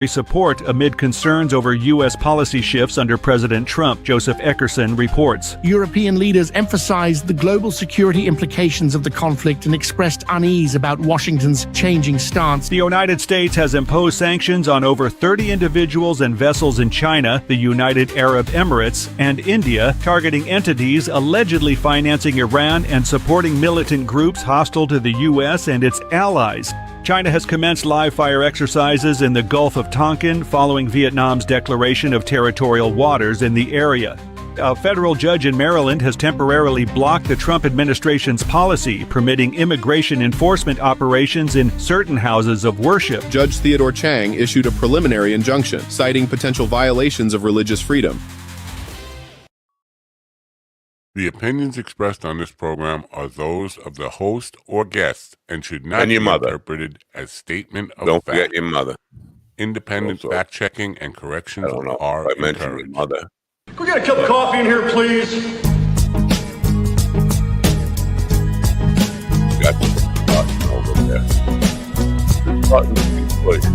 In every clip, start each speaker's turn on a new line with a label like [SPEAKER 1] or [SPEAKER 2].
[SPEAKER 1] support amid concerns over U.S. policy shifts under President Trump, Joseph Eckerson reports.
[SPEAKER 2] European leaders emphasized the global security implications of the conflict and expressed unease about Washington's changing stance.
[SPEAKER 1] The United States has imposed sanctions on over 30 individuals and vessels in China, the United Arab Emirates, and India, targeting entities allegedly financing Iran and supporting militant groups hostile to the U.S. and its allies. China has commenced live-fire exercises in the Gulf of Tonkin following Vietnam's declaration of territorial waters in the area. A federal judge in Maryland has temporarily blocked the Trump administration's policy permitting immigration enforcement operations in certain houses of worship.
[SPEAKER 3] Judge Theodore Chang issued a preliminary injunction, citing potential violations of religious freedom.
[SPEAKER 4] The opinions expressed on this program are those of the host or guest and should not be interpreted as statement of
[SPEAKER 5] Don't
[SPEAKER 4] fact.
[SPEAKER 5] forget your mother.
[SPEAKER 4] Independent fact-checking and corrections are
[SPEAKER 5] I mentioned your
[SPEAKER 4] encouraged.
[SPEAKER 5] mother.
[SPEAKER 6] Can we get a cup of coffee in here, please?
[SPEAKER 5] Got the button over there. This button is pushed.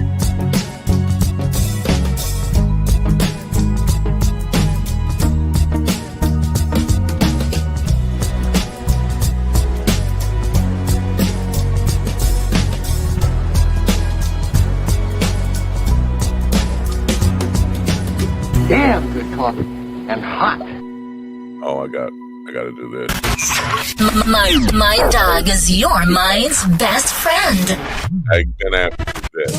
[SPEAKER 2] Damn good coffee and hot.
[SPEAKER 5] Oh, I got to do this.
[SPEAKER 7] My dog is your mind's best friend.
[SPEAKER 5] I'm gonna have to do this.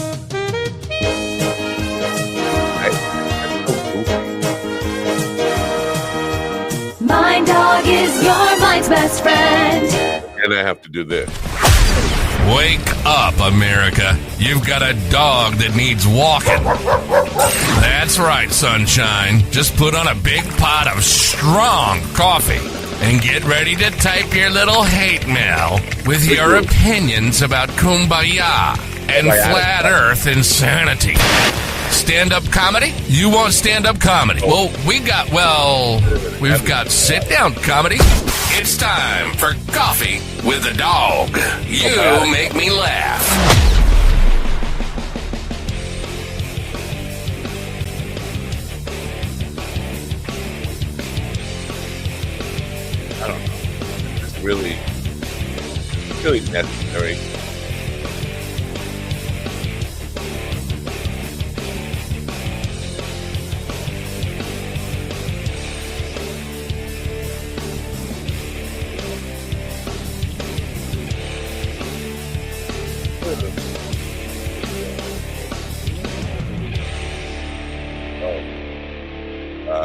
[SPEAKER 7] My dog is your mind's best friend.
[SPEAKER 5] And I have to do this.
[SPEAKER 8] Wake up, America. You've got a dog that needs walking. That's right, sunshine. Just put on a big pot of strong coffee and get ready to type your little hate mail with your opinions about kumbaya and flat earth insanity. Stand-up comedy? You want stand-up comedy? Well, we've got sit-down comedy. It's time for Coffee with a Dog. You make me laugh.
[SPEAKER 5] I don't know. It's really necessary.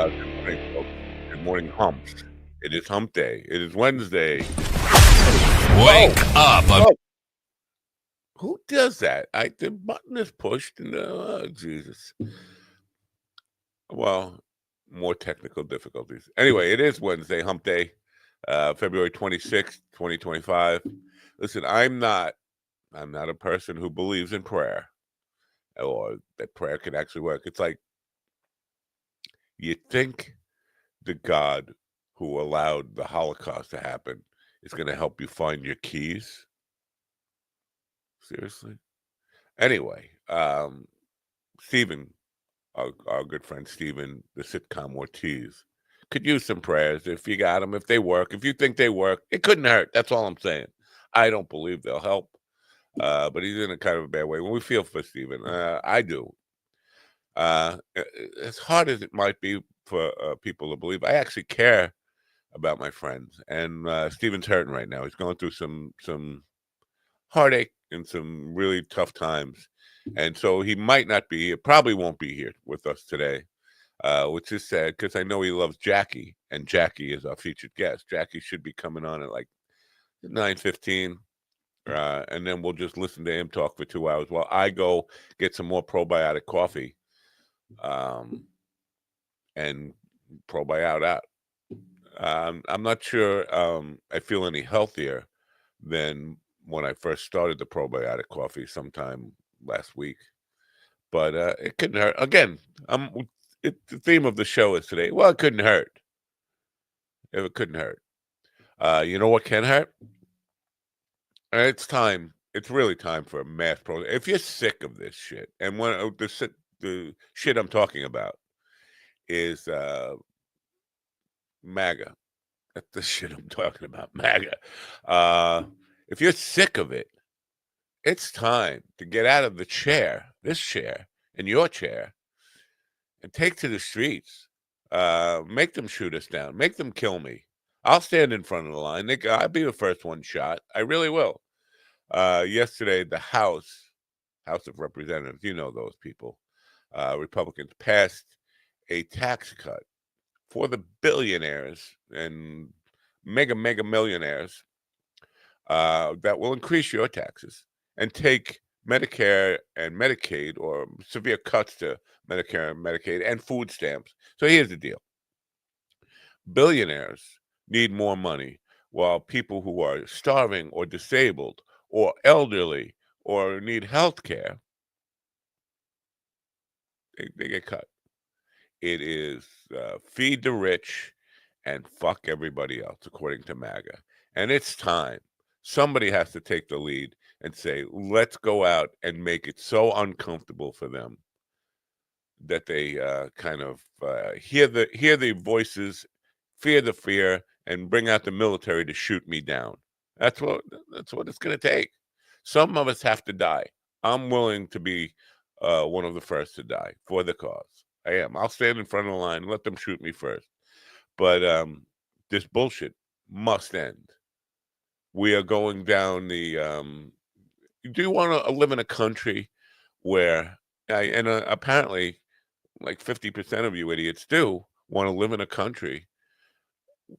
[SPEAKER 5] Good morning, folks. Good morning, humps. It is hump day. It is Wednesday.
[SPEAKER 8] Wake up.
[SPEAKER 5] Who does that? The button is pushed and Jesus. Well, more technical difficulties. Anyway, it is Wednesday, hump day, February 26th, 2025. Listen, I'm not a person who believes in prayer or that prayer can actually work. It's like you think the God who allowed the Holocaust to happen is going to help you find your keys? Seriously? Anyway, Stephen, our good friend Stephen, the sitcom Ortiz, could use some prayers if you got them, if they work. If you think they work, it couldn't hurt. That's all I'm saying. I don't believe they'll help, but he's in a kind of a bad way. When we feel for Stephen, I do. As hard as it might be for people to believe, I actually care about my friends. And Stephen's hurting right now. He's going through some heartache and some really tough times. And so he might not be here, probably won't be here with us today, which is sad because I know he loves Jackie, and Jackie is our featured guest. Jackie should be coming on at like 9:15. And then we'll just listen to him talk for 2 hours while I go get some more probiotic coffee and probiotic out. I'm not sure I feel any healthier than when I first started the probiotic coffee sometime last week. But it couldn't hurt. Again, the theme of the show is today, well, it couldn't hurt. If it couldn't hurt. You know what can hurt? It's time. It's really time for a mass protest. If you're sick of this shit, and when the the shit I'm talking about is MAGA. That's the shit I'm talking about, MAGA. If you're sick of it, it's time to get out of the chair, this chair, and your chair, and take to the streets. Make them shoot us down. Make them kill me. I'll stand in front of the line. I'll be the first one shot. I really will. Yesterday, the House of Representatives, you know those people, Republicans passed a tax cut for the billionaires and mega millionaires that will increase your taxes and take Medicare and Medicaid, or severe cuts to Medicare and Medicaid and food stamps. So here's the deal. Billionaires need more money, while people who are starving or disabled or elderly or need health care, they get cut. It is feed the rich and fuck everybody else, according to MAGA. And it's time. Somebody has to take the lead and say, let's go out and make it so uncomfortable for them that they kind of hear the voices, fear the fear, and bring out the military to shoot me down. That's what it's going to take. Some of us have to die. I'm willing to be one of the first to die for the cause. I am. I'll stand in front of the line and let them shoot me first. But this bullshit must end. We are going down the. Do you want to live in a country where, apparently, like 50% of you idiots do want to live in a country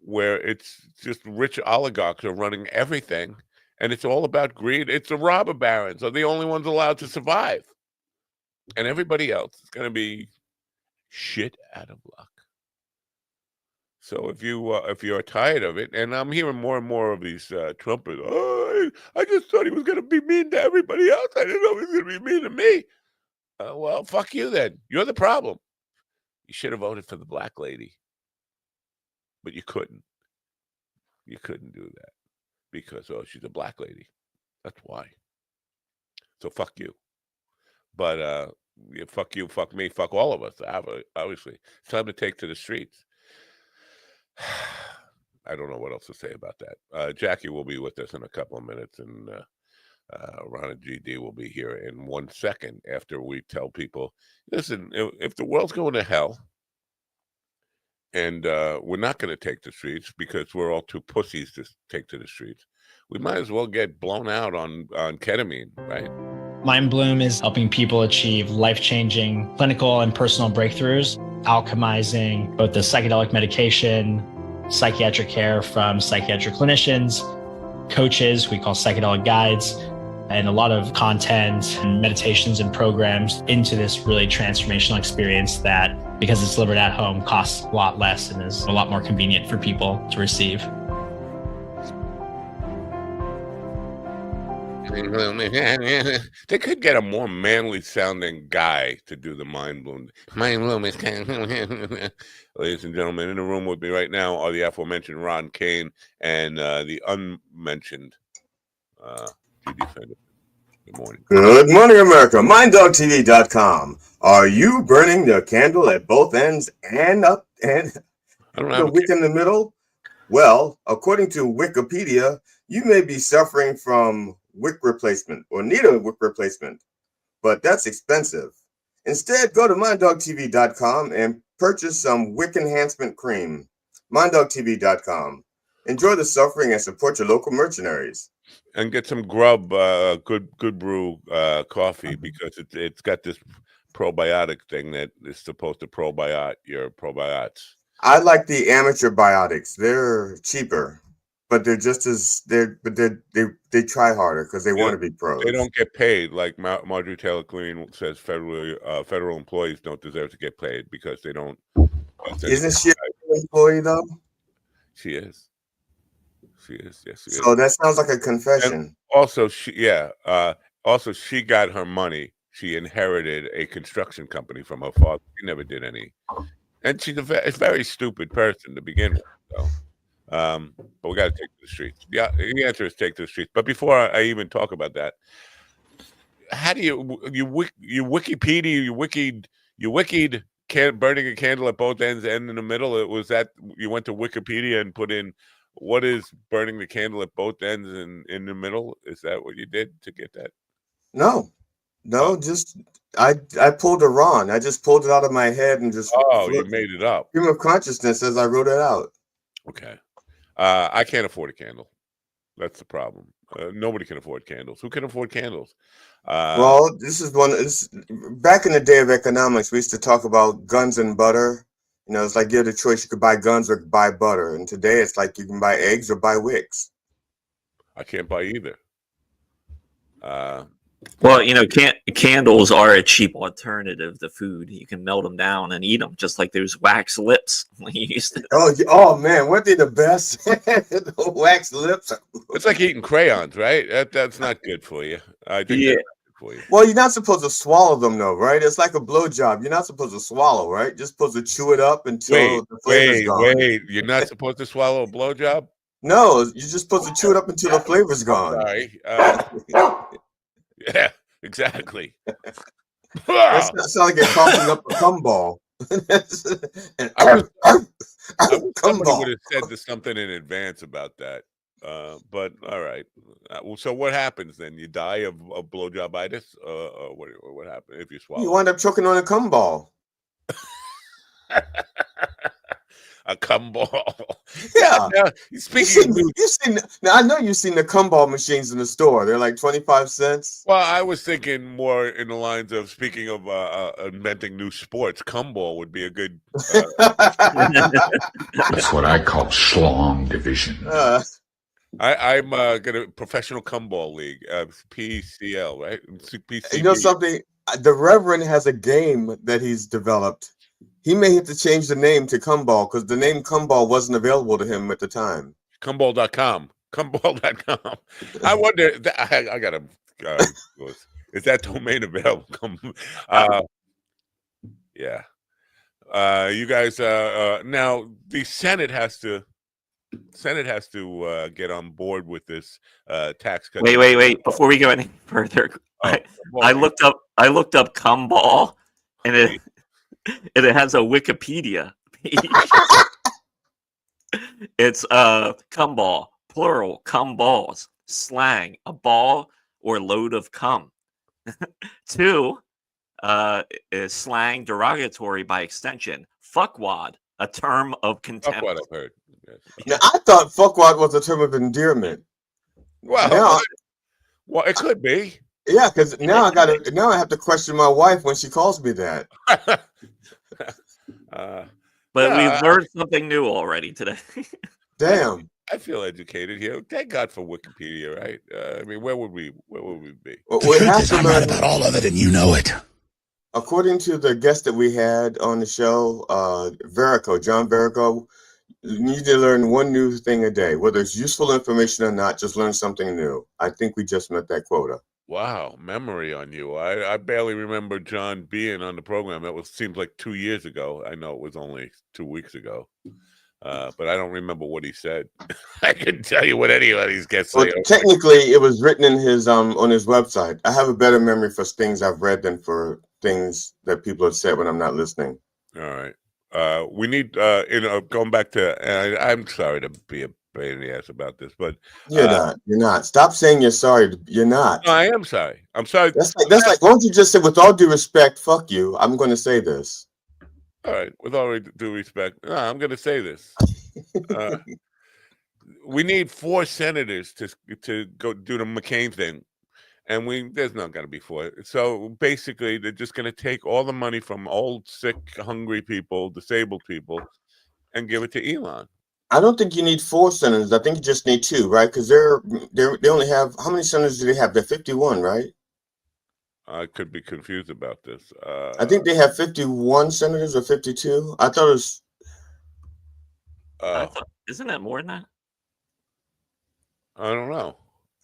[SPEAKER 5] where it's just rich oligarchs are running everything, and it's all about greed. It's the robber barons are the only ones allowed to survive, and everybody else is going to be shit out of luck. So if you're tired of it, and I'm hearing more and more of these Trumpers, I just thought he was going to be mean to everybody else. I didn't know he was going to be mean to me. Well, fuck you then. You're the problem. You should have voted for the black lady, but you couldn't. You couldn't do that because she's a black lady. That's why. So fuck you. But fuck you, fuck me, fuck all of us. Obviously, it's time to take to the streets. I don't know what else to say about that. Jackie will be with us in a couple of minutes, and Ron and GD will be here in 1 second after we tell people, listen, if the world's going to hell, and we're not going to take the streets because we're all too pussies to take to the streets, we might as well get blown out on ketamine, right?
[SPEAKER 9] Mind Bloom is helping people achieve life-changing clinical and personal breakthroughs, alchemizing both the psychedelic medication, psychiatric care from psychiatric clinicians, coaches, we call psychedelic guides, and a lot of content and meditations and programs into this really transformational experience that, because it's delivered at home, costs a lot less and is a lot more convenient for people to receive.
[SPEAKER 5] They could get a more manly sounding guy to do the Mind Bloom. Mind Bloom is ladies and gentlemen, in the room with me right now are the aforementioned Ron Kane and the unmentioned GD Fender. Good morning.
[SPEAKER 10] Good morning, America. MindDogTV.com. Are you burning the candle at both ends and up and the wick in the middle? Well, according to Wikipedia, you may be suffering from wick replacement or need a wick replacement, but that's expensive. Instead, go to MindDogTV.com and purchase some wick enhancement cream. MindDogTV.com. Enjoy the suffering and support your local mercenaries.
[SPEAKER 5] And get some Grub good brew coffee, because it's got this probiotic thing that is supposed to probiote your probiotics.
[SPEAKER 10] I like the amateur biotics. They're cheaper, but they're just as they try harder because they want to be pros.
[SPEAKER 5] They don't get paid. Like Marjorie Taylor Greene says, federal employees don't deserve to get paid because they don't.
[SPEAKER 10] Isn't she an employee though?
[SPEAKER 5] She is. She is. Yes. She
[SPEAKER 10] so
[SPEAKER 5] is.
[SPEAKER 10] That sounds like a confession.
[SPEAKER 5] And also, she got her money. She inherited a construction company from her father. She never did any. And she's a very stupid person to begin with. So, but we got to take to the streets. Yeah, the answer is take to the streets. But before I even talk about that, how do you Wikipedia, you wikied burning a candle at both ends and in the middle? It was that you went to Wikipedia and put in what is burning the candle at both ends and in the middle? Is that what you did to get that?
[SPEAKER 10] No, just I pulled a Ron. I just pulled it out of my head and just
[SPEAKER 5] you made it up.
[SPEAKER 10] Stream of consciousness as I wrote it out.
[SPEAKER 5] Okay. I can't afford a candle. That's the problem. Nobody can afford candles. Who can afford candles?
[SPEAKER 10] Well, this is back in the day of economics, we used to talk about guns and butter. You know, it's like you had a choice. You could buy guns or buy butter. And today it's like you can buy eggs or buy wicks.
[SPEAKER 5] I can't buy either.
[SPEAKER 11] Well, you know, candles are a cheap alternative to food. You can melt them down and eat them, just like those wax lips you used to.
[SPEAKER 10] Oh man, weren't they the best? The wax lips.
[SPEAKER 5] It's like eating crayons, right? That's not good for you. I think that's not good for you.
[SPEAKER 10] Well, you're not supposed to swallow them, though, right? It's like a blowjob. You're not supposed to swallow, right? You're supposed to chew it up until the flavor's gone.
[SPEAKER 5] Wait. You're not supposed to swallow a blowjob?
[SPEAKER 10] No, you're just supposed to chew it up until the flavor's gone.
[SPEAKER 5] Sorry. Yeah, exactly.
[SPEAKER 10] That's not sound like you're coughing up a cum ball.
[SPEAKER 5] Somebody would have said something in advance about that. But all right. So what happens then? You die of blowjobitis? What happens if you swallow?
[SPEAKER 10] You wind up choking on a cum ball.
[SPEAKER 5] A cum ball.
[SPEAKER 10] Yeah.
[SPEAKER 5] Now,
[SPEAKER 10] I know you've seen the cum ball machines in the store. They're like 25 cents.
[SPEAKER 5] Well, I was thinking more in the lines of, speaking of inventing new sports, cum ball would be a good.
[SPEAKER 12] That's what I call schlong division.
[SPEAKER 5] I'm gonna professional cum ball league, PCL, right? PCB.
[SPEAKER 10] You know something? The Reverend has a game that he's developed. He may have to change the name to Cumball because the name Cumball wasn't available to him at the time.
[SPEAKER 5] Cumball.com. Cumball.com. I wonder. I gotta. Is that domain available? Yeah. You guys. Now the Senate has to get on board with this tax cut.
[SPEAKER 11] Wait! Before we go any further, I looked up Cumball, and it has a Wikipedia page. It's cumball, plural, cumballs, slang, a ball or load of cum. 2 is slang, derogatory by extension. Fuckwad, a term of contempt.
[SPEAKER 5] Fuckwad, I've heard. Yes.
[SPEAKER 10] Now, I thought fuckwad was a term of endearment.
[SPEAKER 5] Well, it could be.
[SPEAKER 10] Yeah, because now I have to question my wife when she calls me that.
[SPEAKER 11] But we've learned something new already today.
[SPEAKER 10] Damn.
[SPEAKER 5] I feel educated here. Thank God for Wikipedia, right? I mean, where would we be?
[SPEAKER 10] We have to learn
[SPEAKER 12] about all of it, and you know it.
[SPEAKER 10] According to the guest that we had on the show, John Verico, you need to learn one new thing a day. Whether it's useful information or not, just learn something new. I think we just met that quota.
[SPEAKER 5] Wow, memory on you. I barely remember John being on the program. Seems like 2 years ago. I know it was only 2 weeks ago. But I don't remember what he said. I couldn't tell you what any of these guests say.
[SPEAKER 10] Technically, it was written in his on his website. I have a better memory for things I've read than for things that people have said when I'm not listening.
[SPEAKER 5] All right. We need going back to. I'm sorry to be a pain in the ass about this, but
[SPEAKER 10] you're not. Stop saying you're sorry. You're not.
[SPEAKER 5] No, I am sorry. I'm sorry.
[SPEAKER 10] That's like. Why don't you just say, with all due respect, fuck you? I'm going to say this.
[SPEAKER 5] All right, with all due respect, I'm going to say this. We need 4 senators to go do the McCain thing, and there's not going to be 4. So basically, they're just going to take all the money from old, sick, hungry people, disabled people, and give it to Elon.
[SPEAKER 10] I don't think you need 4 senators. I think you just need 2, right? Because they only have, how many senators do they have? They're 51, right?
[SPEAKER 5] I could be confused about this.
[SPEAKER 10] I think they have 51 senators or 52. I thought it was.
[SPEAKER 11] Isn't that more than that?
[SPEAKER 5] I don't know.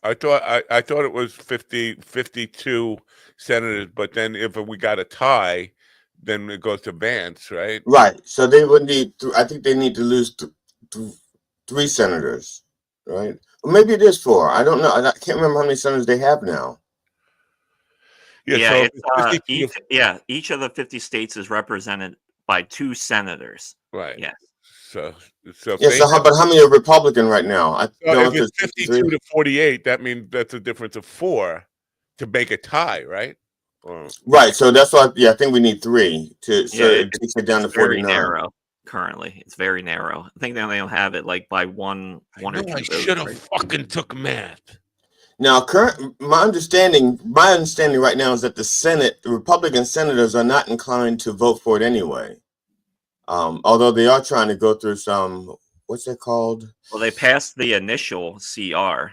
[SPEAKER 5] I thought it was 52 senators, but then if we got a tie, then it goes to Vance, right?
[SPEAKER 10] Right. So they would need. I think they need to lose 3 senators, right? Or maybe it is 4. I don't know. I can't remember how many senators they have now.
[SPEAKER 11] Yeah,
[SPEAKER 5] so
[SPEAKER 11] it's each of the 50 states is represented by 2 senators.
[SPEAKER 5] right.
[SPEAKER 11] Yes.
[SPEAKER 5] So
[SPEAKER 10] how many are Republican right now? I
[SPEAKER 5] if it's 52 to 48, that means that's a difference of 4 to make a tie, right?
[SPEAKER 10] Right. So that's why. Yeah, I think we need 3 to. So
[SPEAKER 11] Yeah,
[SPEAKER 10] it takes it down to 49.
[SPEAKER 11] Very narrow currently. It's very narrow. I think they only have it like by one or 2 votes.
[SPEAKER 5] Should have fucking took math.
[SPEAKER 10] Now, my understanding right now is that the Republican senators are not inclined to vote for it anyway. Although they are trying to go through some, what's it called?
[SPEAKER 11] Well, they passed the initial CR.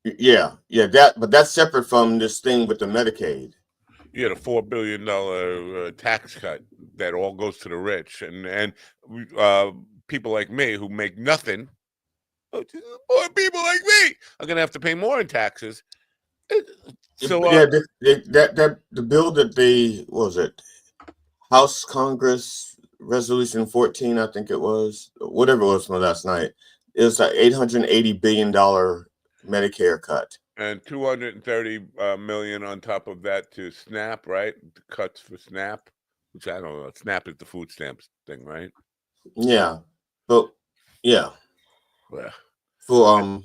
[SPEAKER 10] Yeah, but that's separate from this thing with the Medicaid.
[SPEAKER 5] Yeah, the $4 billion tax cut that all goes to the rich, and people like me who make nothing, or people like me are gonna have to pay more in taxes. So
[SPEAKER 10] the bill that what was it? House Congress Resolution 14, I think it was, whatever it was from last night. It was like $880 billion Medicare cut.
[SPEAKER 5] And 230 million on top of that to SNAP, right? The cuts for SNAP, which I don't know. SNAP is the food stamps thing, right?
[SPEAKER 10] Yeah, but yeah.
[SPEAKER 5] For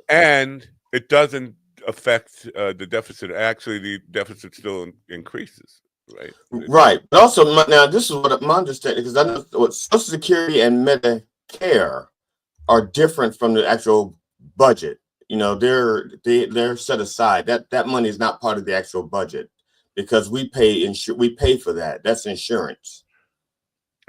[SPEAKER 5] and it doesn't affect the deficit. Actually, the deficit still increases, right?
[SPEAKER 10] Right. But also, now this is what my understanding, because I know what Social Security and Medicare are different from the actual budget. You know, they're set aside. That money is not part of the actual budget because we pay for that. That's insurance.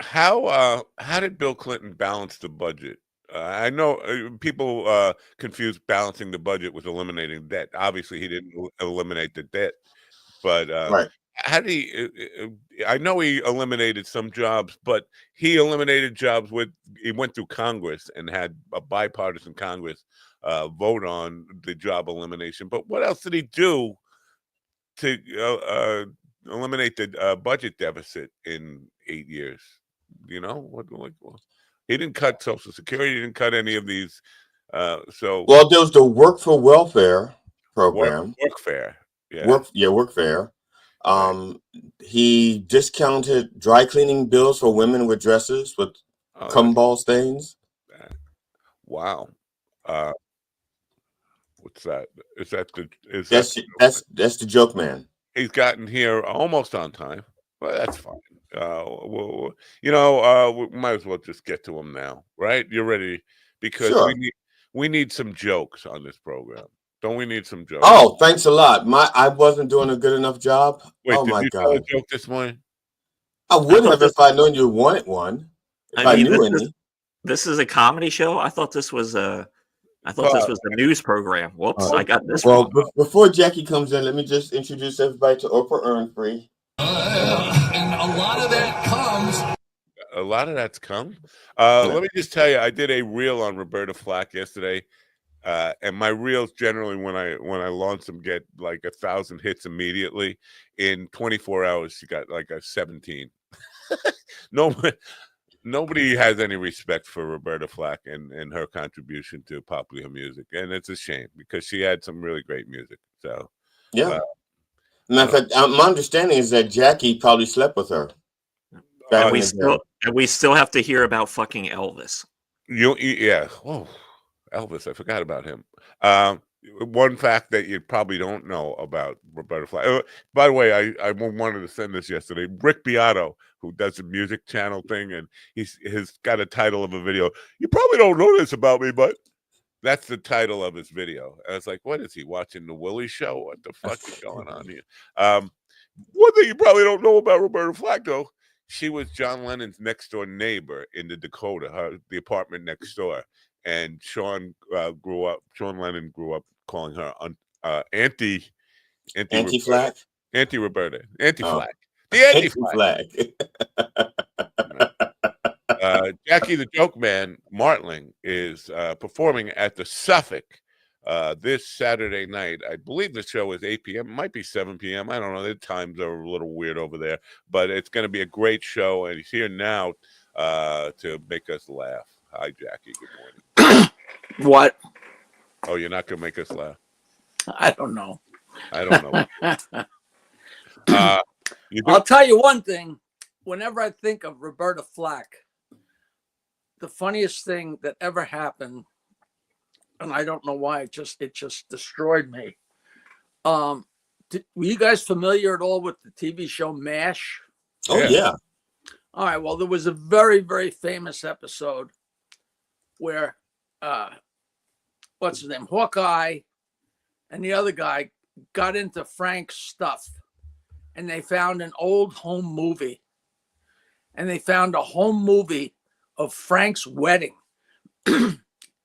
[SPEAKER 5] How did Bill Clinton balance the budget? I know people confuse balancing the budget with eliminating debt. Obviously, he didn't eliminate the debt, but
[SPEAKER 10] right.
[SPEAKER 5] How did he? I know he eliminated some jobs, but he eliminated jobs he went through Congress and had a bipartisan Congress vote on the job elimination. But what else did he do to eliminate the budget deficit in 8 years? You know, he didn't cut Social Security. He didn't cut any of these. Well,
[SPEAKER 10] there was the Work for Welfare program.
[SPEAKER 5] Workfare. Yeah.
[SPEAKER 10] Workfare. He discounted dry cleaning bills for women with dresses with ball stains.
[SPEAKER 5] Wow. What's that?
[SPEAKER 10] That's the joke man.
[SPEAKER 5] He's gotten here almost on time. Well, that's fine. We might as well just get to him now, right? You're ready because we need some jokes on this program. Don't we need some jokes?
[SPEAKER 10] Oh, thanks a lot. I wasn't doing a good enough job.
[SPEAKER 5] Wait,
[SPEAKER 10] oh
[SPEAKER 5] did
[SPEAKER 10] my
[SPEAKER 5] you
[SPEAKER 10] God.
[SPEAKER 5] tell a joke this morning?
[SPEAKER 10] I would have if I known you wanted one. If I knew any.
[SPEAKER 11] This is a comedy show. I thought this was a news program. Whoops, I got this.
[SPEAKER 10] Well, before Jackie comes in, let me just introduce everybody to Oprah Earnfree.
[SPEAKER 8] And a lot of that comes.
[SPEAKER 5] A lot of that's come. Let me just tell you, I did a reel on Roberta Flack yesterday, and my reels generally, when I launch them, get like 1,000 hits immediately. In 24 hours, she got like a 17. Nobody has any respect for Roberta Flack and her contribution to popular music, and it's a shame because she had some really great music. So
[SPEAKER 10] yeah. Matter of fact, my understanding is that Jackie probably slept with her.
[SPEAKER 11] And we still have to hear about fucking Elvis.
[SPEAKER 5] Yeah. Oh, Elvis, I forgot about him. One fact that you probably don't know about Roberta Flack. By the way, I wanted to send this yesterday. Rick Beato, who does the music channel thing, and he's got a title of a video. You probably don't know this about me, but that's the title of his video. I was like, what is he watching, the Willie Show? What the fuck is going on here? One thing you probably don't know about Roberta Flack, though, she was John Lennon's next door neighbor in the Dakota, the apartment next door. And Sean Lennon grew up calling her Auntie
[SPEAKER 10] Flack,
[SPEAKER 5] Auntie Roberta, Auntie Flack, the
[SPEAKER 10] Auntie Flack.
[SPEAKER 5] Jackie the Joke Man Martling is performing at the Suffolk this Saturday night. I believe the show is 8 p.m. It might be 7 p.m. I don't know. The times are a little weird over there, but it's going to be a great show, and he's here now to make us laugh. Hi, Jackie. Good morning.
[SPEAKER 13] What?
[SPEAKER 5] Oh, you're not going to make us laugh?
[SPEAKER 13] I don't know.
[SPEAKER 5] I don't know.
[SPEAKER 13] I'll tell you one thing. Whenever I think of Roberta Flack, the funniest thing that ever happened, and I don't know why, it just destroyed me. Were you guys familiar at all with the TV show MASH?
[SPEAKER 10] Oh, yeah.
[SPEAKER 13] All right. Well, there was a very, very famous episode where, what's his name? Hawkeye and the other guy got into Frank's stuff, and they found an old home movie. And they found a home movie of Frank's wedding.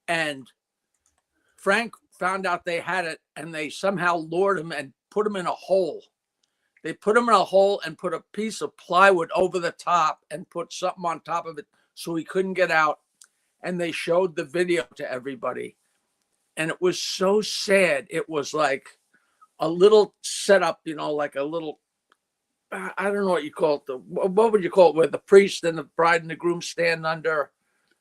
[SPEAKER 13] And Frank found out they had it, and they somehow lured him and put him in a hole. They put him in a hole and put a piece of plywood over the top and put something on top of it so he couldn't get out. And they showed the video to everybody. And it was so sad. It was like a little setup, like a little, I don't know what you call it. What would you call it? Where the priest and the bride and the groom stand under.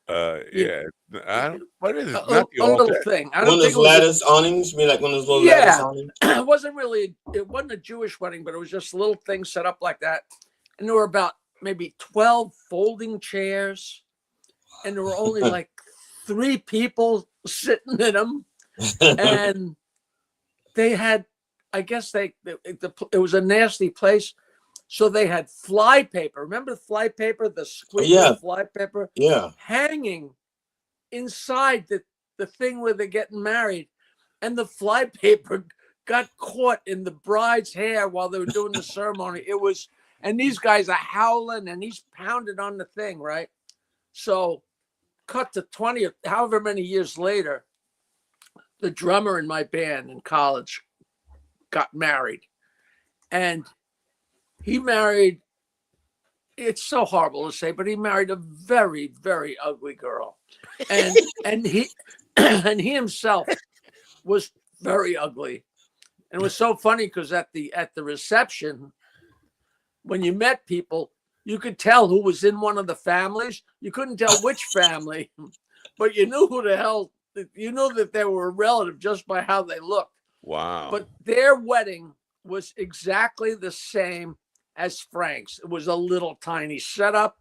[SPEAKER 5] What is it?
[SPEAKER 13] A little thing. I don't
[SPEAKER 10] one of
[SPEAKER 13] think
[SPEAKER 10] those lattice awnings? You mean like one of those little lattice awnings?
[SPEAKER 13] It wasn't a Jewish wedding, but it was just a little thing set up like that. And there were about maybe 12 folding chairs. And there were only like 3 people sitting in them. And they had, I guess it was a nasty place. So they had fly paper. Remember the fly paper, the squeaky fly paper?
[SPEAKER 10] Yeah.
[SPEAKER 13] Hanging inside the thing where they're getting married. And the fly paper got caught in the bride's hair while they were doing the ceremony. And these guys are howling and he's pounding on the thing, right? So cut to 20, however many years later, the drummer in my band in college got married. And he married, it's so horrible to say, but he married a very, very ugly girl. And he himself was very ugly. And it was so funny because at the reception, when you met people, you could tell who was in one of the families. You couldn't tell which family, but you knew who the hell, you knew that they were a relative just by how they looked.
[SPEAKER 5] Wow.
[SPEAKER 13] But their wedding was exactly the same as Frank's. It was a little tiny setup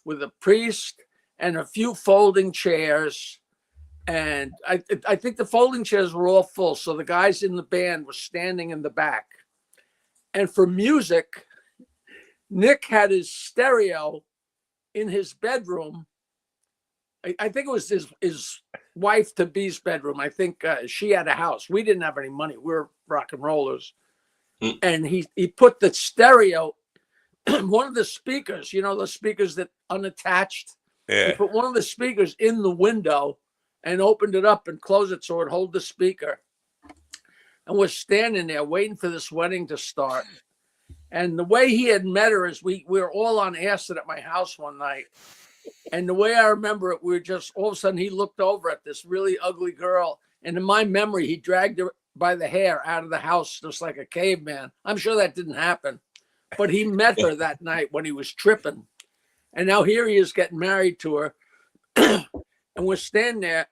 [SPEAKER 13] with a priest and a few folding chairs. And I think the folding chairs were all full. So the guys in the band were standing in the back. And for music, Nick had his stereo in his bedroom. I think it was his wife-to-be's bedroom. I think she had a house. We didn't have any money. We were rock and rollers. And he put the stereo, one of the speakers, the speakers that unattached.
[SPEAKER 5] Yeah.
[SPEAKER 13] He put one of the speakers in the window and opened it up and closed it so it hold the speaker. And we're standing there waiting for this wedding to start. And the way he had met her is we were all on acid at my house one night. And the way I remember it, we were just, all of a sudden he looked over at this really ugly girl. And in my memory, he dragged her by the hair out of the house just like a caveman. I'm sure that didn't happen. But he met her that night when he was tripping. And now here he is getting married to her. And we're standing there.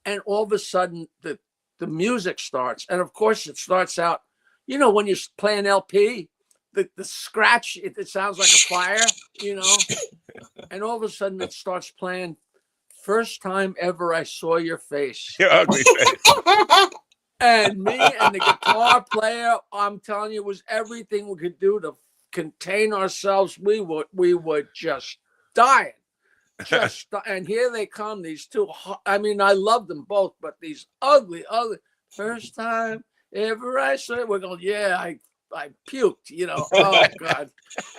[SPEAKER 13] And all of a sudden, the music starts. And of course, it starts out, when you play an LP, the scratch, it sounds like a fire, And all of a sudden, it starts playing, First Time Ever I Saw Your Face.
[SPEAKER 5] Your ugly face.
[SPEAKER 13] And me and the guitar player, I'm telling you, it was everything we could do to contain ourselves. We were just dying. And here they come, these two. I mean, I love them both, but these ugly, First Time Ever I Saw It. We're going, yeah, I puked, Oh, God.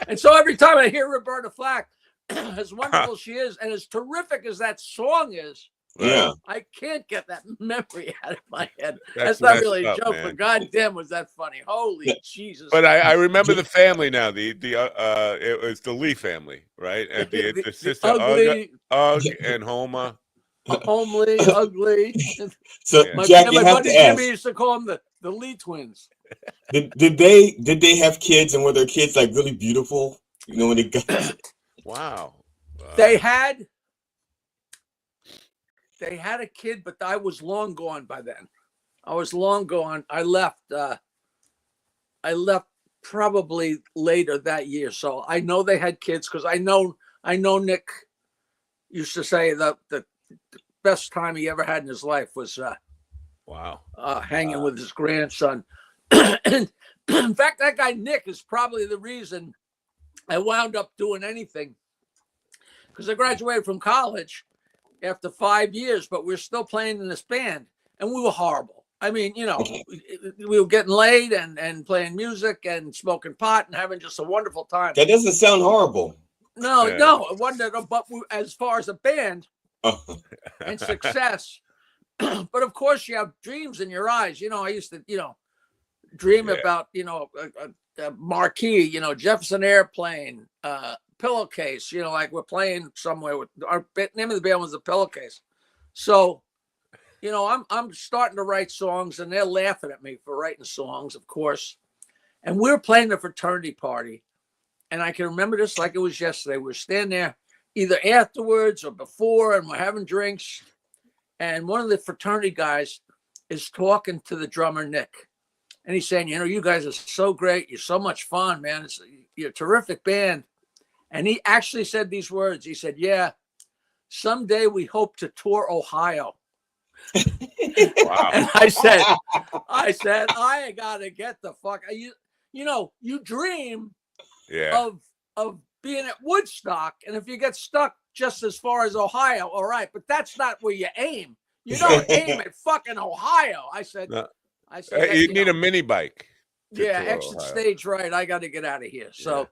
[SPEAKER 13] And so every time I hear Roberta Flack, as wonderful she is, and as terrific as that song is,
[SPEAKER 10] yeah,
[SPEAKER 13] I can't get that memory out of my head. That's not really a joke, but goddamn, was that funny? Holy Jesus!
[SPEAKER 5] But I remember the family now. It was the Lee family, right? And the sister Ugg and Homer.
[SPEAKER 13] Homely, ugly.
[SPEAKER 10] So
[SPEAKER 13] my
[SPEAKER 10] Jack, you have
[SPEAKER 13] buddy
[SPEAKER 10] to
[SPEAKER 13] Jimmy
[SPEAKER 10] ask,
[SPEAKER 13] used to call them the Lee twins.
[SPEAKER 10] Did they have kids, and were their kids like really beautiful? When they got
[SPEAKER 5] Wow.
[SPEAKER 13] They had a kid, but I was long gone by then. I was long gone. I left probably later that year. So I know they had kids because I know Nick used to say that the best time he ever had in his life was hanging with his grandson. And in fact, that guy Nick is probably the reason I wound up doing anything, because I graduated from college after 5 years, but we're still playing in this band, and we were horrible. I mean, you know, we were getting laid and playing music and smoking pot and having just a wonderful time.
[SPEAKER 10] That doesn't sound horrible.
[SPEAKER 13] No, it wasn't. But as far as a band and success, but of course you have dreams in your eyes. You know, I used to, dream about, a marquee, Jefferson Airplane, Pillowcase, like we're playing somewhere with our name of the band was the Pillowcase. So, I'm starting to write songs and they're laughing at me for writing songs, of course. And we're playing the fraternity party. And I can remember this like it was yesterday. We're standing there either afterwards or before, and we're having drinks. And one of the fraternity guys is talking to the drummer, Nick. And he's saying, you guys are so great. You're so much fun, man. You're a terrific band. And he actually said these words. He said, yeah, someday we hope to tour Ohio. Wow. And I said, I got to get the fuck. You dream of being at Woodstock. And if you get stuck just as far as Ohio, all right. But that's not where you aim. You don't aim at fucking Ohio. I said,
[SPEAKER 5] you need a mini bike.
[SPEAKER 13] Yeah, exit stage right. I got to get out of here. So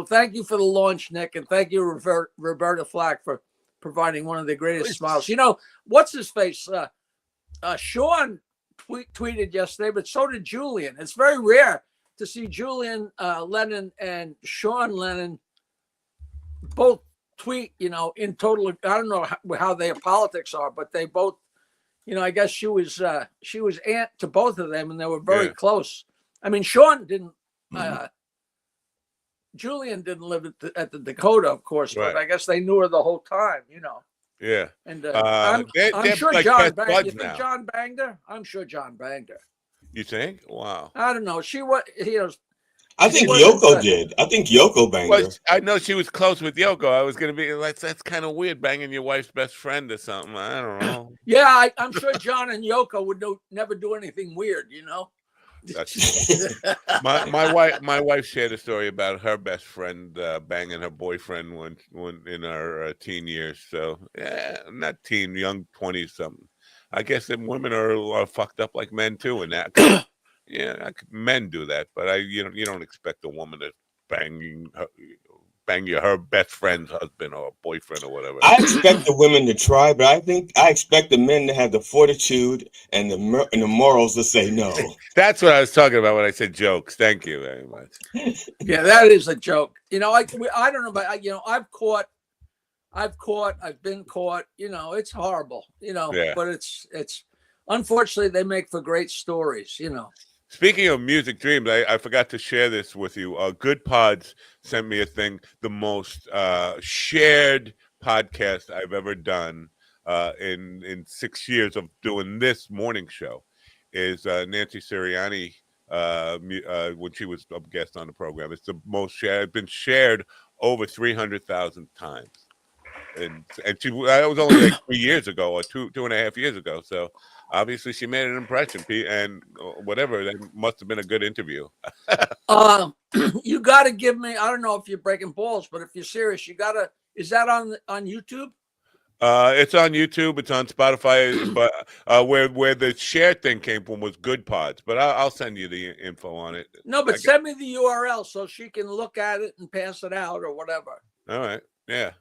[SPEAKER 13] thank you for the launch, Nick, and thank you, Roberta Flack, for providing one of the greatest smiles. What's his face? Sean tweeted yesterday, but so did Julian. It's very rare to see Julian Lennon and Sean Lennon both tweet. In total, I don't know how their politics are, but they both. I guess she was aunt to both of them, and they were very close. I mean, Sean didn't. Julian didn't live at the Dakota, of course, but I guess they knew her the whole time.
[SPEAKER 5] Yeah.
[SPEAKER 13] And I'm sure
[SPEAKER 5] like
[SPEAKER 13] John banged. You think
[SPEAKER 5] now.
[SPEAKER 13] John banged her? I'm sure John banged her.
[SPEAKER 5] You think? Wow.
[SPEAKER 13] I don't know. She was.
[SPEAKER 10] I think Yoko did. I think Yoko banged her.
[SPEAKER 5] I know she was close with Yoko. I was going to be like, that's kind of weird, banging your wife's best friend or something. I don't know.
[SPEAKER 13] Yeah, I'm sure John and Yoko would never do anything weird,
[SPEAKER 5] My wife shared a story about her best friend banging her boyfriend when in her teen years. So not teen, young 20s something. I guess that women are fucked up like men too, and that. Yeah, men do that, but you don't expect a woman to bang her best friend's husband or boyfriend or whatever.
[SPEAKER 10] I expect the women to try, but I expect the men to have the fortitude and the morals to say no.
[SPEAKER 5] That's what I was talking about when I said jokes. Thank you very much.
[SPEAKER 13] Yeah, that is a joke. I don't know, but I've been caught. It's horrible. But it's unfortunately they make for great stories.
[SPEAKER 5] Speaking of music dreams, I forgot to share this with you. Good Pods sent me a thing. The most shared podcast I've ever done in 6 years of doing this morning show is Nancy Sirianni when she was a guest on the program. It's the most shared. It's been shared over 300,000 times. And that was only like 3 years ago or two and a half years ago. So obviously she made an impression, and whatever, that must have been a good interview.
[SPEAKER 13] You got to give me, I don't know if you're breaking balls, but if you're serious, is that on YouTube?
[SPEAKER 5] It's on YouTube, it's on Spotify, but where the share thing came from was Good Pods, but I'll send you the info on it.
[SPEAKER 13] No, but send me the URL so she can look at it and pass it out or whatever.
[SPEAKER 5] All right. Yeah.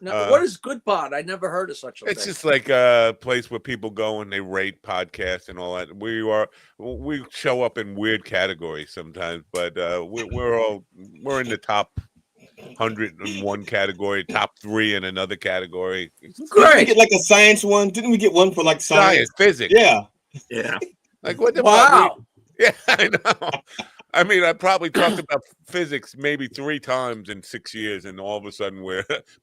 [SPEAKER 13] Now, what is Good Pod? I never heard of such a thing.
[SPEAKER 5] It's just like a place where people go and they rate podcasts and all that. We show up in weird categories sometimes, but we're in the top 101 category, top 3 in another category.
[SPEAKER 10] Great. Did we get like a science one? Didn't we get one for like science
[SPEAKER 5] physics?
[SPEAKER 10] Yeah.
[SPEAKER 5] Like what the
[SPEAKER 13] wow.
[SPEAKER 5] Yeah, I know. I mean, I probably talked about physics maybe 3 times in 6 years, and all of a sudden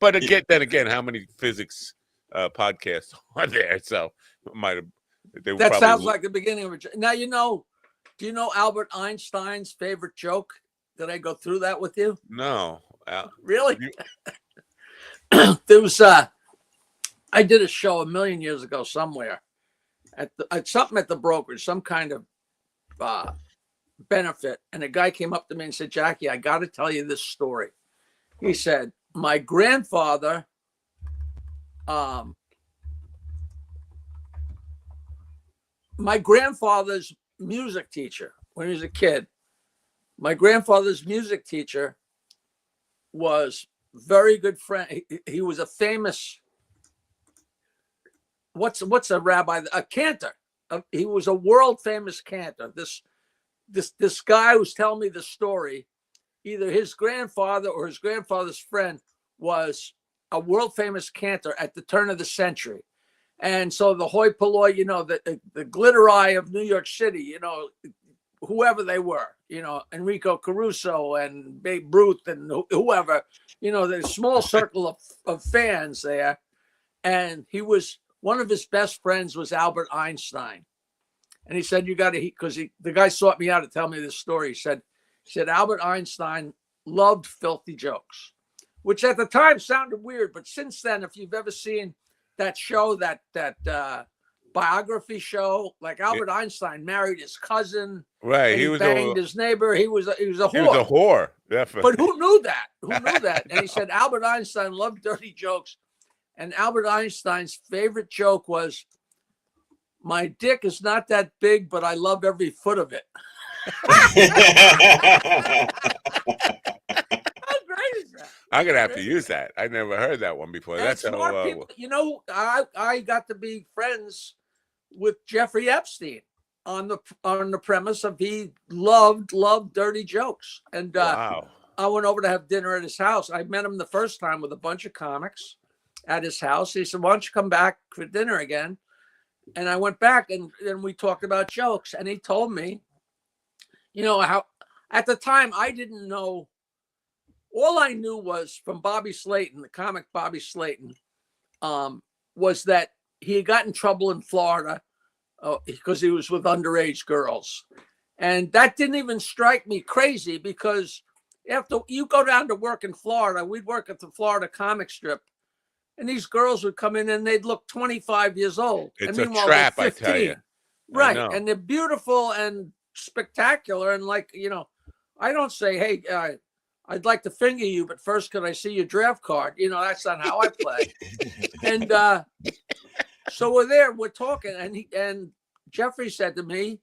[SPEAKER 5] but again, how many physics podcasts are there? So that sounds
[SPEAKER 13] like the beginning of it. Now, Do you know Albert Einstein's favorite joke? Did I go through that with you?
[SPEAKER 5] No.
[SPEAKER 13] Really? There was I did a show a million years ago somewhere at something at the brokerage, some kind of benefit, and a guy came up to me and said, "Jackie, I got to tell you this story." He said, "My grandfather, my grandfather's music teacher when he was a kid, my grandfather's music teacher was very good friend. He was a famous, what's a rabbi, a cantor. He was a world famous cantor. This guy was telling me the story. Either his grandfather or his grandfather's friend was a world famous cantor at the turn of the century. And so the hoi polloi, the glitter eye of New York City, whoever they were, Enrico Caruso and Babe Ruth and whoever, the small circle of fans there. And one of his best friends was Albert Einstein. And he said, because the guy sought me out to tell me this story. He said, Albert Einstein loved filthy jokes, which at the time sounded weird. But since then, if you've ever seen that show, that biography show, like Albert Einstein married his cousin.
[SPEAKER 5] Right.
[SPEAKER 13] He banged his neighbor. He was a whore.
[SPEAKER 5] He was a whore, definitely.
[SPEAKER 13] But who knew that? Who knew that? And he said Albert Einstein loved dirty jokes. And Albert Einstein's favorite joke was, "My dick is not that big, but I love every foot of it." How great is that?
[SPEAKER 5] I'm going to have to use that. I never heard that one before.
[SPEAKER 13] And
[SPEAKER 5] That's
[SPEAKER 13] smart people. I got to be friends with Jeffrey Epstein on the premise of he loved dirty jokes. And
[SPEAKER 5] wow.
[SPEAKER 13] I went over to have dinner at his house. I met him the first time with a bunch of comics at his house. He said, "Why don't you come back for dinner again?" And I went back and we talked about jokes. And he told me, how at the time I didn't know. All I knew was from Bobby Slayton, the comic Bobby Slayton, was that he had got in trouble in Florida because he was with underage girls. And that didn't even strike me crazy, because after you go down to work in Florida, we'd work at the Florida comic strip, and these girls would come in and they'd look 25 years old.
[SPEAKER 5] It's
[SPEAKER 13] and
[SPEAKER 5] a trap, I tell you.
[SPEAKER 13] Right. And they're beautiful and spectacular. And I don't say, "Hey, I'd like to finger you, but first, could I see your draft card?" That's not how I play. And so we're there, we're talking, and Jeffrey said to me,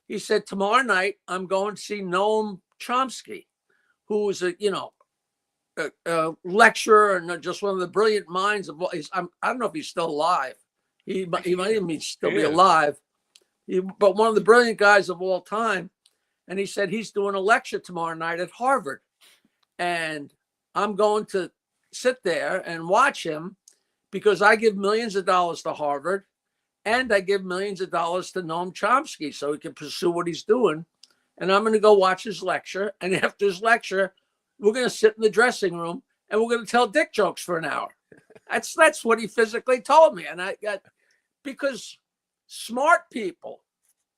[SPEAKER 13] he said, "Tomorrow night, I'm going to see Noam Chomsky, who is a a lecturer and just one of the brilliant minds of what I don't know if he's still alive. He might even still be alive. But one of the brilliant guys of all time. And he said he's doing a lecture tomorrow night at Harvard. And I'm going to sit there and watch him, because I give millions of dollars to Harvard and I give millions of dollars to Noam Chomsky so he can pursue what he's doing. And I'm going to go watch his lecture. And after his lecture, we're going to sit in the dressing room and we're going to tell dick jokes for an hour." That's what he physically told me. And I got, because smart people,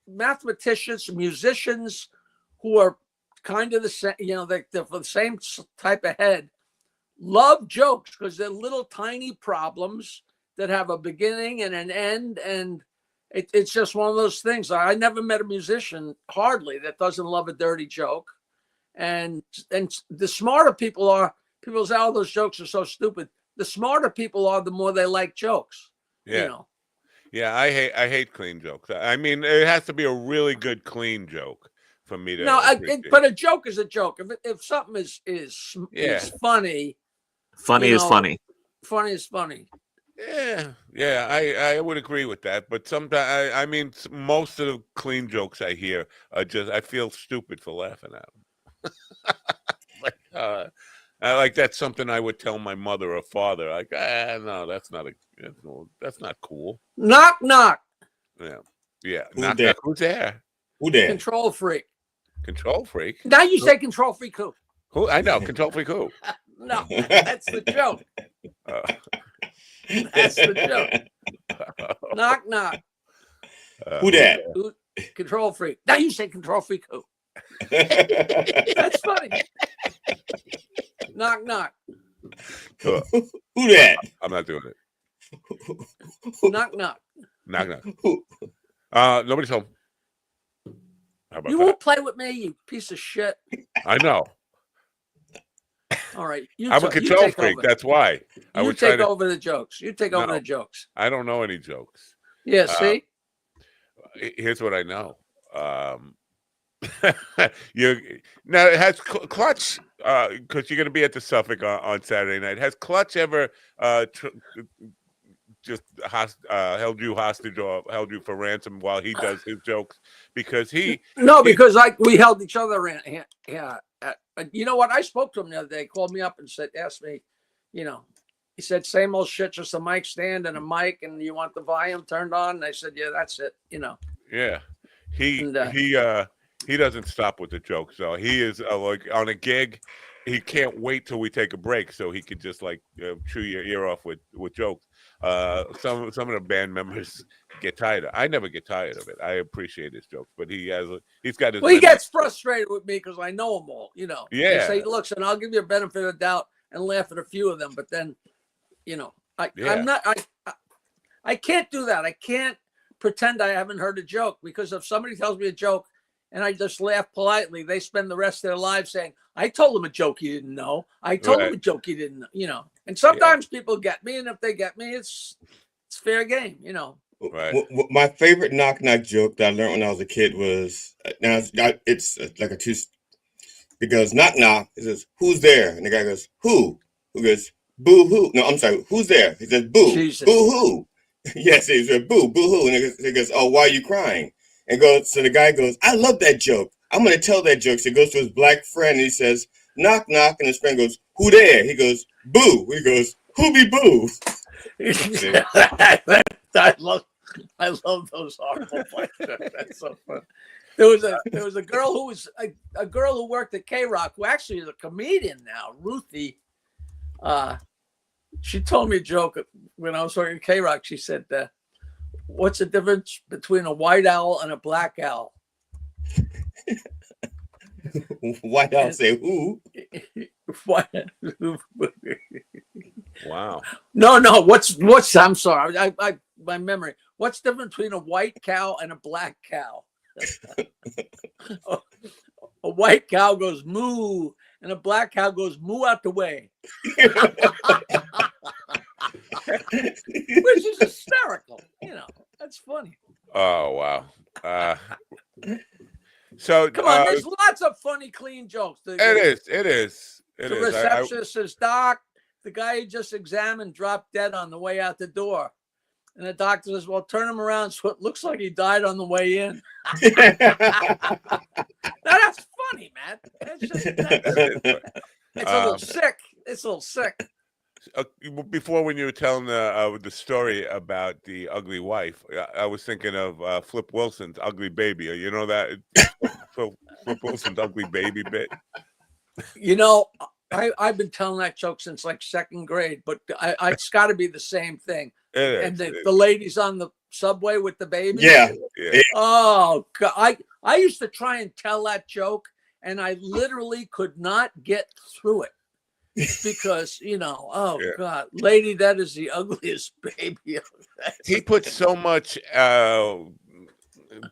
[SPEAKER 13] mathematicians, musicians who are kind of the same, they're for the same type of head, love jokes because they're little tiny problems that have a beginning and an end. And it's just one of those things. I never met a musician, hardly, that doesn't love a dirty joke. And the smarter people say, "Oh, those jokes are so stupid." The smarter people are, the more they like jokes.
[SPEAKER 5] Yeah. Yeah, I hate clean jokes. I mean, it has to be a really good clean joke for me to.
[SPEAKER 13] No, but a joke is a joke. If something is funny,
[SPEAKER 11] funny is funny.
[SPEAKER 13] Funny is funny.
[SPEAKER 5] Yeah, I would agree with that. But sometimes, I mean, most of the clean jokes I hear are just, I feel stupid for laughing at them. Like that's something I would tell my mother or father. Like, no, that's not cool.
[SPEAKER 13] Knock, knock.
[SPEAKER 5] Yeah. Knock, knock. Who's there?
[SPEAKER 10] Who there?
[SPEAKER 13] Control freak.
[SPEAKER 5] Control freak.
[SPEAKER 13] Now you say control freak who?
[SPEAKER 5] Who? I know control freak who?
[SPEAKER 13] No, that's the joke. That's the joke. Knock, knock.
[SPEAKER 10] Who that?
[SPEAKER 13] Control freak. Now you say control freak who? That's funny. Knock, knock.
[SPEAKER 10] Who that?
[SPEAKER 5] I'm not doing it.
[SPEAKER 13] Knock, knock.
[SPEAKER 5] Knock, knock. Nobody's home. How about
[SPEAKER 13] You
[SPEAKER 5] that?
[SPEAKER 13] won't play with me, you piece of shit.
[SPEAKER 5] I know.
[SPEAKER 13] All right.
[SPEAKER 5] I'm a control freak. That's why.
[SPEAKER 13] You take over the jokes. You take over the jokes.
[SPEAKER 5] I don't know any jokes.
[SPEAKER 13] Yeah, see?
[SPEAKER 5] Here's what I know. Now it has Clutch, because you're going to be at the Suffolk on Saturday night. Has Clutch ever just held you hostage or held you for ransom while he does his jokes? Because because
[SPEAKER 13] we held each other in. Yeah. You know what? I spoke to him the other day. He called me up and asked me, he said, same old shit, just a mic stand and a mic, and you want the volume turned on? And I said, yeah, that's it.
[SPEAKER 5] Yeah. He doesn't stop with the jokes. So he is like on a gig. He can't wait till we take a break so he could just chew your ear off with jokes. Some of the band members get tired. I never get tired of it. I appreciate his jokes, but he's got his.
[SPEAKER 13] Well, he gets frustrated with me because I know them all.
[SPEAKER 5] Yeah.
[SPEAKER 13] I say, look, son, I'll give you a benefit of the doubt and laugh at a few of them, but then, I'm not. I can't do that. I can't pretend I haven't heard a joke, because if somebody tells me a joke and I just laugh politely, they spend the rest of their lives saying, I told him a joke you didn't know. I told him a joke you didn't know, And sometimes people get me, and if they get me, it's fair game,
[SPEAKER 5] Right.
[SPEAKER 10] My favorite knock knock joke that I learned when I was a kid was, now it's like a two, because knock knock, it says, who's there? And the guy goes, who? Who goes, boo hoo. No, I'm sorry, who's there? He says, boo.
[SPEAKER 13] Jesus.
[SPEAKER 10] Boo hoo. Yes, he said, boo, boo hoo. And he goes, oh, why are you crying? And so the guy goes, I love that joke. I'm going to tell that joke. So he goes to his black friend and he says, knock, knock. And his friend goes, who there? He goes, boo. He goes, who be boo?
[SPEAKER 13] I love those horrible questions. That's so fun. There was a girl who was a girl who worked at K-Rock, who actually is a comedian now, Ruthie. She told me a joke when I was working at K-Rock. She said, what's the difference between a white owl and a black owl?
[SPEAKER 10] White owl say who?
[SPEAKER 5] Wow.
[SPEAKER 13] No. What's? I'm sorry. My memory. What's the difference between a white cow and a black cow? A white cow goes moo, and a black cow goes moo out the way. Which is hysterical. That's funny.
[SPEAKER 5] Oh, wow. So
[SPEAKER 13] come on, there's lots of funny, clean jokes.
[SPEAKER 5] It is.
[SPEAKER 13] The receptionist says, Doc, the guy you just examined dropped dead on the way out the door. And the doctor says, well, turn him around so it looks like he died on the way in. That's funny, man. It's a little sick. It's a little sick.
[SPEAKER 5] Before, when you were telling the story about the ugly wife, I was thinking of Flip Wilson's Ugly Baby. You know that Flip Wilson's Ugly Baby bit?
[SPEAKER 13] I've been telling that joke since like second grade, but it's got to be the same thing. The ladies on the subway with the baby.
[SPEAKER 10] Yeah.
[SPEAKER 13] Oh, God. I used to try and tell that joke, and I literally could not get through it. Because God, lady, that is the ugliest baby.
[SPEAKER 5] He put so much.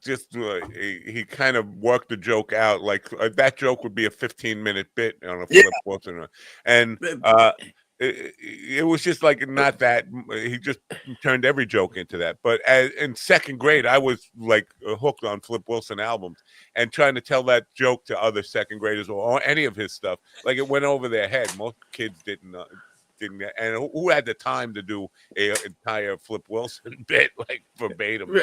[SPEAKER 5] He kind of worked the joke out. Like that joke would be a 15-minute bit on a Flip Wilson, and it was just like not that. He just turned every joke into that. But in second grade, I was like hooked on Flip Wilson albums and trying to tell that joke to other second graders or any of his stuff. Like it went over their head. Most kids didn't. And who had the time to do an entire Flip Wilson bit like verbatim?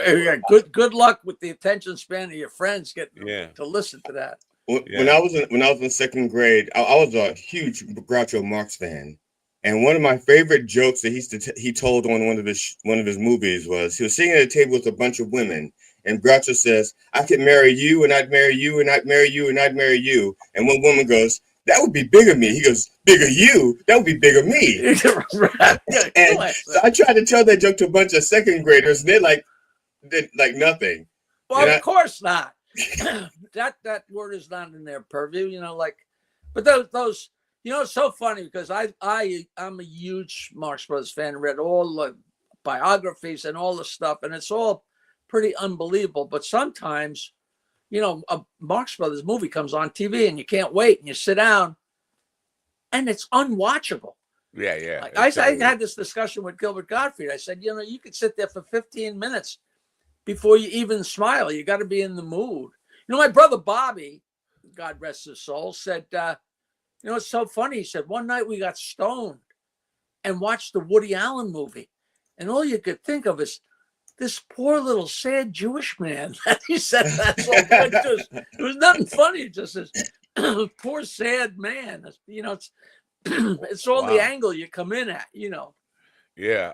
[SPEAKER 13] Good luck with the attention span of your friends getting to listen to that.
[SPEAKER 10] When I was in second grade, I was a huge Groucho Marx fan. And one of my favorite jokes that he told on one of his movies was he was sitting at a table with a bunch of women, and Groucho says, "I could marry you, and I'd marry you, and I'd marry you, and I'd marry you." And one woman goes, "That would be bigger me." He goes, "Bigger you? That would be bigger me." And so I tried to tell that joke to a bunch of second graders, and they did like nothing.
[SPEAKER 13] Well, of course not. that word is not in their purview, you know. Like, but those you know, it's so funny because I'm a huge Marx Brothers fan. Read all the biographies and all the stuff, and it's all pretty unbelievable. But sometimes, you know, a Marx Brothers movie comes on TV and you can't wait, and you sit down, and it's unwatchable.
[SPEAKER 5] Yeah, yeah.
[SPEAKER 13] Like, I had this discussion with Gilbert Gottfried. I said, you know, you could sit there for 15 minutes before you even smile. You got to be in the mood. You know, my brother Bobby, God rest his soul, said, you know, it's so funny. He said, one night we got stoned and watched the Woody Allen movie. And all you could think of is this poor little sad Jewish man. He said that's all good. It was nothing funny. It just this poor sad man. You know, it's all the angle you come in at, you know.
[SPEAKER 5] Yeah,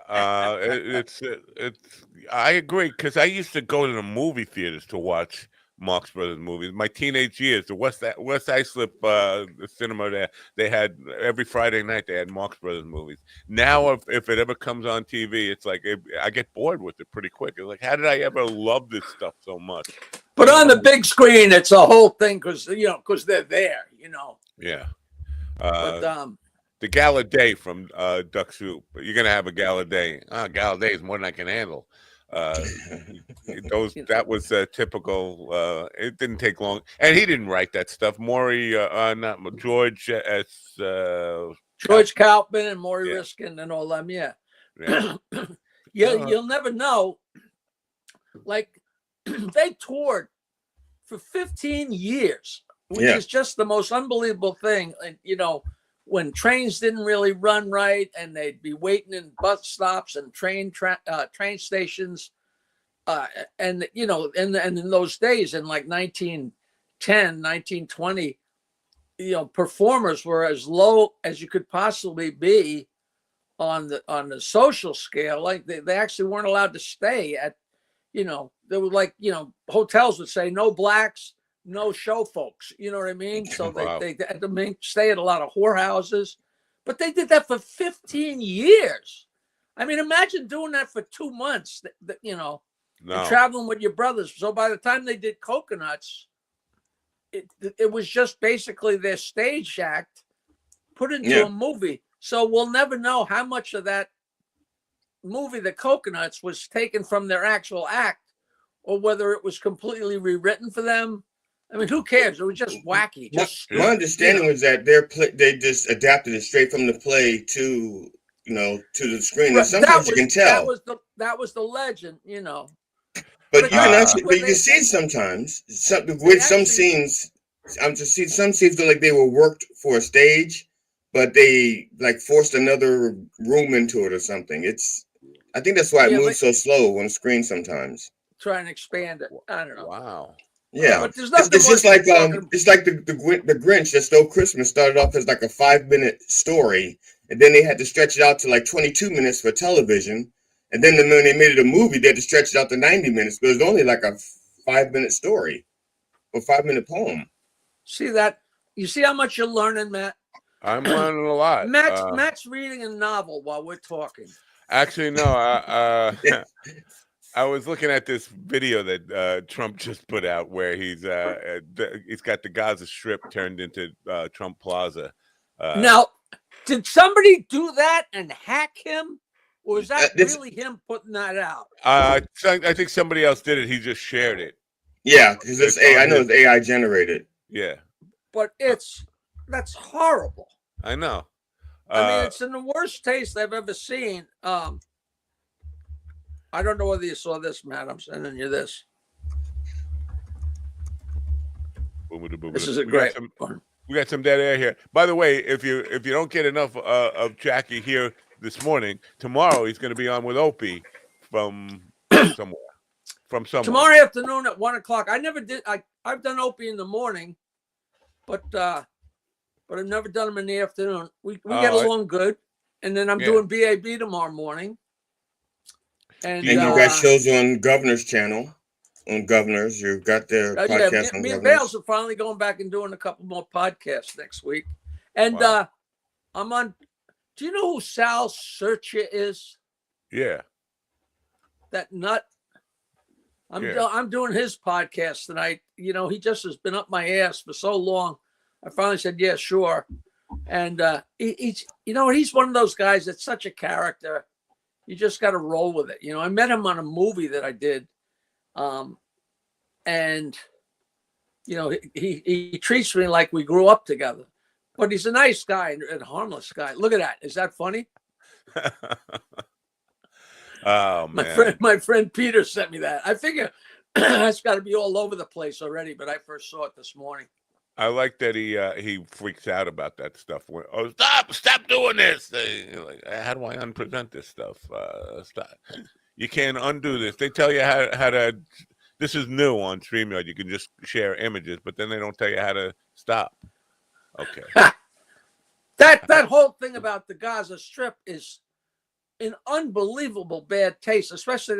[SPEAKER 5] it's I agree because I used to go to the movie theaters to watch Marx Brothers movies. My teenage years, the West Islip the cinema there, they had every Friday night they had Marx Brothers movies. Now, if it ever comes on TV, it's like I get bored with it pretty quick. It's like, how did I ever love this stuff so much?
[SPEAKER 13] But on the big screen, it's a whole thing because they're there, you know.
[SPEAKER 5] Yeah.
[SPEAKER 13] But
[SPEAKER 5] the Gala Day from Duck Soup. You're gonna have a Gala Day. Gala Day is more than I can handle. That was typical. It didn't take long, and he didn't write that stuff. Not George S.
[SPEAKER 13] George Kaufman and Maury Riskin and all them. Yeah. You'll never know. Like they toured for 15 years, which is just the most unbelievable thing. And you know, when trains didn't really run right and they'd be waiting in bus stops and train stations. And, you know, and in those days in like 1910, 1920, you know, performers were as low as you could possibly be on the social scale. Like they actually weren't allowed to stay at, you know, they were like, you know, hotels would say no blacks, no show folks, you know what I mean? So they had to stay at a lot of whorehouses, but they did that for 15 years. I mean, imagine doing that for 2 months, you know, and traveling with your brothers. So by the time they did Coconuts, it was just basically their stage act put into a movie. So we'll never know how much of that movie, The Coconuts, was taken from their actual act or whether it was completely rewritten for them. I mean, who cares? It was just wacky.
[SPEAKER 10] My understanding was that they just adapted it straight from the play to the screen. And sometimes you can tell
[SPEAKER 13] that was the legend, you know.
[SPEAKER 10] But you can see sometimes with some scenes. I'm just seeing some scenes feel like they were worked for a stage, but they like forced another room into it or something. I think that's why it moves so slow on screen sometimes.
[SPEAKER 13] Try and expand it. I don't know.
[SPEAKER 5] Wow.
[SPEAKER 10] Yeah, but it's just like it's like the Grinch that Stole Christmas started off as like a 5-minute story, and then they had to stretch it out to like 22 minutes for television, and then when they made it a movie, they had to stretch it out to 90 minutes. But it was only like a 5-minute story, or 5-minute poem.
[SPEAKER 13] See that? You see how much you're learning, Matt?
[SPEAKER 5] I'm learning a lot.
[SPEAKER 13] Matt's reading a novel while we're talking.
[SPEAKER 5] Actually, no. I was looking at this video that Trump just put out where he's got the Gaza Strip turned into Trump Plaza.
[SPEAKER 13] Now, did somebody do that and hack him? Or was that really him putting that out?
[SPEAKER 5] I think somebody else did it. He just shared it.
[SPEAKER 10] Yeah, because it's AI. I know it's AI generated.
[SPEAKER 5] Yeah.
[SPEAKER 13] But that's horrible.
[SPEAKER 5] I know.
[SPEAKER 13] I mean, it's in the worst taste I've ever seen. I don't know whether you saw this, Matt. I'm sending you this. This is a great one.
[SPEAKER 5] We got some dead air here. By the way, if you don't get enough of Jackie here this morning, tomorrow he's going to be on with Opie from somewhere.
[SPEAKER 13] Tomorrow afternoon at 1:00. I never did. I've done Opie in the morning, but I've never done them in the afternoon. We get along good, and then I'm doing BAB tomorrow morning. And
[SPEAKER 10] you got shows on Governor's channel. On Governors, you've got their podcast on
[SPEAKER 13] me
[SPEAKER 10] Governors.
[SPEAKER 13] And Bales are finally going back and doing a couple more podcasts next week. And I'm on. Do you know who Sal Searcher is?
[SPEAKER 5] Yeah.
[SPEAKER 13] That nut. I'm doing his podcast tonight. You know, he just has been up my ass for so long. I finally said, yeah, sure. And he's, you know, he's one of those guys that's such a character. You just got to roll with it. You know, I met him on a movie that I did. And, you know, he treats me like we grew up together. But he's a nice guy and harmless guy. Look at that. Is that funny?
[SPEAKER 5] Oh, man.
[SPEAKER 13] My friend Peter sent me that. I figure that's got to be all over the place already, but I first saw it this morning.
[SPEAKER 5] I like that he freaks out about that stuff. Oh, stop doing this. Like, how do I unpresent this stuff? Stop. You can't undo this. They tell you how to. This is new on StreamYard. You can just share images, but then they don't tell you how to stop. Okay.
[SPEAKER 13] That whole thing about the Gaza Strip is in unbelievable bad taste. Especially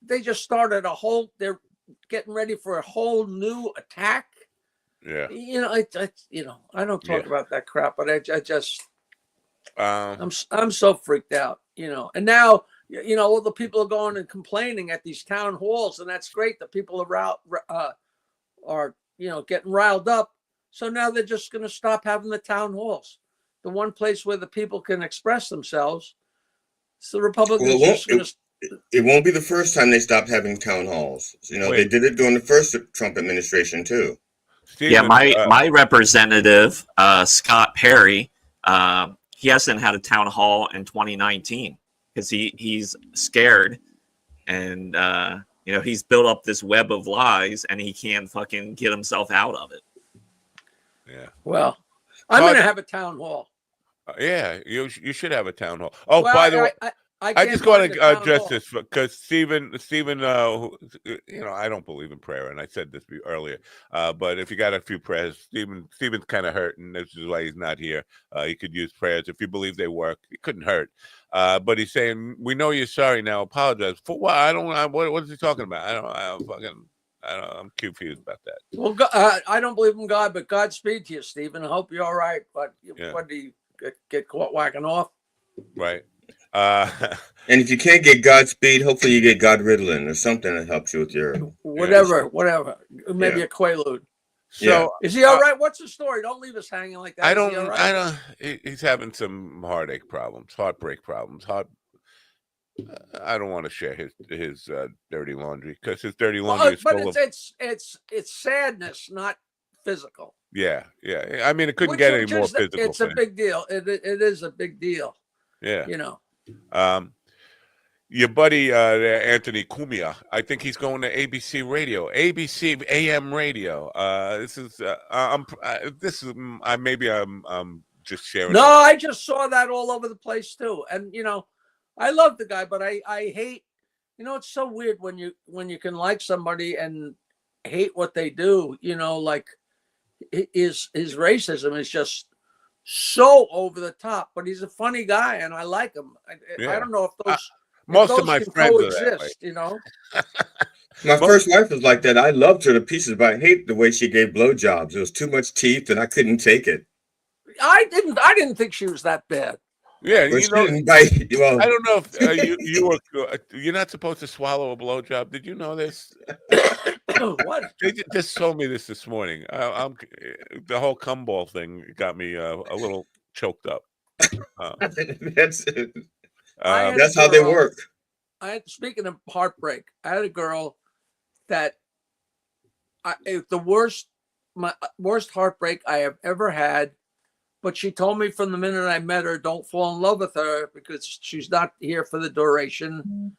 [SPEAKER 13] they just started they're getting ready for a whole new attack.
[SPEAKER 5] Yeah.
[SPEAKER 13] You know, I don't talk about that crap, but I just I'm so freaked out. You know, and now. You know, all the people are going and complaining at these town halls, and that's great. The people are you know, getting riled up. So now they're just going to stop having the town halls. The one place where the people can express themselves. So the Republicans
[SPEAKER 10] it won't be the first time they stopped having town halls. You know, they did it during the first Trump administration too.
[SPEAKER 11] Steven, my representative, Scott Perry, he hasn't had a town hall in 2019. Because he's scared, and you know, he's built up this web of lies, and he can't fucking get himself out of it.
[SPEAKER 5] Yeah.
[SPEAKER 13] Well, I'm going to have a town hall.
[SPEAKER 5] Yeah, you should have a town hall. Oh,
[SPEAKER 13] well,
[SPEAKER 5] by the way, I just want to address this because Stephen, you know, I don't believe in prayer, and I said this earlier. But if you got a few prayers, Stephen's kind of hurt, and this is why he's not here. He could use prayers if you believe they work. It couldn't hurt. But he's saying, "We know you're sorry now. Apologize for what? I don't. What is he talking about? I'm confused about that."
[SPEAKER 13] Well, I don't believe in God, but Godspeed to you, Stephen. I hope you're all right. But what do you get caught whacking off?
[SPEAKER 5] Right.
[SPEAKER 10] And if you can't get Godspeed, hopefully you get God Ritalin or something that helps you with your
[SPEAKER 13] whatever. Maybe a Quaalude. So is he all right? What's the story? Don't leave us hanging like that.
[SPEAKER 5] He's having some heartbreak problems. I don't want to share his dirty laundry because his dirty laundry is full of.
[SPEAKER 13] It's sadness, not physical.
[SPEAKER 5] Yeah. I mean, it couldn't get any more physical.
[SPEAKER 13] It's a big deal. It is a big deal.
[SPEAKER 5] Yeah.
[SPEAKER 13] You know.
[SPEAKER 5] Your buddy Anthony Cumia, I think he's going to ABC Radio, ABC AM Radio. Maybe I'm just sharing.
[SPEAKER 13] No, I just saw that all over the place too, and you know, I love the guy, but I hate. You know, it's so weird when you can like somebody and hate what they do. You know, like his racism is just so over the top, but he's a funny guy and I like him. I don't know if those
[SPEAKER 5] most of my friends
[SPEAKER 13] exist, you know.
[SPEAKER 10] My first wife was like that. I loved her to pieces, but I hate the way she gave blowjobs. It was too much teeth and I couldn't take it.
[SPEAKER 13] I didn't think she was that bad.
[SPEAKER 5] Yeah, you know, I don't know if you're not supposed to swallow a blowjob. Did you know this?
[SPEAKER 13] What?
[SPEAKER 5] They just told me this morning. The whole cum ball thing got me a little choked up.
[SPEAKER 10] That's how they work.
[SPEAKER 13] Speaking of heartbreak, I had a girl that my worst heartbreak I have ever had. But she told me from the minute I met her, don't fall in love with her because she's not here for the duration.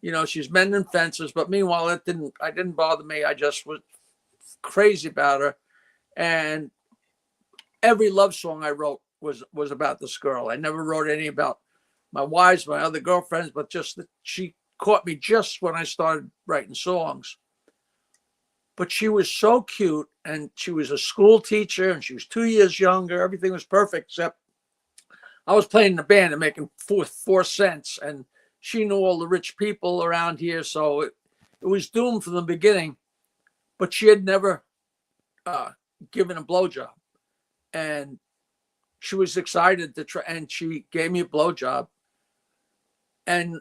[SPEAKER 13] You know, she's mending fences. But meanwhile, it didn't bother me. I just was crazy about her. And every love song I wrote was about this girl. I never wrote any about my wives, my other girlfriends, but just that she caught me just when I started writing songs. But she was so cute, and she was a school teacher, and she was 2 years younger. Everything was perfect, except I was playing in the band and making 4 cents, and she knew all the rich people around here, so it was doomed from the beginning. But she had never given a blowjob, and she was excited to try, and she gave me a blowjob. And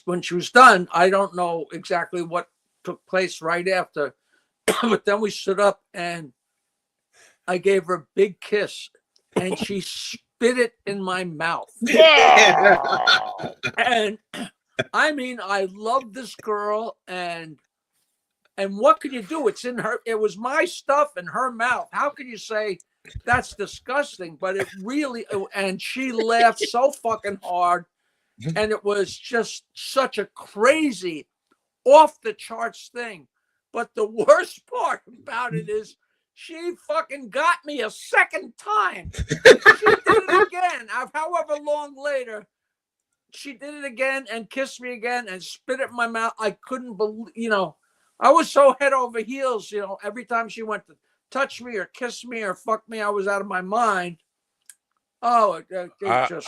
[SPEAKER 13] when she was done, I don't know exactly what took place right after, but then we stood up and I gave her a big kiss and she spit it in my mouth. And I mean, I love this girl, and what can you do? It was my stuff in her mouth. How can you say that's disgusting? But it really, and she laughed so fucking hard. And it was just such a crazy, off the charts thing. But the worst part about it is she fucking got me a second time. She did it again. However long later, she did it again and kissed me again and spit it in my mouth. I couldn't believe, I was so head over heels, every time she went to touch me or kiss me or fuck me, I was out of my mind. Oh,
[SPEAKER 5] I would not have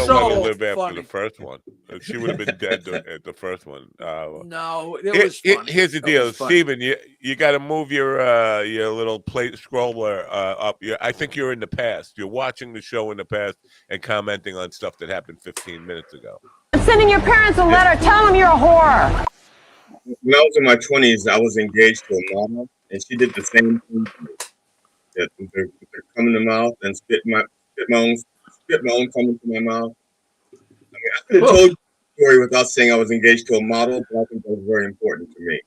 [SPEAKER 5] let her live after the first one. She would have been dead at the first one.
[SPEAKER 13] No, it was funny.
[SPEAKER 5] Here's the deal, Steven. You got to move your little plate scroller up. I think you're in the past. You're watching the show in the past and commenting on stuff that happened 15 minutes ago.
[SPEAKER 14] Sending your parents a letter. Tell them you're a whore.
[SPEAKER 10] When I was in my 20s, I was engaged to a model, and she did the same thing to me. With her cum in the mouth and spit my own cum into my mouth. I mean, I could have told you the story without saying I was engaged to a model, but I think that was very important to me.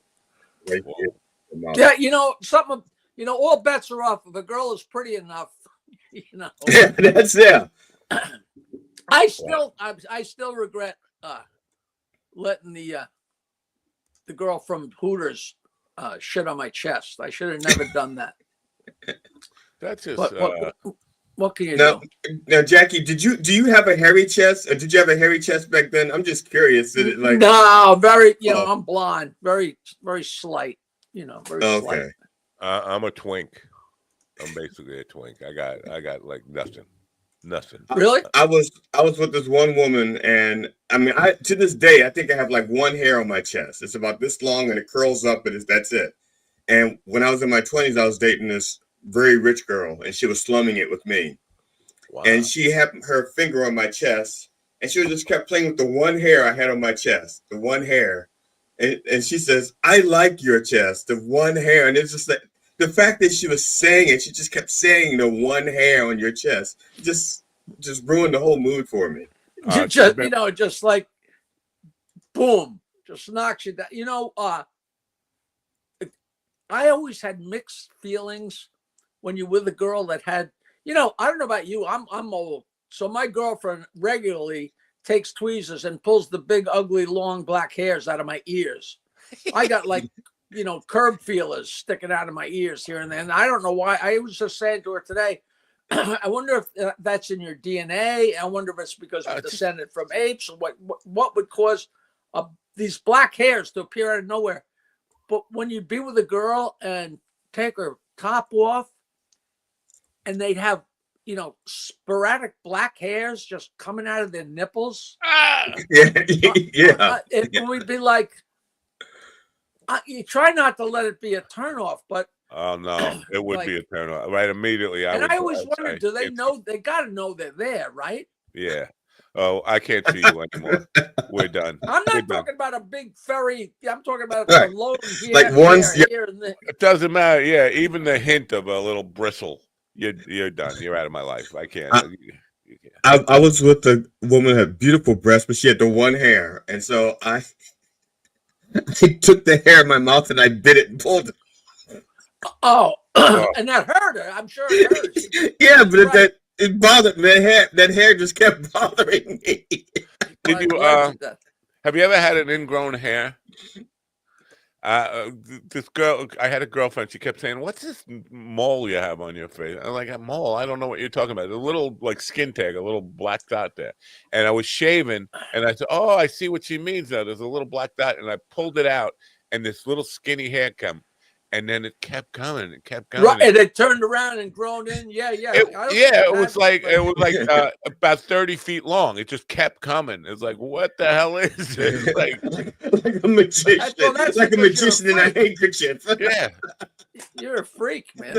[SPEAKER 13] Yeah, something. All bets are off. If a girl is pretty enough,
[SPEAKER 10] Yeah, that's it.
[SPEAKER 13] I still regret letting the girl from Hooters shit on my chest. I should have never done that.
[SPEAKER 5] That's just.
[SPEAKER 13] What can you do?
[SPEAKER 10] Now, Jackie, do you have a hairy chest? Or did you have a hairy chest back then? I'm just curious. Did it
[SPEAKER 13] No, very. I'm blonde, very, very slight. Very slight.
[SPEAKER 5] I'm a twink. I'm basically a twink. I got like nothing.
[SPEAKER 13] Really?
[SPEAKER 10] I was with this one woman, and I mean, to this day, I think I have like one hair on my chest. It's about this long, and it curls up, but that's it. And when I was in my 20s, I was dating this very rich girl, and she was slumming it with me. Wow. And she had her finger on my chest, and she just kept playing with the one hair I had on my chest, the one hair. And she says, "I like your chest, the one hair." And it's just like the fact that she was saying it, she just kept saying the one hair on your chest, just ruined the whole mood for me.
[SPEAKER 13] Just like boom, just knocks you down. I always had mixed feelings when you're with a girl that had, I don't know about you, I'm old. So my girlfriend regularly takes tweezers and pulls the big, ugly, long black hairs out of my ears. I got like, curb feelers sticking out of my ears here and there. And I don't know why. I was just saying to her today, I wonder if that's in your DNA. I wonder if it's because we're descended from apes. Or what would cause these black hairs to appear out of nowhere? But when you'd be with a girl and take her top off, and they'd have, sporadic black hairs just coming out of their nipples. We'd be like, you try not to let it be a turnoff, but.
[SPEAKER 5] Oh no, it would be a turnoff. Right, immediately.
[SPEAKER 13] I always wonder, do they know? They got to know they're there, right?
[SPEAKER 5] Yeah. Oh, I can't see you anymore. We're done.
[SPEAKER 13] I'm not talking about a big furry. I'm talking about a load here,
[SPEAKER 10] like ones.
[SPEAKER 13] Here and there.
[SPEAKER 5] It doesn't matter. Yeah, even the hint of a little bristle, you're done. You're out of my life. I can't.
[SPEAKER 10] I was with a woman who had beautiful breasts, but she had the one hair, and so I took the hair in my mouth and I bit it and pulled it.
[SPEAKER 13] Oh, and that hurt her. I'm sure it hurt.
[SPEAKER 10] Yeah, but it bothered me. That hair just kept bothering me.
[SPEAKER 5] Did you? Have you ever had an ingrown hair? This girl, I had a girlfriend. She kept saying, "What's this mole you have on your face?" I'm like, "A mole? I don't know what you're talking about. A little like skin tag, a little black dot there." And I was shaving, and I said, "Oh, I see what she means now. There's a little black dot." And I pulled it out, and this little skinny hair came. And then it kept coming. It kept coming.
[SPEAKER 13] Right, and it turned around and grown in. Yeah.
[SPEAKER 5] It was like about 30 feet long. It just kept coming. It's like, what the hell is this? Like
[SPEAKER 10] a magician. Like a magician in a handkerchief.
[SPEAKER 5] Yeah.
[SPEAKER 13] You're a freak, man.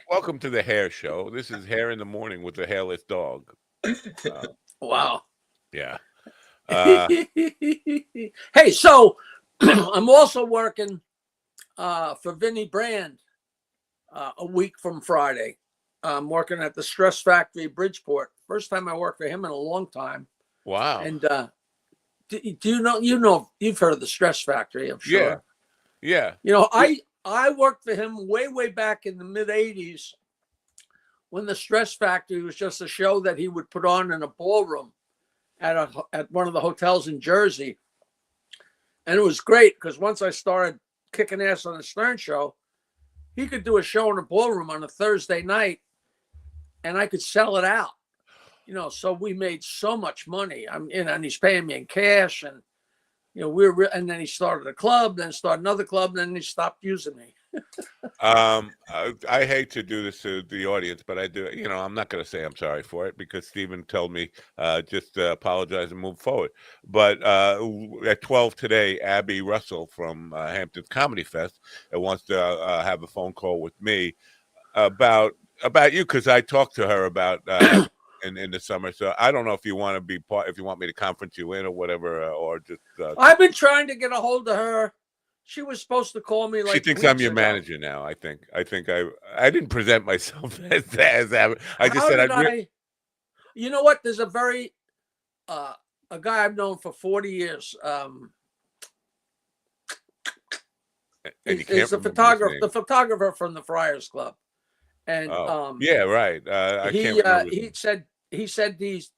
[SPEAKER 5] Welcome to the hair show. This is Hair in the Morning with the hairless dog.
[SPEAKER 13] Wow.
[SPEAKER 5] Yeah.
[SPEAKER 13] Hey, so I'm also working for Vinnie Brand a week from Friday. I'm working at the Stress Factory, Bridgeport. First time I worked for him in a long time.
[SPEAKER 5] Wow.
[SPEAKER 13] And do you know, you've heard of the Stress Factory, I'm sure.
[SPEAKER 5] Yeah.
[SPEAKER 13] You know, I worked for him way back in the mid 80s when the Stress Factory was just a show that he would put on in a ballroom at one of the hotels in Jersey. And it was great because once I started kicking ass on the Stern Show, he could do a show in a ballroom on a Thursday night and I could sell it out. You know, so we made so much money. And he's paying me in cash, and you know, and then he started a club, then started another club, then he stopped using me.
[SPEAKER 5] I hate to do this to the audience, but I do. You know, I'm not going to say I'm sorry for it because Stephen told me just apologize and move forward. But at 12 today, Abby Russell from Hampton's Comedy Fest wants to have a phone call with me about you, because I talked to her about in the summer. So I don't know if you want to be part, if you want me to conference you in or whatever, or just.
[SPEAKER 13] I've been trying to get a hold of her. She was supposed to call me like.
[SPEAKER 5] She thinks I'm your manager now. I think I didn't present myself as Abby. I just said
[SPEAKER 13] You know what? There's a guy I've known for 40 years. He's the photographer from the Friars Club. And
[SPEAKER 5] yeah, right.
[SPEAKER 13] He said he's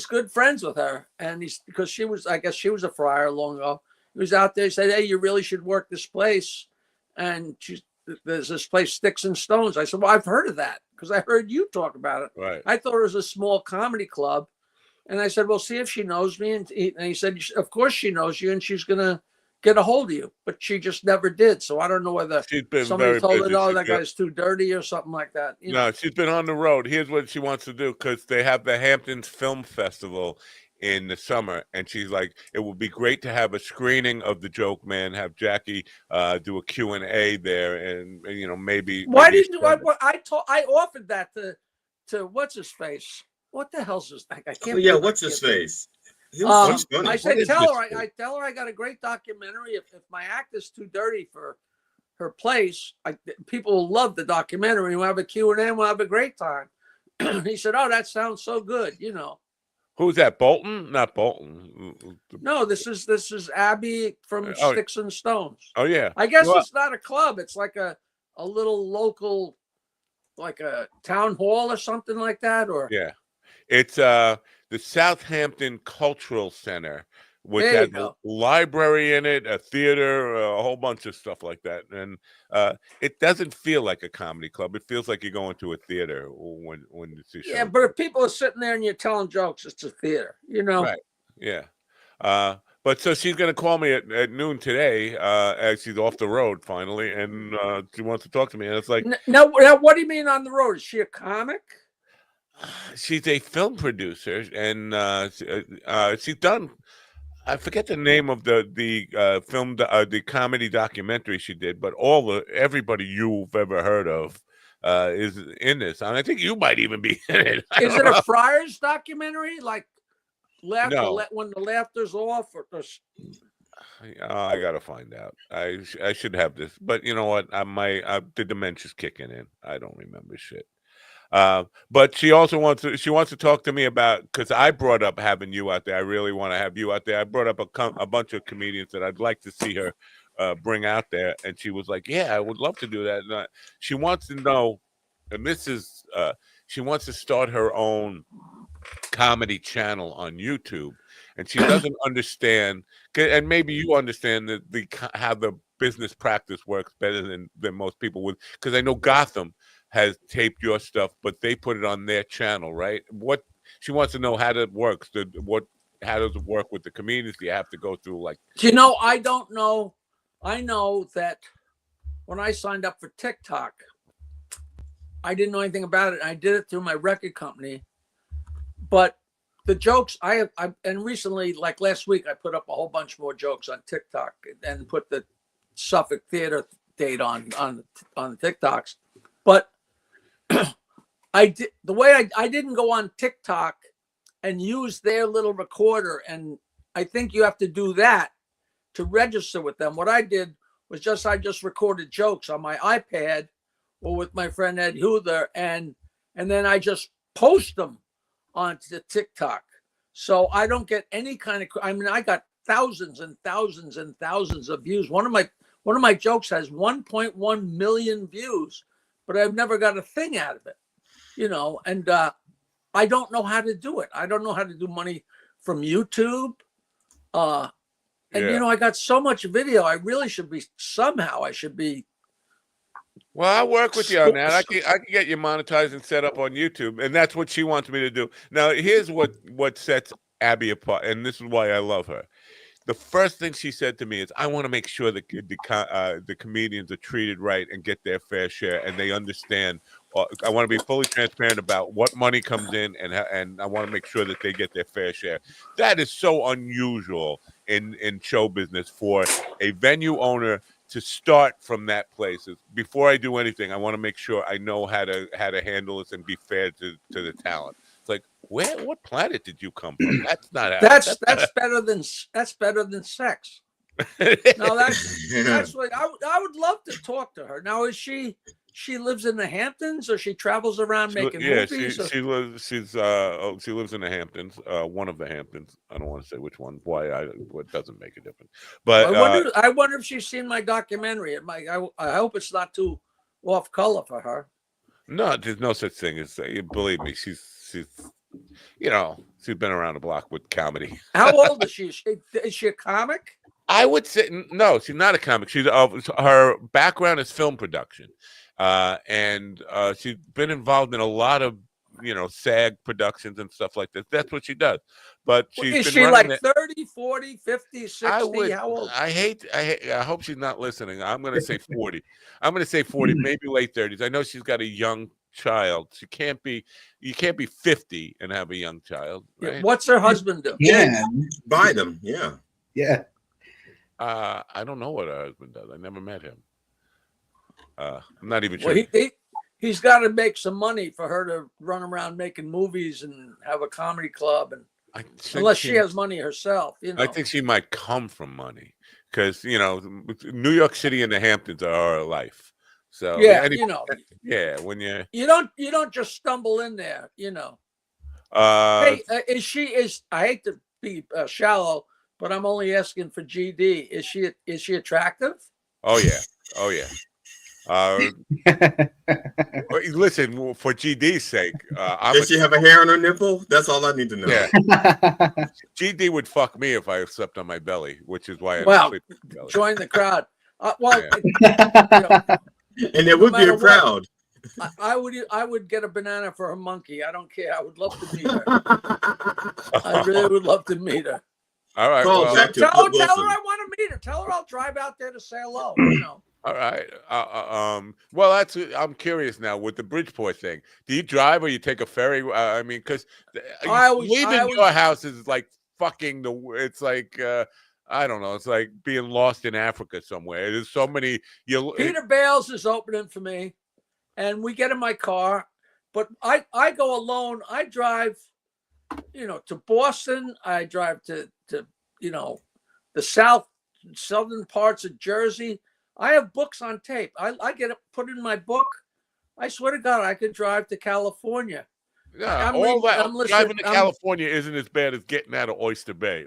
[SPEAKER 13] good friends with her, and because I guess she was a friar long ago. He was out there. He said, "Hey, you really should work this place." And there's this place, Sticks and Stones. I said, "Well, I've heard of that because I heard you talk about it."
[SPEAKER 5] Right.
[SPEAKER 13] I thought it was a small comedy club, and I said, "Well, see if she knows me." And he said, "Of course she knows you, and she's gonna get a hold of you." But she just never did. So I don't know whether somebody told her, "Oh, that guy's too dirty" or something like that.
[SPEAKER 5] No, she's been on the road. Here's what she wants to do, because they have the Hamptons Film Festival in the summer, and she's like, it would be great to have a screening of The Joke Man, have Jackie do a Q&A there, and you know, maybe.
[SPEAKER 13] Why didn't I offered that to what's his face? What the hell's this? I can't.
[SPEAKER 10] Yeah, what's his face?
[SPEAKER 13] I said, tell her I got a great documentary. If my act is too dirty for her place, people will love the documentary. We'll have a Q&A and we'll have a great time. He said, "Oh, that sounds so good," you know.
[SPEAKER 5] Who's that? Bolton? Not Bolton.
[SPEAKER 13] No, this is Abby from Sticks and Stones.
[SPEAKER 5] Oh yeah.
[SPEAKER 13] I guess it's not a club. It's like a little local, like a town hall or something like that. Or
[SPEAKER 5] yeah, it's the Southampton Cultural Center, which has a library in it, a theater, a whole bunch of stuff like that. And it doesn't feel like a comedy club. It feels like you're going to a theater when you see shows.
[SPEAKER 13] Yeah, but if people are sitting there and you're telling jokes, it's a theater, you know?
[SPEAKER 5] Right, yeah. But so she's going to call me at noon today as she's off the road finally, and she wants to talk to me. And it's like...
[SPEAKER 13] Now, what do you mean on the road? Is she a comic?
[SPEAKER 5] She's a film producer, and she's done... I forget the name of the film, the comedy documentary she did, but everybody you've ever heard of is in this, and I think you might even be in it.
[SPEAKER 13] Is it a Friars documentary, like when the laughter's off?
[SPEAKER 5] I gotta find out. I should have this, but you know what? The dementia's kicking in. I don't remember shit. But she also wants to talk to me about, because I brought up having you out there. I really want to have you out there. I brought up a bunch of comedians that I'd like to see her bring out there, and she was like, "Yeah, I would love to do that." And she wants to know, and this is she wants to start her own comedy channel on YouTube, and she doesn't understand. And maybe you understand how the business practice works better than most people would, because I know Gotham has taped your stuff, but they put it on their channel, right? What she wants to know how it works. How does it work with the comedians? Do you have to go through like?
[SPEAKER 13] You know, I don't know. I know that when I signed up for TikTok, I didn't know anything about it. I did it through my record company, but the jokes and recently, like last week, I put up a whole bunch more jokes on TikTok and put the Suffolk Theater date on the TikToks, but I didn't go on TikTok and use their little recorder. And I think you have to do that to register with them. What I did was I just recorded jokes on my iPad or with my friend Ed Huther, and then I just post them onto TikTok. So I don't get any kind of, I mean, I got thousands and thousands and thousands of views. One of my jokes has 1.1 million views, but I've never got a thing out of it, you know, and I don't know how to do it. I don't know how to do money from YouTube. You know, I got so much video. I really should be I should be.
[SPEAKER 5] Well, I'll work with you on that. I can get you monetized and set up on YouTube, and that's what she wants me to do. Now, here's what sets Abby apart, and this is why I love her. The first thing she said to me is, I want to make sure that the comedians are treated right and get their fair share, and they understand. I want to be fully transparent about what money comes in, and I want to make sure that they get their fair share. That is so unusual in show business for a venue owner to start from that place. Before I do anything, I want to make sure I know how to handle this and be fair to the talent. It's like, what planet did you come from? That's not
[SPEAKER 13] that's better than sex. No, that's what I would love to talk to her. Now, is she lives in the Hamptons, or she travels around making movies?
[SPEAKER 5] She lives in the Hamptons, one of the Hamptons. I don't want to say which one. It doesn't make a difference. But
[SPEAKER 13] I wonder if she's seen my documentary. I hope it's not too off color for her.
[SPEAKER 5] No, there's no such thing as, believe me, she's she's been around the block with comedy.
[SPEAKER 13] How old is she? Is she a comic?
[SPEAKER 5] I would say no, she's not a comic. Her background is film production. And she's been involved in a lot of SAG productions and stuff like this. That's what she does. But
[SPEAKER 13] is she like 30, 40, 50, 60? How old?
[SPEAKER 5] I hope she's not listening. I'm going to say 40. I'm going to say 40, maybe late 30s. I know she's got a young child. You can't be 50 and have a young child, right?
[SPEAKER 13] What's her husband do?
[SPEAKER 10] Yeah, buy them. Yeah.
[SPEAKER 5] I don't know what her husband does. I never met him. I'm not even sure.
[SPEAKER 13] Well, he's got to make some money for her to run around making movies and have a comedy club, and unless she has money herself,
[SPEAKER 5] I think she might come from money, because New York City and the Hamptons are her life. So when
[SPEAKER 13] you don't just stumble in there, Hey, I hate to be shallow, but I'm only asking for GD. Is she attractive?
[SPEAKER 5] Oh yeah. Listen, for GD's sake,
[SPEAKER 10] does she have a hair on her nipple? That's all I need to know.
[SPEAKER 5] Yeah. GD would fuck me if I slept on my belly, which is why I sleep on my belly.
[SPEAKER 13] Join the crowd.
[SPEAKER 10] And there would be a crowd.
[SPEAKER 13] I would get a banana for a monkey. I don't care. I would love to meet her. I really would love to meet her.
[SPEAKER 5] All right.
[SPEAKER 13] Tell her I want to meet her. Tell her I'll drive out there to say hello.
[SPEAKER 5] All right. Well, I'm curious now with the Bridgeport thing. Do you drive or you take a ferry? I mean, because leaving your house is like fucking it's like I don't know. It's like being lost in Africa somewhere. There's so many.
[SPEAKER 13] Peter Bales is opening for me, and we get in my car. But I go alone. I drive, to Boston. I drive to the southern parts of Jersey. I have books on tape. I get it put in my book. I swear to God, I could drive to California.
[SPEAKER 5] Yeah, driving to California isn't as bad as getting out of Oyster Bay.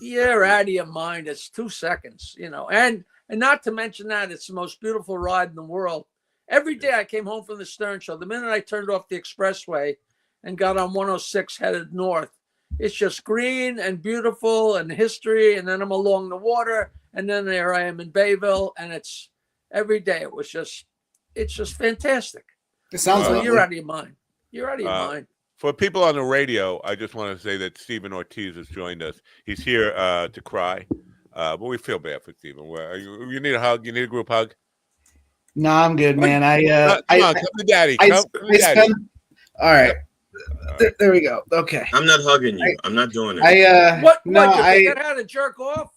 [SPEAKER 13] You're out of your mind. It's 2 seconds, and not to mention that it's the most beautiful ride in the world. Every day I came home from the Stern Show. The minute I turned off the expressway and got on 106 headed north, it's just green and beautiful and history. And then I'm along the water, and then there I am in Bayville, and it's every day. It's just fantastic.
[SPEAKER 15] It sounds like
[SPEAKER 13] you're out of your mind. You're out of your mind.
[SPEAKER 5] For people on the radio, I just want to say that Stephen Ortiz has joined us. He's here to cry, but we feel bad for Stephen. You need a hug? You need a group hug?
[SPEAKER 15] No, I'm good, man.
[SPEAKER 5] Come to Daddy. Come to Daddy.
[SPEAKER 15] All right. There we go. Okay.
[SPEAKER 10] I'm not hugging you. I'm not doing it.
[SPEAKER 13] What? You forget how to jerk off?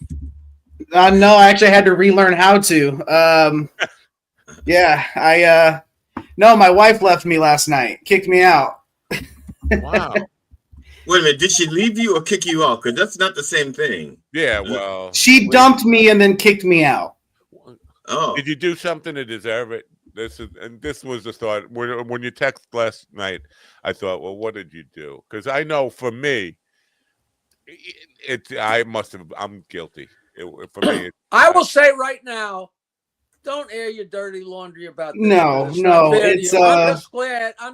[SPEAKER 15] No, I actually had to relearn how to. No, my wife left me last night, kicked me out.
[SPEAKER 5] Wow.
[SPEAKER 10] Wait a minute, did she leave you or kick you out? Because that's not the same thing.
[SPEAKER 5] Yeah, well,
[SPEAKER 15] She dumped me and then kicked me out.
[SPEAKER 10] Oh,
[SPEAKER 5] did you do something to deserve it? This was the thought when you text last night. I thought, well, what did you do? Because I know for me, I'm guilty. For me,
[SPEAKER 13] I will say right now, don't air your dirty laundry about this.
[SPEAKER 15] No,
[SPEAKER 13] It's not fair to
[SPEAKER 15] it's
[SPEAKER 13] you. I'm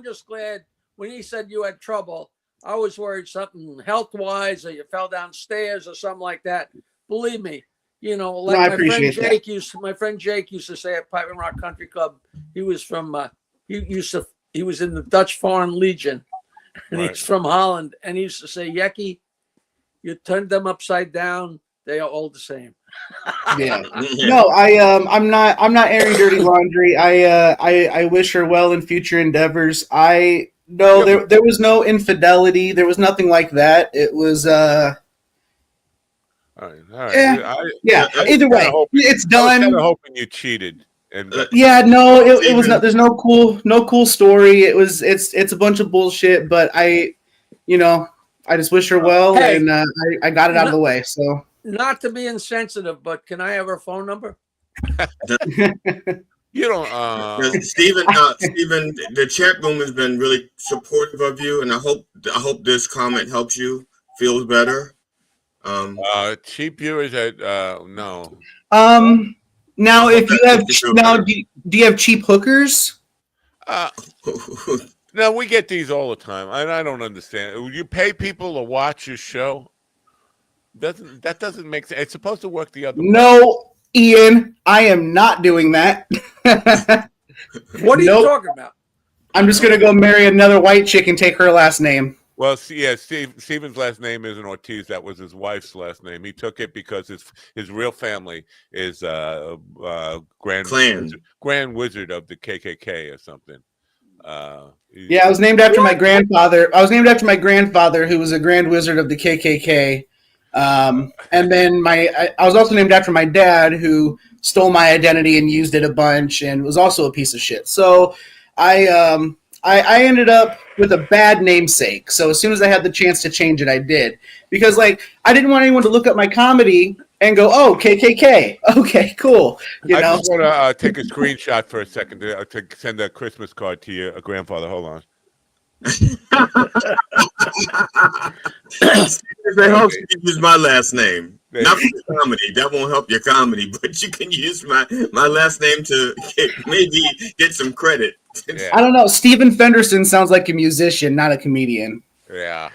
[SPEAKER 13] just glad when he said you had trouble. I was worried something health wise, or you fell downstairs, or something like that. Believe me, like
[SPEAKER 15] I
[SPEAKER 13] my friend
[SPEAKER 15] appreciate
[SPEAKER 13] Jake used to say at Piping Rock Country Club. He was from he was in the Dutch Foreign Legion, and
[SPEAKER 5] Right.
[SPEAKER 13] he's from Holland. And he used to say, "Yeki, you turned them upside down. They are all the same."
[SPEAKER 15] Yeah. No, I'm not airing dirty laundry. I wish her well in future endeavors. There was no infidelity. There was nothing like that. It was
[SPEAKER 5] all right.
[SPEAKER 15] Yeah. Either way, it's done.
[SPEAKER 5] I was kind of hoping you cheated.
[SPEAKER 15] Yeah, no, it was not. There's no cool story. It's a bunch of bullshit. But I just wish her well, and I got it out of the way. So.
[SPEAKER 13] Not to be insensitive, but can I have her phone number?
[SPEAKER 5] You don't,
[SPEAKER 10] Stephen. Stephen, the chat room has been really supportive of you, and I hope this comment helps you feel better.
[SPEAKER 5] Cheap viewers at no.
[SPEAKER 15] Now, if you have do you have cheap hookers?
[SPEAKER 5] No, we get these all the time. I don't understand. You pay people to watch your show. That doesn't make sense. It's supposed to work the other way.
[SPEAKER 15] No, Ian, I am not doing that.
[SPEAKER 13] What are you talking about?
[SPEAKER 15] I'm just gonna go marry another white chick and take her last name.
[SPEAKER 5] Well, yeah, Steven's last name isn't Ortiz. That was his wife's last name. He took it because his real family is Grand Wizard of the KKK or something.
[SPEAKER 15] Yeah, I was named after my grandfather. Who was a Grand Wizard of the KKK. And then I was also named after my dad, who stole my identity and used it a bunch and was also a piece of shit. So I ended up with a bad namesake. So as soon as I had the chance to change it, I did. Because I didn't want anyone to look up my comedy and go, "Oh, KKK. Okay, cool."
[SPEAKER 5] I just want to take a screenshot for a second to send a Christmas card to your grandfather. Hold on.
[SPEAKER 10] It helps you use my last name. Not for comedy. That won't help your comedy, but you can use my last name to maybe get some credit.
[SPEAKER 5] Yeah.
[SPEAKER 15] I don't know. Stephen Fenderson sounds like a musician, not a comedian.
[SPEAKER 5] Yeah.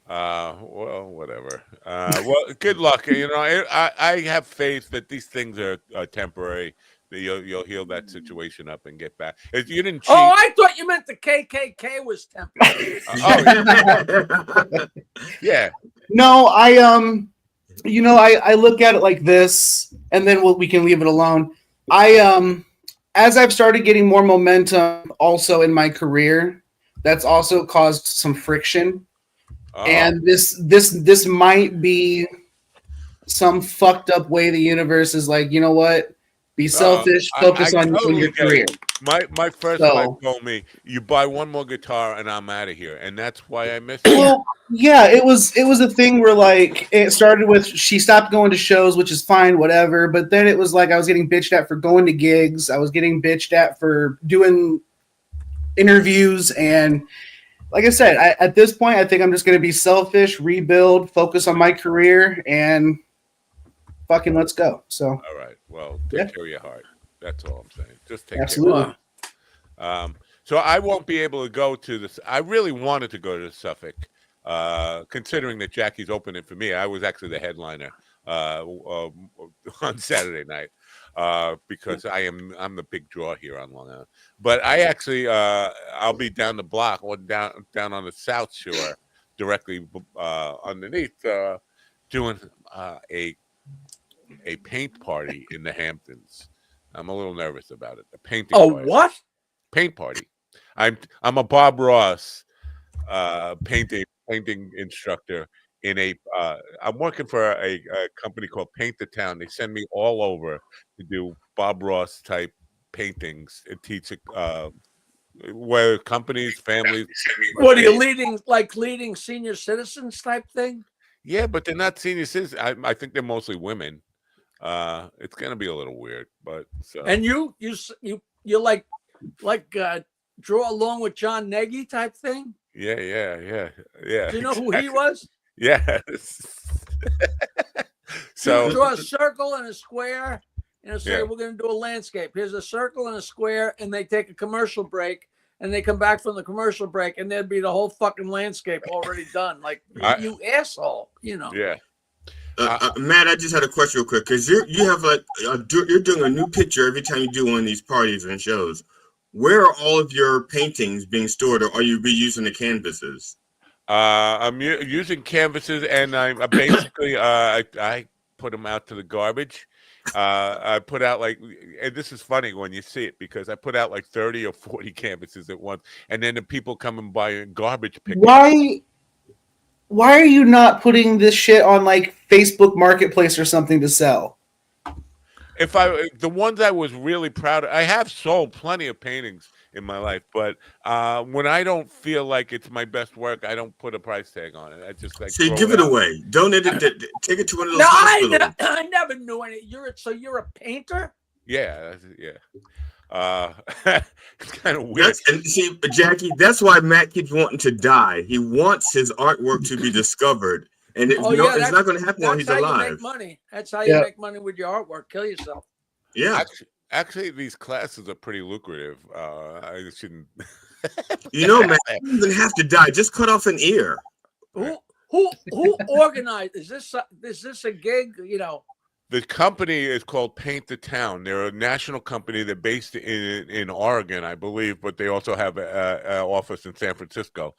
[SPEAKER 5] Well, whatever. Well, good luck. I have faith that these things are temporary. That you'll heal that situation up and get back. If you didn't cheat.
[SPEAKER 13] Oh, I thought you meant the KKK was temporary.
[SPEAKER 5] Yeah.
[SPEAKER 15] No, I look at it like this, and then we can leave it alone. As I've started getting more momentum also in my career, that's also caused some friction. And this might be some fucked up way the universe is like, you know what? Be selfish, focus on your career.
[SPEAKER 5] My first wife told me, "You buy one more guitar and I'm out of here," and that's why I missed it.
[SPEAKER 15] Well, yeah, it was a thing where it started with she stopped going to shows, which is fine, whatever. But then it was I was getting bitched at for going to gigs. I was getting bitched at for doing interviews, and like I said, at this point, I think I'm just going to be selfish, rebuild, focus on my career, and fucking let's go. So
[SPEAKER 5] all right, well, take care of your heart. That's all I'm saying. Just take
[SPEAKER 15] absolutely.
[SPEAKER 5] Care. So I won't be able to go to this. I really wanted to go to Suffolk, considering that Jackie's opening for me. I was actually the headliner on Saturday night because I'm the big draw here on Long Island. But I actually I'll be down the block or down on the South Shore, directly underneath, doing a paint party in the Hamptons. I'm a little nervous about it. A painting party.
[SPEAKER 13] What?
[SPEAKER 5] Paint party. I'm a Bob Ross painting instructor in I'm working for a company called Paint the Town. They send me all over to do Bob Ross type paintings and teach where companies, families.
[SPEAKER 13] What are you leading senior citizens type thing?
[SPEAKER 5] Yeah, but they're not senior citizens. I think they're mostly women. It's gonna be a little weird, but so.
[SPEAKER 13] And you like draw along with John Nagy type thing.
[SPEAKER 5] Yeah.
[SPEAKER 13] Do you know who he was?
[SPEAKER 5] Yeah. So
[SPEAKER 13] you draw a circle and a square, and say,
[SPEAKER 5] Yeah.
[SPEAKER 13] we're going to do a landscape. Here's a circle and a square, and they take a commercial break, and they come back from the commercial break, and there'd be the whole fucking landscape already done. Like, you asshole, you know.
[SPEAKER 5] Yeah.
[SPEAKER 10] Matt, I just had a question real quick, because you have like you're doing a new picture every time you do one of these parties and shows. Where are all of your paintings being stored, or are you reusing the canvases?
[SPEAKER 5] I'm using canvases, and I'm basically I put them out to the garbage. I put out and this is funny when you see it, because I put out like 30 or 40 canvases at once, and then the people come and buy garbage pickup.
[SPEAKER 15] Why are you not putting this shit on like Facebook Marketplace or something to sell?
[SPEAKER 5] The ones I was really proud of, I have sold plenty of paintings in my life, but when I don't feel like it's my best work, I don't put a price tag on it. I just like.
[SPEAKER 10] So you give it away, donate it, take it to one of those
[SPEAKER 13] No,
[SPEAKER 10] hospitals.
[SPEAKER 13] I never knew any. You're a painter?
[SPEAKER 5] Yeah. It's kind of weird.
[SPEAKER 10] And see, Jackie, that's why Matt keeps wanting to die. He wants his artwork to be discovered, and it's not going to happen while he's alive.
[SPEAKER 13] That's how you make money. That's how you make money with your artwork. Kill yourself.
[SPEAKER 10] Yeah.
[SPEAKER 5] Actually, these classes are pretty lucrative. I shouldn't.
[SPEAKER 10] Man, you don't even have to die. Just cut off an ear.
[SPEAKER 13] Who organized? Is this a gig? You know.
[SPEAKER 5] The company is called Paint the Town. They're a national company. They're based in Oregon, I believe, but they also have an office in San Francisco.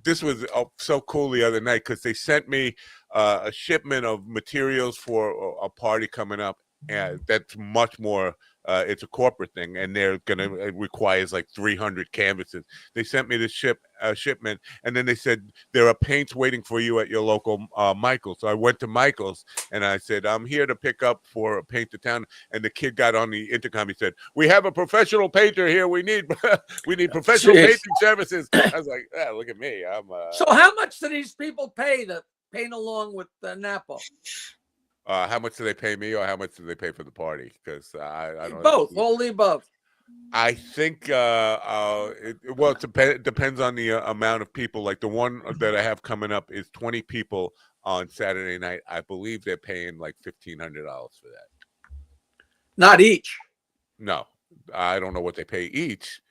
[SPEAKER 5] This was so cool the other night, because they sent me a shipment of materials for a party coming up, and that's much more. It's a corporate thing, and it requires like 300 canvases. They sent me this shipment, and then they said there are paints waiting for you at your local Michael's. So I went to Michael's, and I said, I'm here to pick up for Paint the Town. And the kid got on the intercom. He said, we have a professional painter here. We need professional painting services. I was like, look at me.
[SPEAKER 13] So how much do these people pay to paint along with Napo?
[SPEAKER 5] How much do they pay me, or how much do they pay for the party? Because I don't
[SPEAKER 13] know. All the above.
[SPEAKER 5] I think it depends on the amount of people. Like the one that I have coming up is 20 people on Saturday night. I believe they're paying like $1,500 for that.
[SPEAKER 13] Not each.
[SPEAKER 5] No, I don't know what they pay each,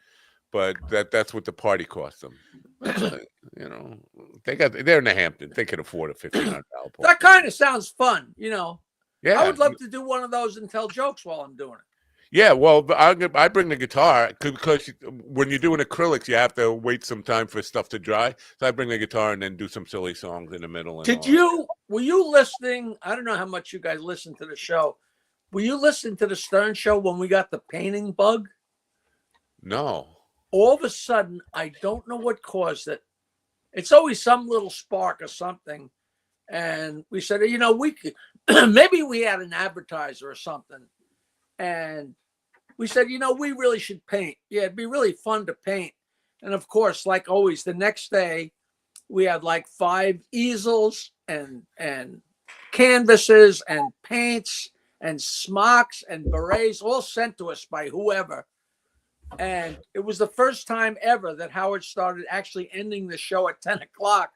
[SPEAKER 5] but that's what the party costs them. They're in the Hamptons. They can afford a $1,500 party.
[SPEAKER 13] That kind of sounds fun, you know.
[SPEAKER 5] Yeah,
[SPEAKER 13] I would love to do one of those and tell jokes while I'm doing it.
[SPEAKER 5] Yeah, well, I bring the guitar because when you're doing acrylics, you have to wait some time for stuff to dry. So I bring the guitar and then do some silly songs in the middle.
[SPEAKER 13] Were you listening? I don't know how much you guys listen to the show. Were you listening to the Stern Show when we got the painting bug?
[SPEAKER 5] No.
[SPEAKER 13] All of a sudden, I don't know what caused it. It's always some little spark or something. And we said, we could, maybe we had an advertiser or something. And we said, we really should paint. Yeah, it'd be really fun to paint. And of course, like always, the next day, we had like 5 easels and canvases and paints and smocks and berets all sent to us by whoever. And it was the first time ever that Howard started actually ending the show at 10 o'clock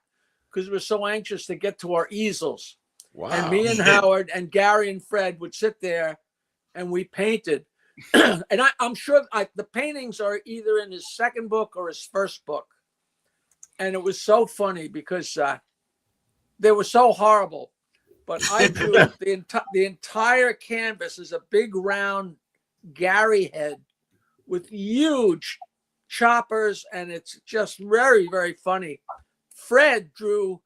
[SPEAKER 13] because we were so anxious to get to our easels.
[SPEAKER 5] Wow.
[SPEAKER 13] And me and Howard and Gary and Fred would sit there and we painted. And I'm sure the paintings are either in his second book or his first book. And it was so funny because they were so horrible. But I drew the entire canvas as a big round Gary head with huge choppers, and it's just very, very funny. Fred drew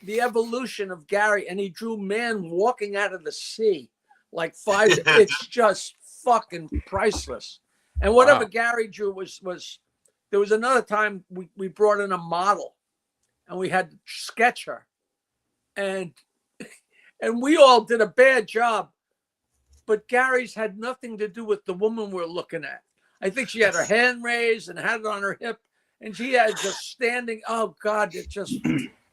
[SPEAKER 13] the evolution of Gary, and he drew man walking out of the sea like 5. It's just fucking priceless. And whatever Gary drew was there was another time we brought in a model, and we had to sketch her, and we all did a bad job. But Gary's had nothing to do with the woman we're looking at. I think she had her hand raised and had it on her hip, and she had just standing. Oh God, it just.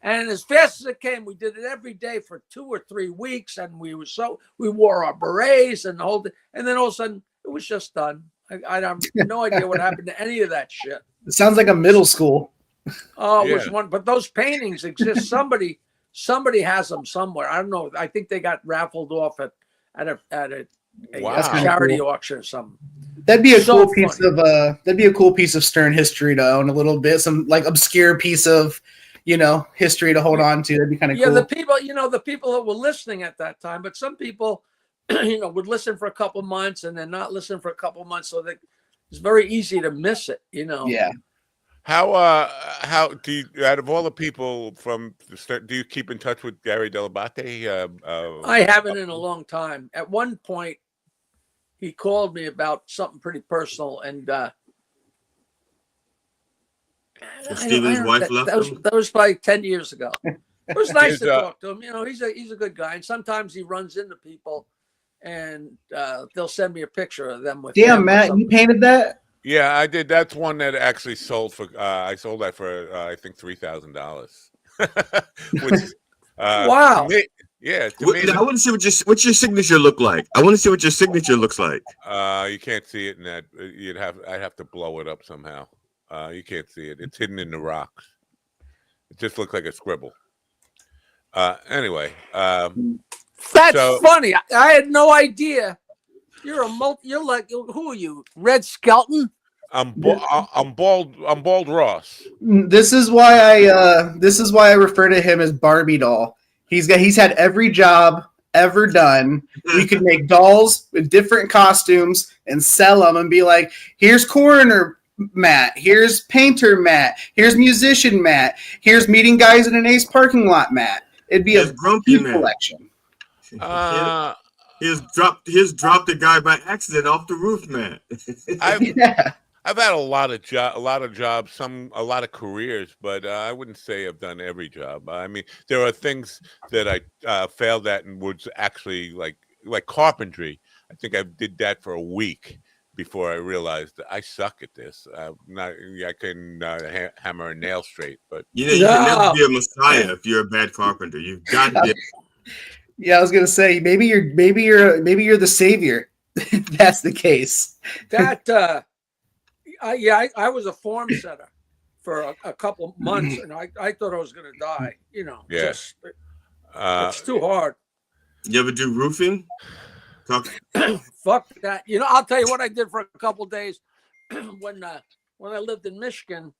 [SPEAKER 13] And as fast as it came, we did it every day for 2 or 3 weeks, and we wore our berets and the whole thing. And then all of a sudden, it was just done. I have no idea what happened to any of that shit.
[SPEAKER 15] It sounds like a middle school.
[SPEAKER 13] Oh, it was one. But those paintings exist. Somebody has them somewhere. I don't know. I think they got raffled off at a charity auction or something.
[SPEAKER 15] That'd be a cool piece of Stern history to own a little bit. Some like obscure piece of history to hold on to. That'd be kind of cool.
[SPEAKER 13] Yeah, the people that were listening at that time, but some people, would listen for a couple months and then not listen for a couple months, so that it's very easy to miss it.
[SPEAKER 15] Yeah.
[SPEAKER 5] How do you, out of all the people from the start, do you keep in touch with Gary Delabate?
[SPEAKER 13] I haven't in a long time. At one point, he called me about something pretty personal, and
[SPEAKER 10] Steven's wife left him?
[SPEAKER 13] That was probably 10 years ago. It was nice to talk to him. He's a good guy, and sometimes he runs into people, and they'll send me a picture of them with.
[SPEAKER 15] Damn, Matt, you painted that?
[SPEAKER 5] Yeah, I did. That's one that actually sold for. I sold that for I think $3,000.
[SPEAKER 13] Wow.
[SPEAKER 5] To me, yeah. To me,
[SPEAKER 10] I want to see what your signature look like. I want to see what your signature looks like.
[SPEAKER 5] You can't see it in that. I'd have to blow it up somehow. You can't see it. It's hidden in the rocks. It just looks like a scribble. Anyway,
[SPEAKER 13] that's funny. I had no idea. You're like, who are you? Red Skelton?
[SPEAKER 5] I'm Bald Ross.
[SPEAKER 15] This is why I refer to him as Barbie doll. He's had every job ever done. We could make dolls with different costumes and sell them and be like, here's coroner Matt, here's painter Matt, here's musician Matt, here's meeting guys in an Ace parking lot Matt. It'd be a grumpy collection.
[SPEAKER 10] Here's dropped the guy by accident off the roof, man.
[SPEAKER 5] I've had a lot of jobs, a lot of careers, but I wouldn't say I've done every job. I mean, there are things that I failed at and was actually like carpentry. I think I did that for a week before I realized that I suck at this. I can hammer a nail straight, but
[SPEAKER 10] you can never be a messiah if you're a bad carpenter. You've got to be.
[SPEAKER 15] Yeah, I was gonna say maybe you're the savior. That's the case.
[SPEAKER 13] That I was a form setter for a couple months, and I thought I was gonna die.
[SPEAKER 5] Yes,
[SPEAKER 13] it's too hard.
[SPEAKER 10] You ever do roofing?
[SPEAKER 13] Fuck that. I'll tell you what I did for a couple days when I lived in Michigan,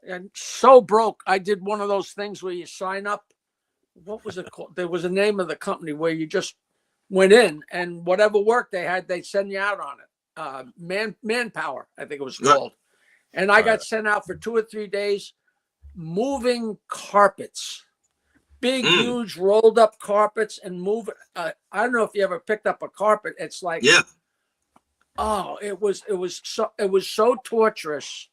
[SPEAKER 13] and so broke. I did one of those things where you sign up. What was it called? There was a name of the company where you just went in, and whatever work they had, they'd send you out on it. Manpower, I think it was called. And I got sent out for 2 or 3 days moving carpets, big, huge rolled up carpets, and move. I don't know if you ever picked up a carpet. It's like, oh, it was so torturous.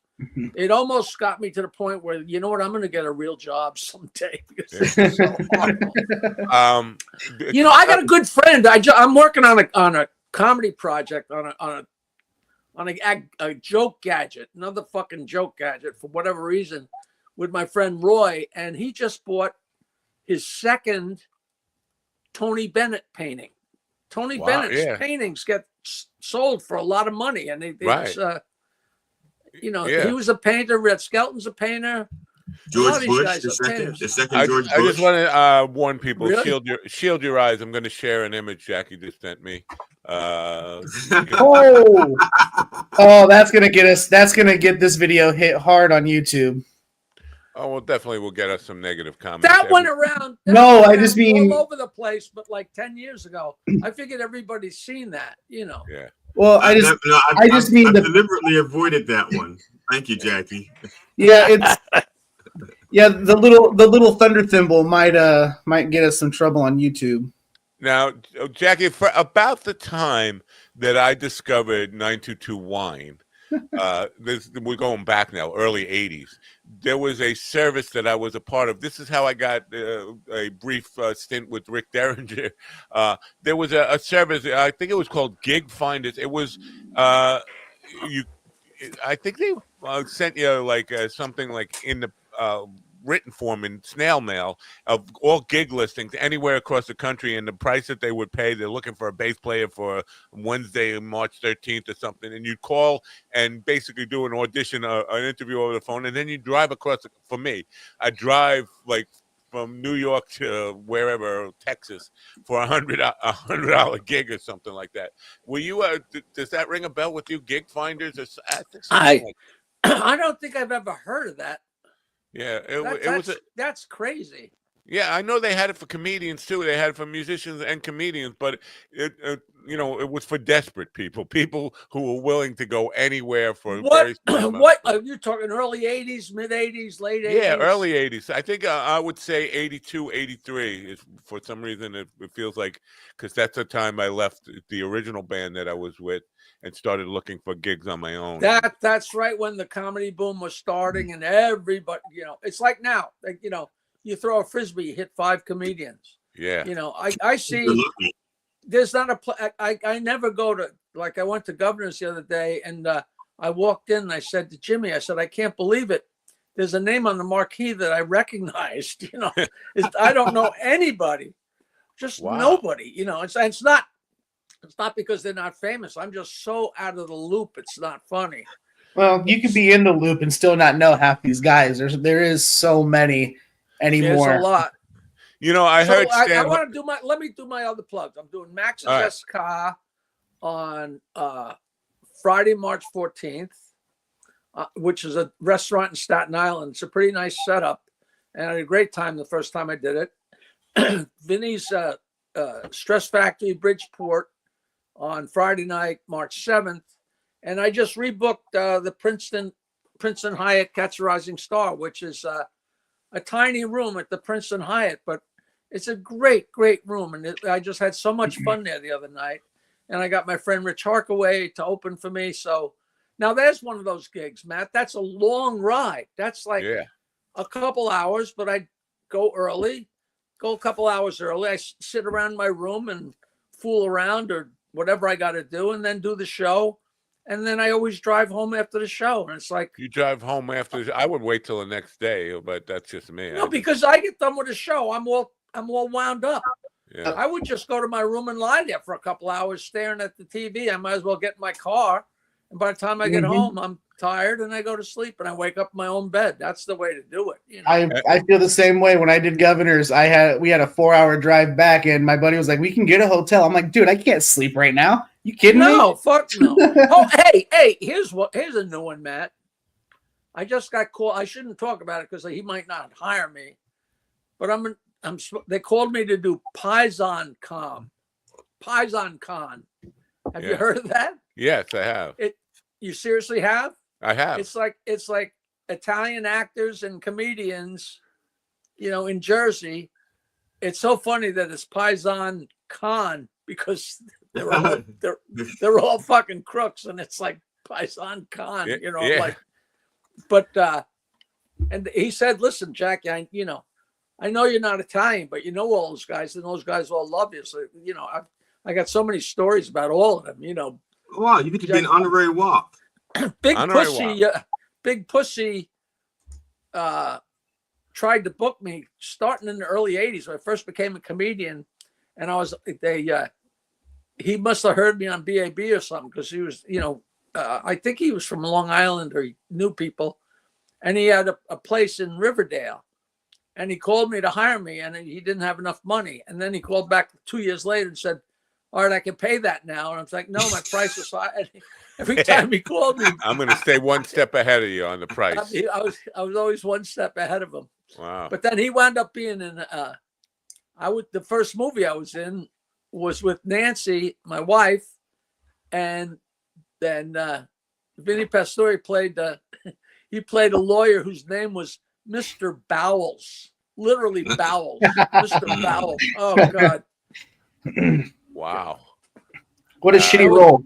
[SPEAKER 13] It almost got me to the point where, you know what, I'm going to get a real job someday. Because this is so horrible. I got a good friend. I'm working on a comedy project on a joke gadget, another fucking joke gadget for whatever reason, with my friend Roy, and he just bought his second Tony Bennett painting. Tony Bennett's paintings get sold for a lot of money, and he was a painter. Red Skelton's a painter.
[SPEAKER 10] George Bush, the second George Bush.
[SPEAKER 5] I just want to warn people:
[SPEAKER 13] Really?
[SPEAKER 5] shield your eyes. I'm going to share an image Jackie just sent me.
[SPEAKER 15] That's gonna get us. That's gonna get this video hit hard on YouTube.
[SPEAKER 5] Oh, well, definitely will get us some negative comments.
[SPEAKER 13] That went around.
[SPEAKER 15] I just mean
[SPEAKER 13] all over the place, but like 10 years ago, I figured everybody's seen that. Yeah.
[SPEAKER 15] Well, I
[SPEAKER 10] deliberately avoided that one. Thank you, Jackie.
[SPEAKER 15] Yeah, the little thunder thimble might get us some trouble on YouTube.
[SPEAKER 5] Now, Jackie, for about the time that I discovered 922 Wine, we're going back now, early 80s. There was a service that I was a part of. This is how I got a brief stint with Rick Derringer. There was a service, I think it was called Gig Finders. It was I think they sent you like something like in the written form in snail mail of all gig listings anywhere across the country and the price that they would pay. They're looking for a bass player for Wednesday, March 13th or something. And you'd call and basically do an audition, an interview over the phone. And then you drive across, for me, I drive like from New York to wherever, Texas, for $100 gig or something like that. Were you? Does that ring a bell with you? Gig finders or something?
[SPEAKER 13] I don't think I've ever heard of that.
[SPEAKER 5] Yeah,
[SPEAKER 13] that's crazy.
[SPEAKER 5] Yeah, I know they had it for comedians too. They had it for musicians and comedians, but it was for desperate people who were willing to go anywhere for very small
[SPEAKER 13] what are you talking? Early 80s, mid 80s, late 80s?
[SPEAKER 5] Yeah, early 80s. I think I would say 82, 83 is, for some reason it feels like, because that's the time I left the original band that I was with and started looking for gigs on my own.
[SPEAKER 13] That's right when the comedy boom was starting, and everybody, it's like now, like, you throw a frisbee, you hit 5 comedians.
[SPEAKER 5] Yeah.
[SPEAKER 13] I see there's not I never go to, like, I went to Governor's the other day, and I walked in and I said to Jimmy, I said, I can't believe it. There's a name on the marquee that I recognized. I don't know anybody, just nobody. It's not because they're not famous. I'm just so out of the loop. It's not funny.
[SPEAKER 15] Well, you could be in the loop and still not know half these guys. There is so many anymore.
[SPEAKER 13] There's a lot.
[SPEAKER 5] I heard.
[SPEAKER 13] I want to do let me do my other plugs. I'm doing Max's SK on Friday, March 14th, which is a restaurant in Staten Island. It's a pretty nice setup, and I had a great time the first time I did it. Vinny's Stress Factory, Bridgeport, on Friday night, March 7th. And I just rebooked the Princeton Hyatt Catch a Rising Star, which is a tiny room at the Princeton Hyatt, but it's a great, great room. And I just had so much fun there the other night. And I got my friend Rich Harkaway to open for me. So now there's one of those gigs, Matt. That's a long ride. That's like a couple hours, but I go a couple hours early. I sit around my room and fool around or whatever I got to do, and then do the show. And then I always drive home after the show. And it's like,
[SPEAKER 5] you drive home after. I would wait till the next day, but that's just me.
[SPEAKER 13] No, because I get done with the show, I'm all wound up.
[SPEAKER 5] Yeah.
[SPEAKER 13] I would just go to my room and lie there for a couple hours staring at the TV. I might as well get in my car. And by the time I get home, I'm tired and I go to sleep and I wake up in my own bed. That's the way to do it.
[SPEAKER 15] I feel the same way. When I did Governor's, we had a 4-hour drive back, and my buddy was like, "We can get a hotel." I'm like, "Dude, I can't sleep right now. You kidding me?"
[SPEAKER 13] No, fuck no. Oh, hey, here's a new one, Matt. I just got called. I shouldn't talk about it because he might not hire me, but they called me to do Paisan Con. Have you heard of that?
[SPEAKER 5] Yes, I have.
[SPEAKER 13] You seriously have?
[SPEAKER 5] I have.
[SPEAKER 13] It's like Italian actors and comedians, in Jersey. It's so funny that it's Paisan Con because they're all fucking crooks, and it's like Paisan Con, like. But and he said, "Listen, Jackie, I know you're not Italian, but you know all those guys, and those guys all love you. So I got so many stories about all of them.
[SPEAKER 10] Wow, you get to be an honorary WAP.
[SPEAKER 13] Big Pussy tried to book me starting in the early 80s when I first became a comedian, and he must have heard me on BAB or something, because he was, I think he was from Long Island, or he knew people, and he had a place in Riverdale, and he called me to hire me, and he didn't have enough money, and then he called back 2 years later and said, "All right, I can pay that now." And I was like, "No, my price is high." And every time he called me,
[SPEAKER 5] I'm going to stay one step ahead of you on the price.
[SPEAKER 13] I was always one step ahead of him.
[SPEAKER 5] Wow.
[SPEAKER 13] But then he wound up being in the first movie I was in was with Nancy, my wife, and then Vinny Pastore played he played a lawyer whose name was Mr. Bowles, literally Bowles, Mr. Bowles. Oh God.
[SPEAKER 5] Wow.
[SPEAKER 15] What a shitty role.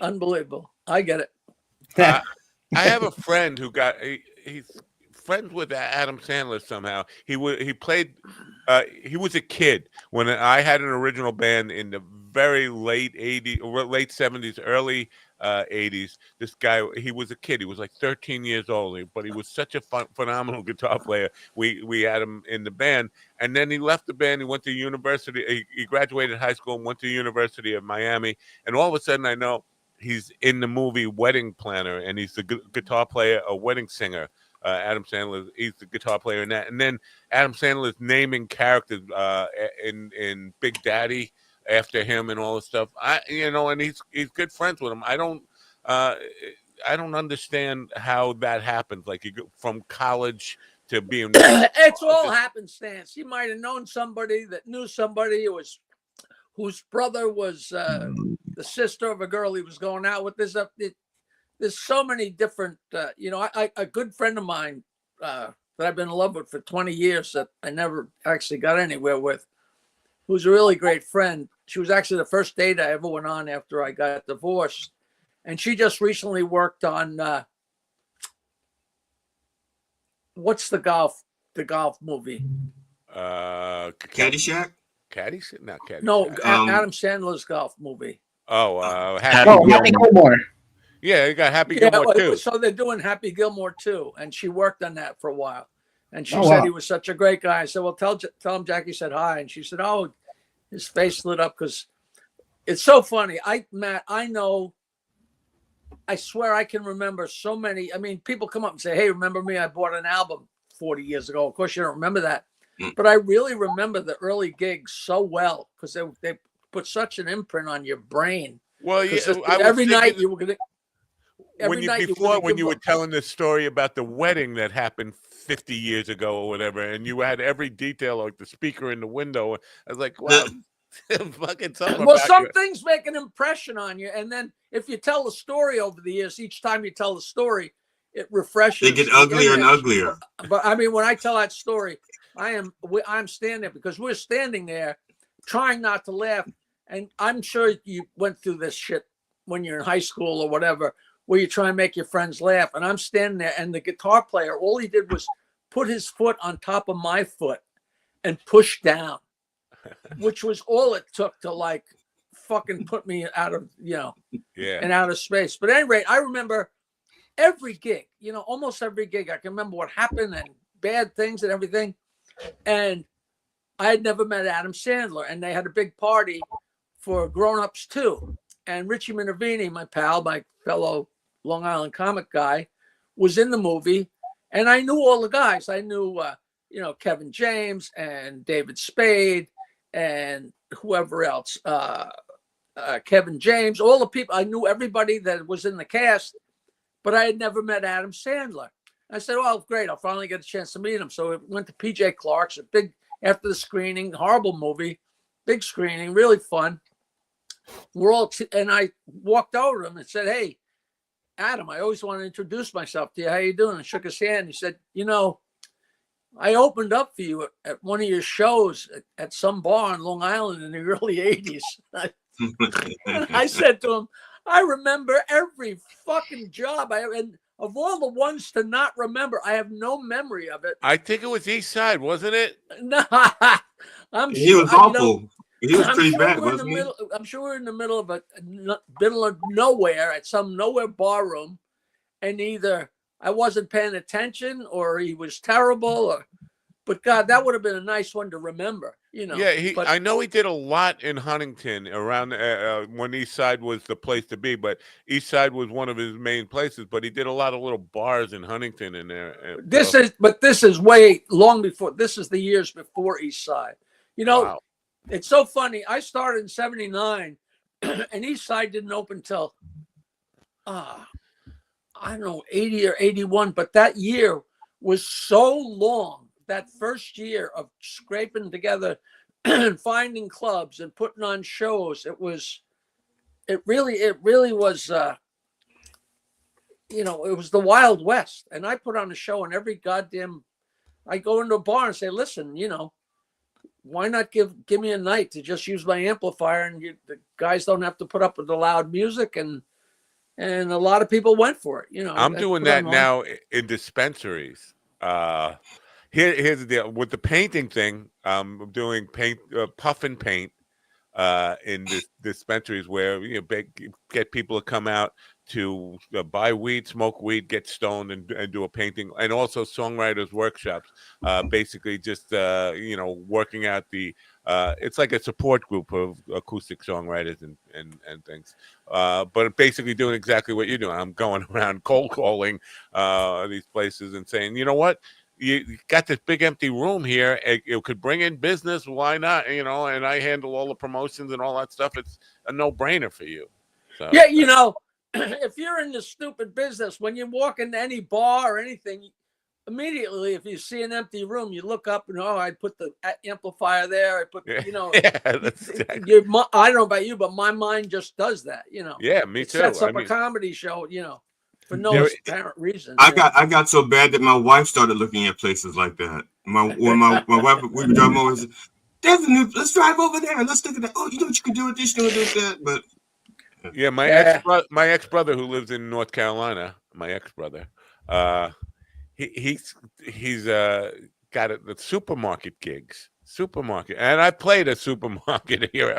[SPEAKER 13] Unbelievable. I get it.
[SPEAKER 5] I have a friend who he's friends with Adam Sandler somehow. He played he was a kid when I had an original band in the very late 80s or late 70s, early '80s. This guy, he was a kid. He was like 13 years old, but he was such a phenomenal guitar player. We had him in the band, and then he left the band. He went to university. He graduated high school and went to the University of Miami. And all of a sudden, I know he's in the movie Wedding Planner, and he's the guitar player, a wedding singer. Adam Sandler, he's the guitar player in that. And then Adam Sandler's naming characters in Big Daddy after him and all this stuff. And he's good friends with him. I don't understand how that happens. Like you go from college to being.
[SPEAKER 13] It's all happenstance. He might have known somebody that knew somebody whose brother was the sister of a girl he was going out with. There's so many different. A good friend of mine that I've been in love with for 20 years that I never actually got anywhere with, who's a really great friend. She was actually the first date I ever went on after I got divorced. And she just recently worked on, what's the golf movie?
[SPEAKER 10] Caddyshack?
[SPEAKER 5] Caddyshack? Not Caddyshack.
[SPEAKER 13] No, Adam Sandler's golf movie.
[SPEAKER 15] Happy Gilmore.
[SPEAKER 5] Yeah, you got Happy Gilmore too.
[SPEAKER 13] So they're doing Happy Gilmore too. And she worked on that for a while. And she said he was such a great guy. I said, well, tell him Jackie said hi. And she said, oh, his face lit up because it's so funny. Matt, I swear I can remember so many. I mean, people come up and say, hey, remember me? I bought an album 40 years ago. Of course, you don't remember that. But I really remember the early gigs so well because they put such an imprint on your brain.
[SPEAKER 5] Well, yeah,
[SPEAKER 13] every night you were going to.
[SPEAKER 5] When you were telling this story about the wedding that happened 50 years ago or whatever, and you had every detail, like the speaker in the window, I was like, wow, fucking something.
[SPEAKER 13] Well, some things make an impression on you, and then if you tell the story over the years, each time you tell the story, it refreshes.
[SPEAKER 10] They get uglier and uglier.
[SPEAKER 13] But I mean, when I tell that story, I'm standing there because we're standing there trying not to laugh, and I'm sure you went through this shit when you're in high school or whatever, where you try and make your friends laugh. And I'm standing there, and the guitar player, all he did was put his foot on top of my foot and push down, which was all it took to like fucking put me out of, and out of space. But at any rate, I remember every gig, almost every gig. I can remember what happened and bad things and everything. And I had never met Adam Sandler, and they had a big party for grown-ups too. And Richie Minervini, my pal, my fellow Long Island comic guy, was in the movie, and I knew all the guys. I knew, Kevin James and David Spade and whoever else, Kevin James, all the people. I knew everybody that was in the cast, but I had never met Adam Sandler. I said, well, great, I'll finally get a chance to meet him. So we went to PJ Clark's, after the screening, horrible movie, big screening, really fun. And I walked over to him and said, hey, Adam, I always want to introduce myself to you. How you doing? And shook his hand. He said, I opened up for you at one of your shows at some bar in Long Island in the early 80s. And I said to him, I remember every fucking job. And of all the ones to not remember, I have no memory of it.
[SPEAKER 5] I think it was East Side, wasn't it?
[SPEAKER 13] No,
[SPEAKER 10] He was awful. He was pretty bad, wasn't he?
[SPEAKER 13] I'm sure we're in the middle of nowhere at some nowhere bar-room, and either I wasn't paying attention or he was terrible. But God, that would have been a nice one to remember.
[SPEAKER 5] Yeah, I know he did a lot in Huntington around when East Side was the place to be, but East Side was one of his main places. But he did a lot of little bars in Huntington in there.
[SPEAKER 13] This is way long before. This is the years before East Side. Wow. It's so funny. I started in '79, and East Side didn't open till I don't know, 80 or 81. But that year was so long. That first year of scraping together and finding clubs and putting on shows, it really was, it was the Wild West. And I put on a show, and I go into a bar and say, listen, why not give me a night to just use my amplifier, and the guys don't have to put up with the loud music, and a lot of people went for it.
[SPEAKER 5] I'm doing that now in dispensaries. Here's the deal with the painting thing. I'm doing puff and paint. in dispensaries where get people to come out to buy weed, smoke weed, get stoned, and do a painting, and also songwriters workshops. Basically, just working out the. It's like a support group of acoustic songwriters and things. But basically doing exactly what you're doing. I'm going around cold calling these places and saying, you know what? You got this big empty room here. It could bring in business. Why not? And I handle all the promotions and all that stuff. It's a no-brainer for you. So,
[SPEAKER 13] yeah, if you're in the stupid business, when you walk into any bar or anything, immediately, if you see an empty room, you look up and I put the amplifier there. I put,
[SPEAKER 5] that's exactly.
[SPEAKER 13] I don't know about you, but my mind just does that.
[SPEAKER 5] Yeah, me too.
[SPEAKER 13] Sets up a comedy show. For no apparent reason.
[SPEAKER 10] I got so bad that my wife started looking at places like that. When my wife, we would drive over. There's a new. Let's drive over there and let's look at that. Oh, you know what you can do with this, that. But
[SPEAKER 5] yeah, my ex brother who lives in North Carolina. My ex brother, he's got the supermarket gigs. And I played a supermarket here.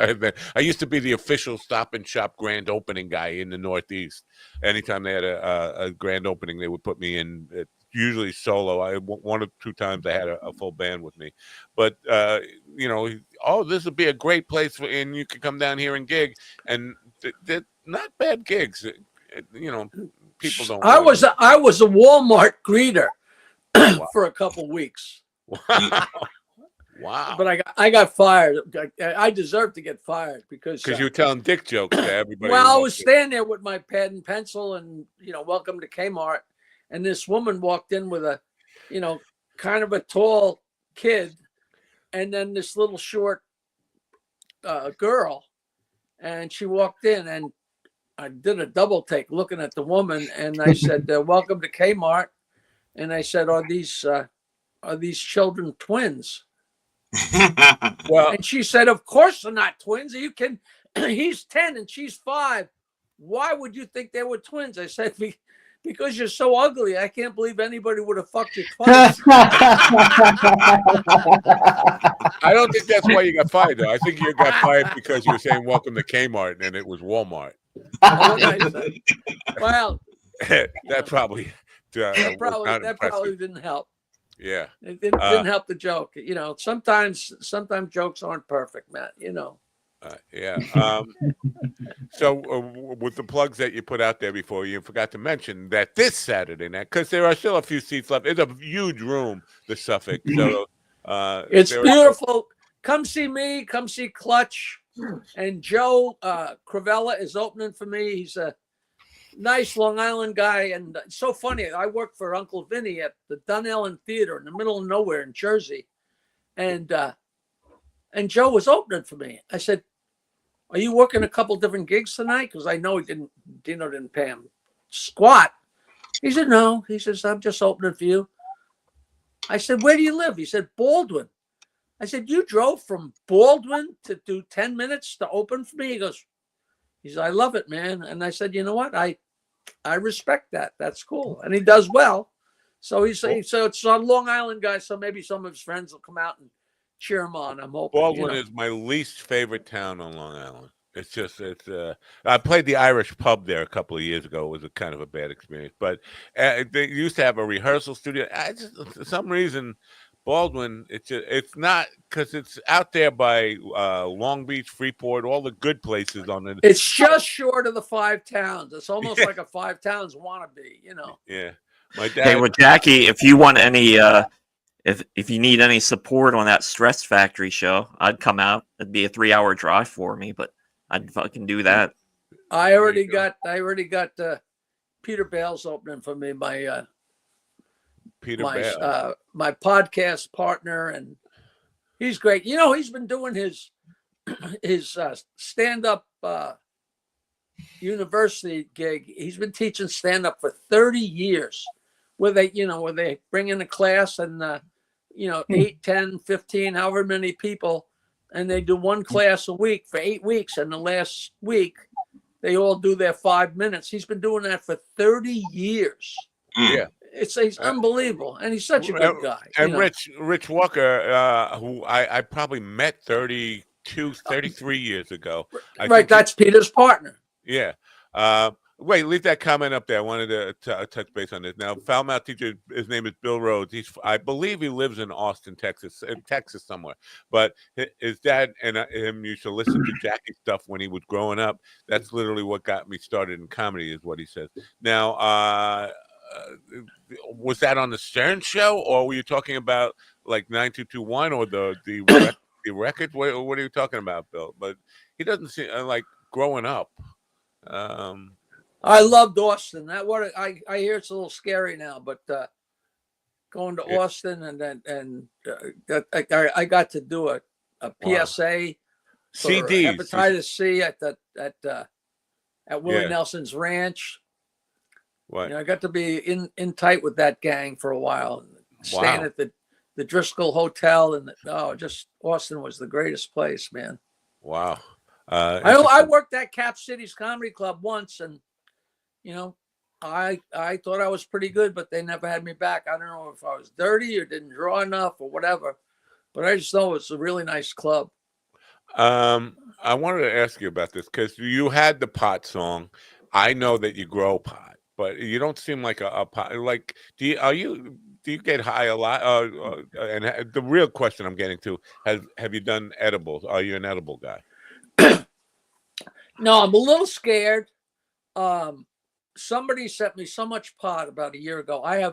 [SPEAKER 5] I used to be the official Stop and Shop grand opening guy in the Northeast. Anytime they had a grand opening, they would put me in, usually solo. One or two times I had a full band with me. But this would be a great place and you could come down here and gig. And they're not bad gigs. People don't.
[SPEAKER 13] I was a Walmart greeter for a couple weeks.
[SPEAKER 5] Wow.
[SPEAKER 13] But I got fired. I deserved to get fired because
[SPEAKER 5] you were telling dick jokes to everybody.
[SPEAKER 13] Well, I was standing there with my pen and pencil and, welcome to Kmart. And this woman walked in with a, kind of a tall kid and then this little short girl. And she walked in and I did a double take looking at the woman. And I said, welcome to Kmart. And I said, are these children twins?
[SPEAKER 5] Well,
[SPEAKER 13] and she said, of course they're not twins. You can. He's 10 and she's 5. Why would you think they were twins? I said, because you're so ugly. I can't believe anybody would have fucked you twice.
[SPEAKER 5] I don't think that's why you got fired, though. I think you got fired because you were saying welcome to Kmart and it was Walmart.
[SPEAKER 13] Well,
[SPEAKER 5] that probably
[SPEAKER 13] didn't help.
[SPEAKER 5] Yeah,
[SPEAKER 13] it didn't help the joke. Sometimes jokes aren't perfect, Matt.
[SPEAKER 5] Yeah. So with the plugs that you put out there before, you forgot to mention that this Saturday night, because there are still a few seats left. It's a huge room, the Suffolk. So
[SPEAKER 13] it's beautiful. Come see me. Come see Clutch. And Joe Cravella is opening for me. He's a nice Long Island guy, and it's so funny. I worked for Uncle Vinny at the Dunellen Theater in the middle of nowhere in Jersey, and Joe was opening for me. I said, "Are you working a couple different gigs tonight?" Because I know Dino didn't pay him squat. He said, "No." He says, "I'm just opening for you." I said, "Where do you live?" He said, "Baldwin." I said, "You drove from Baldwin to do 10 minutes to open for me?" He said, "I love it, man." And I said, "You know what? I respect that. That's cool." And he does well. So so it's on Long Island, guys. So maybe some of his friends will come out and cheer him on. I'm hoping.
[SPEAKER 5] Baldwin is my least favorite town on Long Island. I played the Irish pub there a couple of years ago. It was a kind of a bad experience, but they used to have a rehearsal studio. For some reason, Baldwin, it's not, because it's out there by Long Beach, Freeport, all the good places on it.
[SPEAKER 13] It's just short of the 5 towns. It's almost like a 5 towns wannabe,
[SPEAKER 5] Yeah, my dad.
[SPEAKER 11] Hey, well, Jackie, if you want any, if you need any support on that Stress Factory show, I'd come out. It'd be a 3-hour drive for me, but I'd fucking do that.
[SPEAKER 13] I already got Peter Bale's opening for me. My podcast partner, and he's great. He's been doing his stand-up university gig. He's been teaching stand-up for 30 years, where they bring in a class and 8, 10, 15, however many people, and they do one class a week for 8 weeks, and the last week they all do their 5 minutes. He's been doing that for 30 years.
[SPEAKER 5] Yeah.
[SPEAKER 13] He's unbelievable, and he's such a good guy.
[SPEAKER 5] And Rich Walker, who I probably met 30 33 years ago.
[SPEAKER 13] Right, that's Peter's partner.
[SPEAKER 5] Yeah. Wait, leave that comment up there. I wanted to touch base on this. Now, foul mouth teacher, his name is Bill Rhodes. I believe he lives in Austin, Texas somewhere. But his dad and him used to listen to Jackie stuff when he was growing up. That's literally what got me started in comedy, is what he says. Now, was that on the Stern Show, or were you talking about like 9221 or the record? What are you talking about, Bill? But he doesn't seem like growing up.
[SPEAKER 13] I loved Austin. I hear it's a little scary now, but going to Austin and I got to do a PSA for
[SPEAKER 5] CDs.
[SPEAKER 13] hepatitis C at Willie Nelson's ranch.
[SPEAKER 5] What?
[SPEAKER 13] You know, I got to be in tight with that gang for a while, staying at the Driscoll Hotel, and just Austin was the greatest place, man.
[SPEAKER 5] Wow.
[SPEAKER 13] I worked at Cap City's Comedy Club once, and you know, I thought I was pretty good, but they never had me back. I don't know if I was dirty or didn't draw enough or whatever, but I just know it's a really nice club.
[SPEAKER 5] I wanted to ask you about this because you had the pot song. I know that you grow pot, but you don't seem like a pot. Like, do you get high a lot? And the real question I'm getting to: have you done edibles? Are you an edible guy?
[SPEAKER 13] No, I'm a little scared. Somebody sent me so much pot about a year ago. I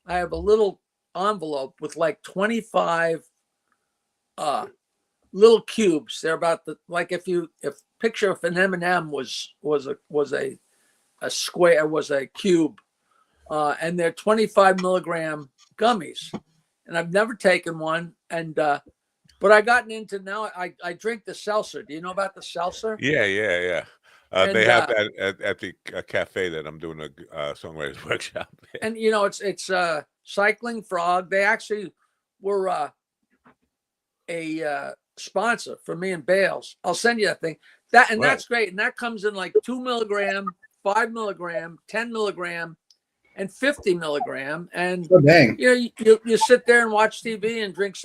[SPEAKER 13] have a little envelope with like 25 little cubes. They're about if picture if an M&M was a square, was a cube, and they're 25 milligram gummies. And I've never taken one, and but I gotten into now. I drink the seltzer. Do you know about the seltzer?
[SPEAKER 5] Yeah. They have that at the cafe that I'm doing a songwriters workshop.
[SPEAKER 13] And you know, it's Cycling Frog. They actually were a sponsor for me and Bales. I'll send you that thing. That's great. And that comes in like 2 milligram, 5 milligram, 10 milligram, and 50 milligram. And you know, you sit there and watch TV and drink.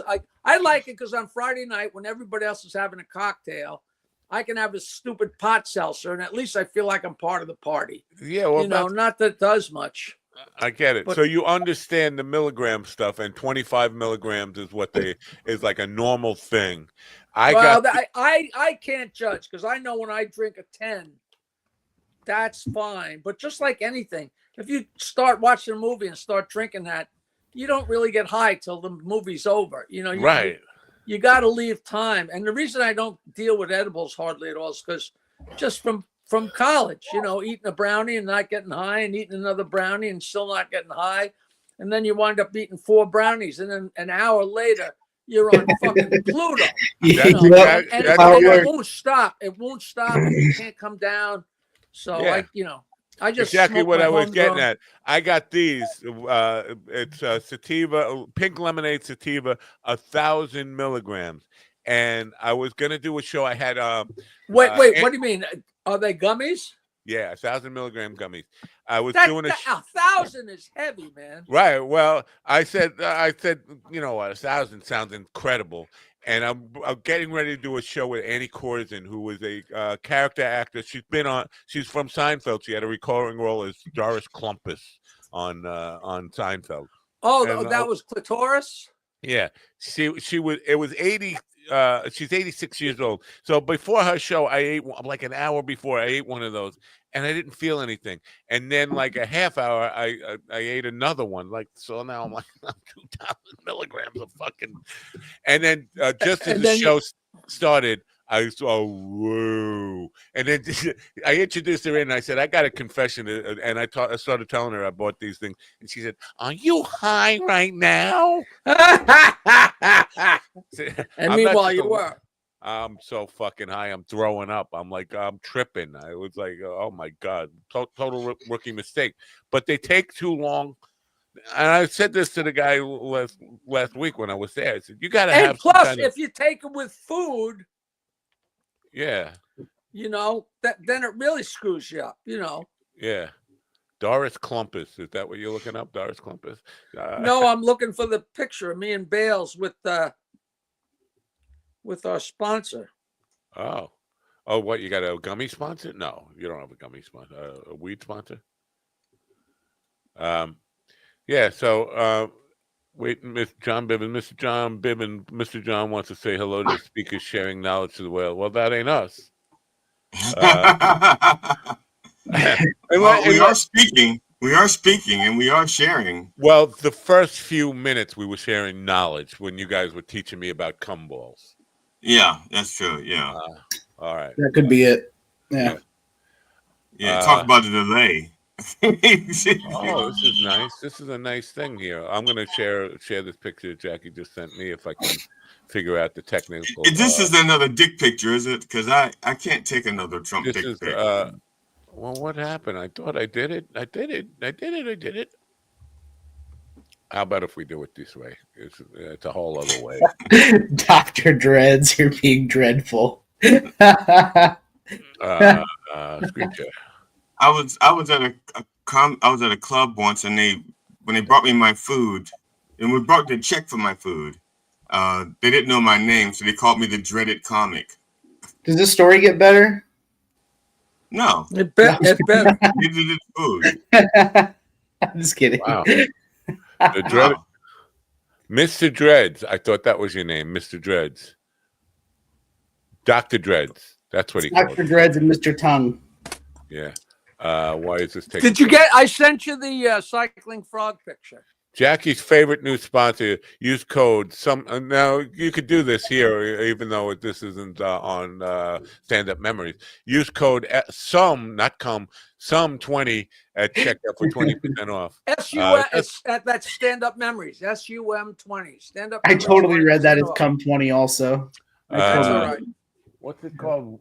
[SPEAKER 13] I like it because on Friday night when everybody else is having a cocktail, I can have a stupid pot seltzer, and at least I feel like I'm part of the party.
[SPEAKER 5] Yeah, well,
[SPEAKER 13] you know, not that it does much.
[SPEAKER 5] I get it. But, so you understand the milligram stuff, and 25 milligrams is is like a normal thing.
[SPEAKER 13] I can't judge because I know when I drink a 10, that's fine. But just like anything, if you start watching a movie and start drinking that, you don't really get high till the movie's over. You know, you got to leave time. And the reason I don't deal with edibles hardly at all is because just from college, you know, eating a brownie and not getting high, and eating another brownie and still not getting high. And then you wind up eating 4 brownies. And then an hour later, you're on fucking Pluto. And it won't stop. It won't stop. And you can't come down. So, I just
[SPEAKER 5] exactly what I was getting at. I got these. It's sativa, pink lemonade sativa, 1,000 milligrams. And I was gonna do a show. I had
[SPEAKER 13] wait. What do you mean? Are they gummies?
[SPEAKER 5] Yeah, 1,000 milligram gummies. I was doing
[SPEAKER 13] 1,000 is heavy, man.
[SPEAKER 5] Right. Well, I said, you know what? 1,000 sounds incredible. And I'm getting ready to do a show with Annie Corson, who was a character actor. She's from Seinfeld. She had a recurring role as Doris Klumpus on Seinfeld.
[SPEAKER 13] Oh, and, that was Clitoris?
[SPEAKER 5] Yeah. It was 80. She's 86 years old. So before her show, I ate like an hour before I ate one of those, and I didn't feel anything. And then like a half hour, I ate another one. Like, so now I'm like 2,000 milligrams of fucking. And then just as the show started, I saw, whoa. And then I introduced her in, and I said, I got a confession. And I started telling her I bought these things. And she said, are you high right now?
[SPEAKER 13] And meanwhile, you were.
[SPEAKER 5] I'm so fucking high. I'm throwing up. I'm like, I'm tripping. I was like, oh, my God. Total rookie mistake. But they take too long. And I said this to the guy last week when I was there. I said, you got to have
[SPEAKER 13] some plus, if you take them with food.
[SPEAKER 5] Yeah.
[SPEAKER 13] You know, then it really screws you up, you know.
[SPEAKER 5] Yeah. Doris Klumpus. Is that what you're looking up? Doris Klumpus?
[SPEAKER 13] No, I'm looking for the picture of me and Bales with with our sponsor.
[SPEAKER 5] Oh, what? You got a gummy sponsor? No, you don't have a gummy sponsor. A weed sponsor? Yeah. So, wait, Mr. John Bibbin. Mr. John wants to say hello to the speakers sharing knowledge to the world. Well, that ain't us.
[SPEAKER 10] Well, we are speaking. We are speaking, and we are sharing.
[SPEAKER 5] Well, the first few minutes we were sharing knowledge when you guys were teaching me about cum balls.
[SPEAKER 10] Yeah, that's true. Yeah.
[SPEAKER 5] All right.
[SPEAKER 15] That could be it. Yeah.
[SPEAKER 10] Yeah. Talk about the delay.
[SPEAKER 5] Oh, this is nice. This is a nice thing here. I'm gonna share this picture Jackie just sent me if I can figure out the technical.
[SPEAKER 10] This is another dick picture, is it? Because I can't take another Trump dick pic.
[SPEAKER 5] Well, what happened? I thought I did it. I did it. How about if we do it this way? It's a whole other way.
[SPEAKER 15] Dr. Dreads, you're being dreadful.
[SPEAKER 5] Screen share.
[SPEAKER 10] I was at a club once, and when they brought me my food, and we brought the check for my food, they didn't know my name, so they called me the dreaded comic.
[SPEAKER 15] Does this story get better?
[SPEAKER 10] No.
[SPEAKER 13] It better.
[SPEAKER 10] Neither did food.
[SPEAKER 15] I'm just kidding.
[SPEAKER 5] Wow. The dreaded Mr. Dreads. I thought that was your name, Mr. Dreads. Dr. Dreads. That's what he called
[SPEAKER 15] Dr. Dreads and Mr. Tongue.
[SPEAKER 5] Yeah. Why is this taking?
[SPEAKER 13] Did you get? I sent you the cycling frog picture.
[SPEAKER 5] Jackie's favorite new sponsor. Use code some. Now you could do this here, even though this isn't on Stand Up Memories. Use code SUM20 at checkout for 20% off.
[SPEAKER 13] That's Stand Up Memories. SUM20. Stand Up.
[SPEAKER 15] I totally read that as Cum 20 also.
[SPEAKER 13] That's all right.
[SPEAKER 5] What's it called?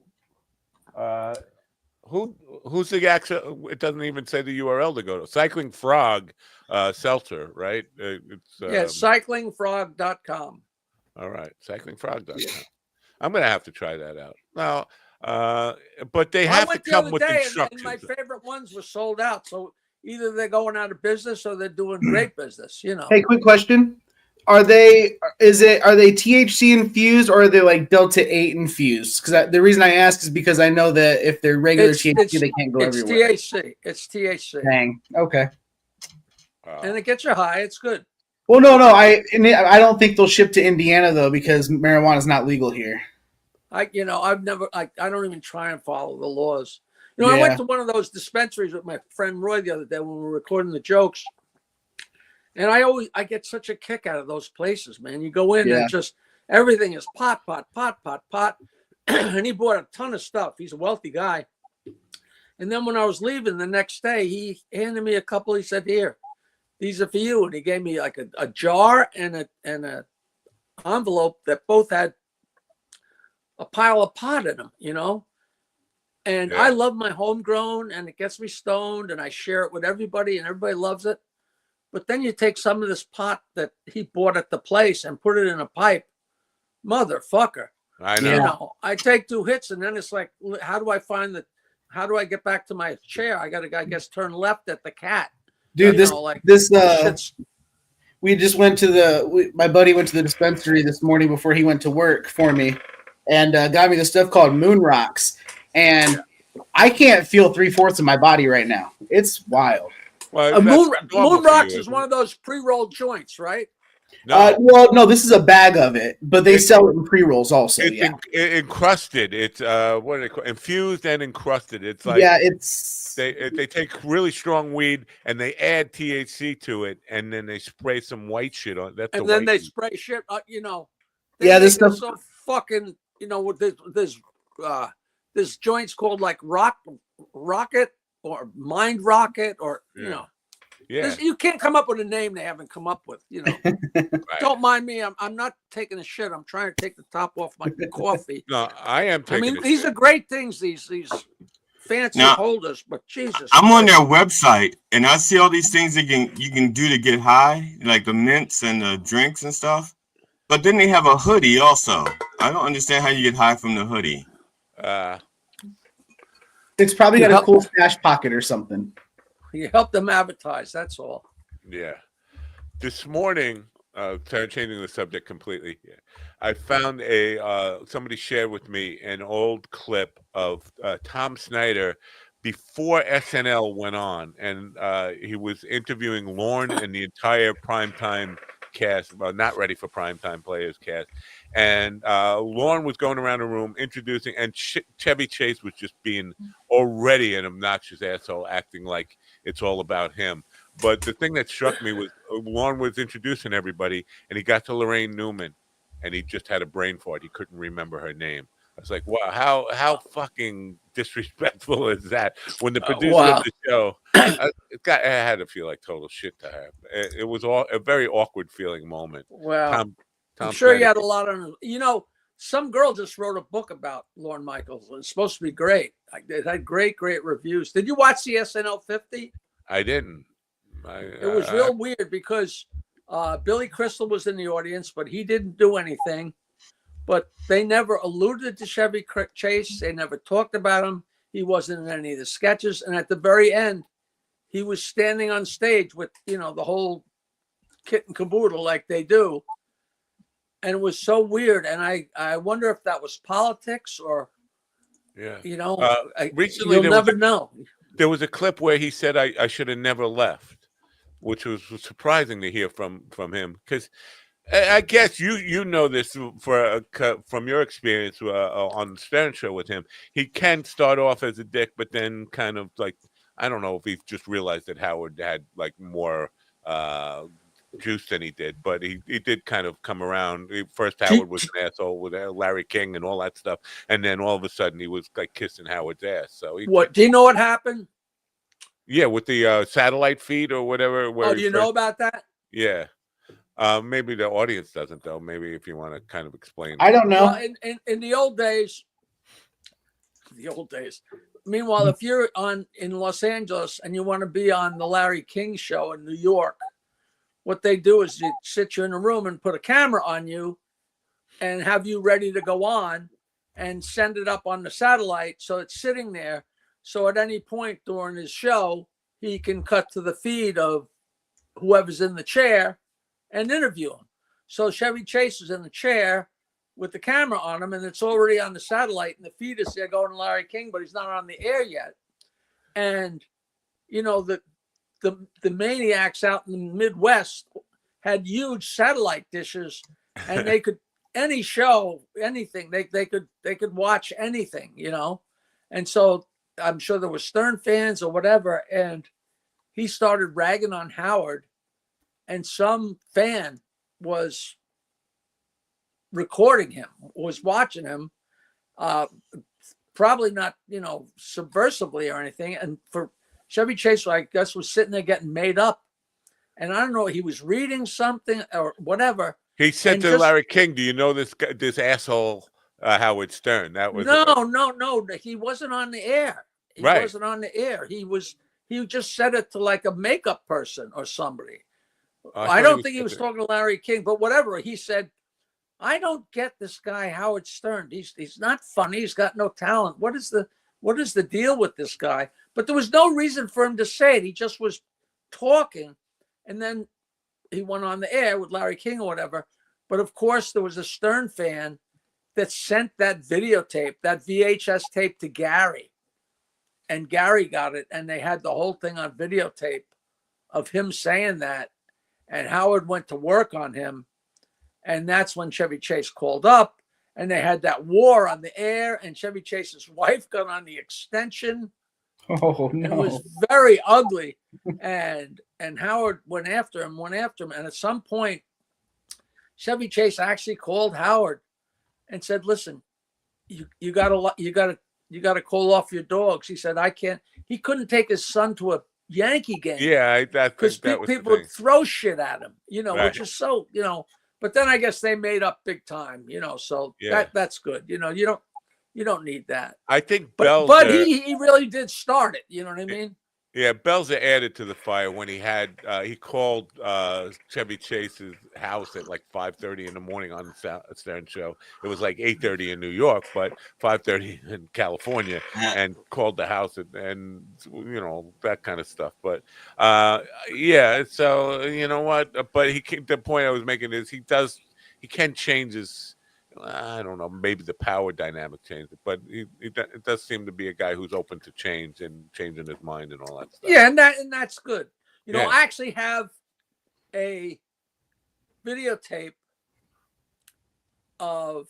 [SPEAKER 5] Who's the actual? It doesn't even say the URL to go to. Cycling Frog seltzer, right? It's
[SPEAKER 13] cyclingfrog.com.
[SPEAKER 5] All right, cyclingfrog.com. I'm gonna have to try that out now. But they have to come with instructions.
[SPEAKER 13] And my favorite ones were sold out, so either they're going out of business or they're doing great business. You know.
[SPEAKER 15] Hey, quick question. Are they THC infused or are they like Delta 8 infused? Because the reason I ask is because I know that if they're regular THC, they can't go everywhere.
[SPEAKER 13] It's THC.
[SPEAKER 15] Dang. Okay.
[SPEAKER 13] And it gets you high. It's good.
[SPEAKER 15] Well, no. I don't think they'll ship to Indiana though because marijuana is not legal here.
[SPEAKER 13] I don't even try and follow the laws. I went to one of those dispensaries with my friend Roy the other day when we were recording the jokes. And I get such a kick out of those places, man. You go in and just everything is pot. And he bought a ton of stuff. He's a wealthy guy. And then when I was leaving the next day, he handed me a couple. He said, "Here, these are for you." And he gave me like a jar and a envelope that both had a pile of pot in them, And I love my homegrown, and it gets me stoned, and I share it with everybody, and everybody loves it. But then you take some of this pot that he bought at the place and put it in a pipe. Motherfucker.
[SPEAKER 5] I know.
[SPEAKER 13] I take 2 hits and then it's like, how do I get back to my chair? I got to, I guess, turn left at the cat.
[SPEAKER 15] Dude, we just went to my buddy went to the dispensary this morning before he went to work for me and got me this stuff called Moon Rocks. And I can't feel 3/4 of my body right now. It's wild.
[SPEAKER 5] Well,
[SPEAKER 13] Moon Rocks is one of those pre-rolled joints, right?
[SPEAKER 5] No.
[SPEAKER 15] No, this is a bag of it, but they sell it in pre-rolls also.
[SPEAKER 5] It's encrusted. It's what are they call infused and encrusted. It's like they take really strong weed and they add THC to it, and then they spray some white shit on. That's
[SPEAKER 13] and then they spray shit.
[SPEAKER 15] This stuff
[SPEAKER 13] so fucking. There's joints called like Rocket or Mind Rocket or you can't come up with a name they haven't come up with. Right. Don't mind me. I'm not taking a shit. I'm trying to take the top off my coffee.
[SPEAKER 5] No, I am taking.
[SPEAKER 13] These are great things. These fancy holders, but Jesus.
[SPEAKER 10] I'm on their website and I see all these things that you can do to get high, like the mints and the drinks and stuff. But then they have a hoodie also. I don't understand how you get high from the hoodie.
[SPEAKER 15] It's probably got a cool stash pocket or something.
[SPEAKER 13] You help them advertise. That's all.
[SPEAKER 5] Yeah. This morning, changing the subject completely. I found somebody shared with me an old clip of Tom Snyder before SNL went on, and he was interviewing Lorne and the entire primetime cast, not ready for primetime players cast, and Lorne was going around the room introducing, and Chevy Chase was just being already an obnoxious asshole, acting like it's all about him. But the thing that struck me was Lorne was introducing everybody, and he got to Lorraine Newman, and he just had a brain fart. He couldn't remember her name. I was like, wow, how fucking disrespectful is that? When the producer of the show, I had to feel like total shit to her. It was a very awkward feeling moment.
[SPEAKER 13] Well,
[SPEAKER 5] Tom
[SPEAKER 13] I'm sure
[SPEAKER 5] Snyder.
[SPEAKER 13] he had a lot on. Some girl just wrote a book about Lorne Michaels. It's supposed to be great. It had great reviews. Did you watch the SNL 50?
[SPEAKER 5] I didn't.
[SPEAKER 13] It was real weird because Billy Crystal was in the audience, but he didn't do anything. But they never alluded to Chevy Chase. They never talked about him. He wasn't in any of the sketches. And at the very end, he was standing on stage with, the whole kit and caboodle like they do. And it was so weird. And I wonder if that was politics or,
[SPEAKER 5] recently
[SPEAKER 13] you'll never know.
[SPEAKER 5] There was a clip where he said, I should have never left, which was surprising to hear from him. Because I guess you know this from your experience on the Stern Show with him. He can start off as a dick, but then kind of like, I don't know if he just realized that Howard had like more juice than he did, but he did kind of come around. First, Howard was an asshole with Larry King and all that stuff, and then all of a sudden he was like kissing Howard's ass. So
[SPEAKER 13] do you know what happened?
[SPEAKER 5] Yeah, with the satellite feed or whatever.
[SPEAKER 13] Do you know about that?
[SPEAKER 5] Yeah. Maybe the audience doesn't, though. Maybe if you want to kind of explain.
[SPEAKER 15] I don't know.
[SPEAKER 13] Well, in the old days. Meanwhile, if you're in Los Angeles and you want to be on the Larry King show in New York, what they do is you sit you in a room and put a camera on you and have you ready to go on and send it up on the satellite. So it's sitting there. So at any point during his show, he can cut to the feed of whoever's in the chair and interview him. So Chevy Chase is in the chair with the camera on him, and it's already on the satellite, and the feed is there going to Larry King, but he's not on the air yet. And the maniacs out in the Midwest had huge satellite dishes, and they could any show, anything they could watch anything, And so I'm sure there were Stern fans or whatever, and he started ragging on Howard. And some fan was recording him, was watching him, probably not, subversively or anything. And for Chevy Chase, I guess, was sitting there getting made up. And I don't know, he was reading something or whatever.
[SPEAKER 5] He said to Larry King, "Do you know this asshole Howard Stern?" That was
[SPEAKER 13] no. He wasn't on the air. He wasn't on the air. He just said it to like a makeup person or somebody. I don't think he was talking to Larry King, but whatever. He said, I don't get this guy, Howard Stern. He's not funny. He's got no talent. What is the deal with this guy? But there was no reason for him to say it. He just was talking. And then he went on the air with Larry King or whatever. But of course, there was a Stern fan that sent that videotape, that VHS tape to Gary. And Gary got it. And they had the whole thing on videotape of him saying that. And Howard went to work on him. And that's when Chevy Chase called up. And they had that war on the air. And Chevy Chase's wife got on the extension.
[SPEAKER 15] Oh, no.
[SPEAKER 13] It was very ugly. And Howard went after him. And at some point, Chevy Chase actually called Howard and said, listen, you gotta call off your dogs. He said, I can't. He couldn't take his son to a Yankee game.
[SPEAKER 5] Yeah,
[SPEAKER 13] because people would throw shit at him, right. Which is so, but then I guess they made up big time, so that's good. You don't need that.
[SPEAKER 5] I think
[SPEAKER 13] but he really did start it. You know what I mean?
[SPEAKER 5] Yeah, Belzer added to the fire when he called Chevy Chase's house at like 5:30 in the morning on the Stern Show. It was like 8:30 in New York, but 5:30 in California, and called the house and that kind of stuff. But yeah, so you know what? But the point I was making is he can change his. I don't know, maybe the power dynamic changed it, but it does seem to be a guy who's open to change and changing his mind and all that stuff.
[SPEAKER 13] Yeah, and that's good.
[SPEAKER 5] Yeah.
[SPEAKER 13] I actually have a videotape of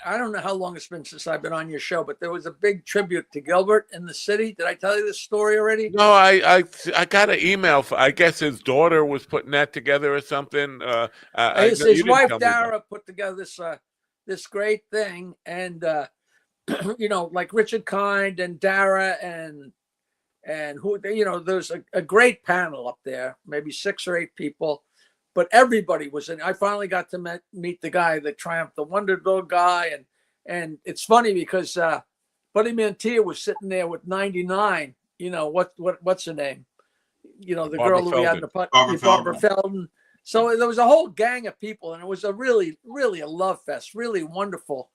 [SPEAKER 13] I don't know how long it's been since I've been on your show, but there was a big tribute to Gilbert in the city. Did I tell you this story already?
[SPEAKER 5] No, I got an email. I guess his daughter was putting that together or something.
[SPEAKER 13] His wife Dara put together this great thing, and like Richard Kind and Dara and who there's a great panel up there, maybe 6 or 8 people. But everybody was in. I finally got to meet the guy, the Triumph, the Wonder Dog guy, and it's funny because Buddy Mantilla was sitting there with 99. What's her name? The
[SPEAKER 5] Barbara
[SPEAKER 13] girl who we had in the putt, Barbara Feldon. So there was a whole gang of people, and it was a really, really a love fest, really wonderful.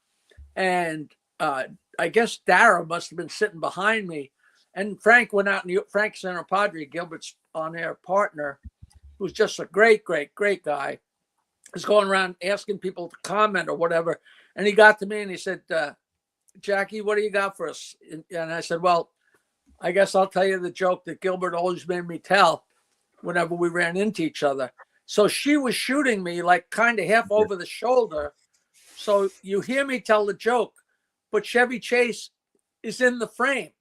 [SPEAKER 13] And I guess Dara must have been sitting behind me, and Frank went out. And Frank Padre, Gilbert's on-air partner, who's just a great, great, great guy, is going around asking people to comment or whatever. And he got to me and he said, Jackie, what do you got for us? And I said, well, I guess I'll tell you the joke that Gilbert always made me tell whenever we ran into each other. So she was shooting me like kind of half over the shoulder. So you hear me tell the joke, but Chevy Chase is in the frame.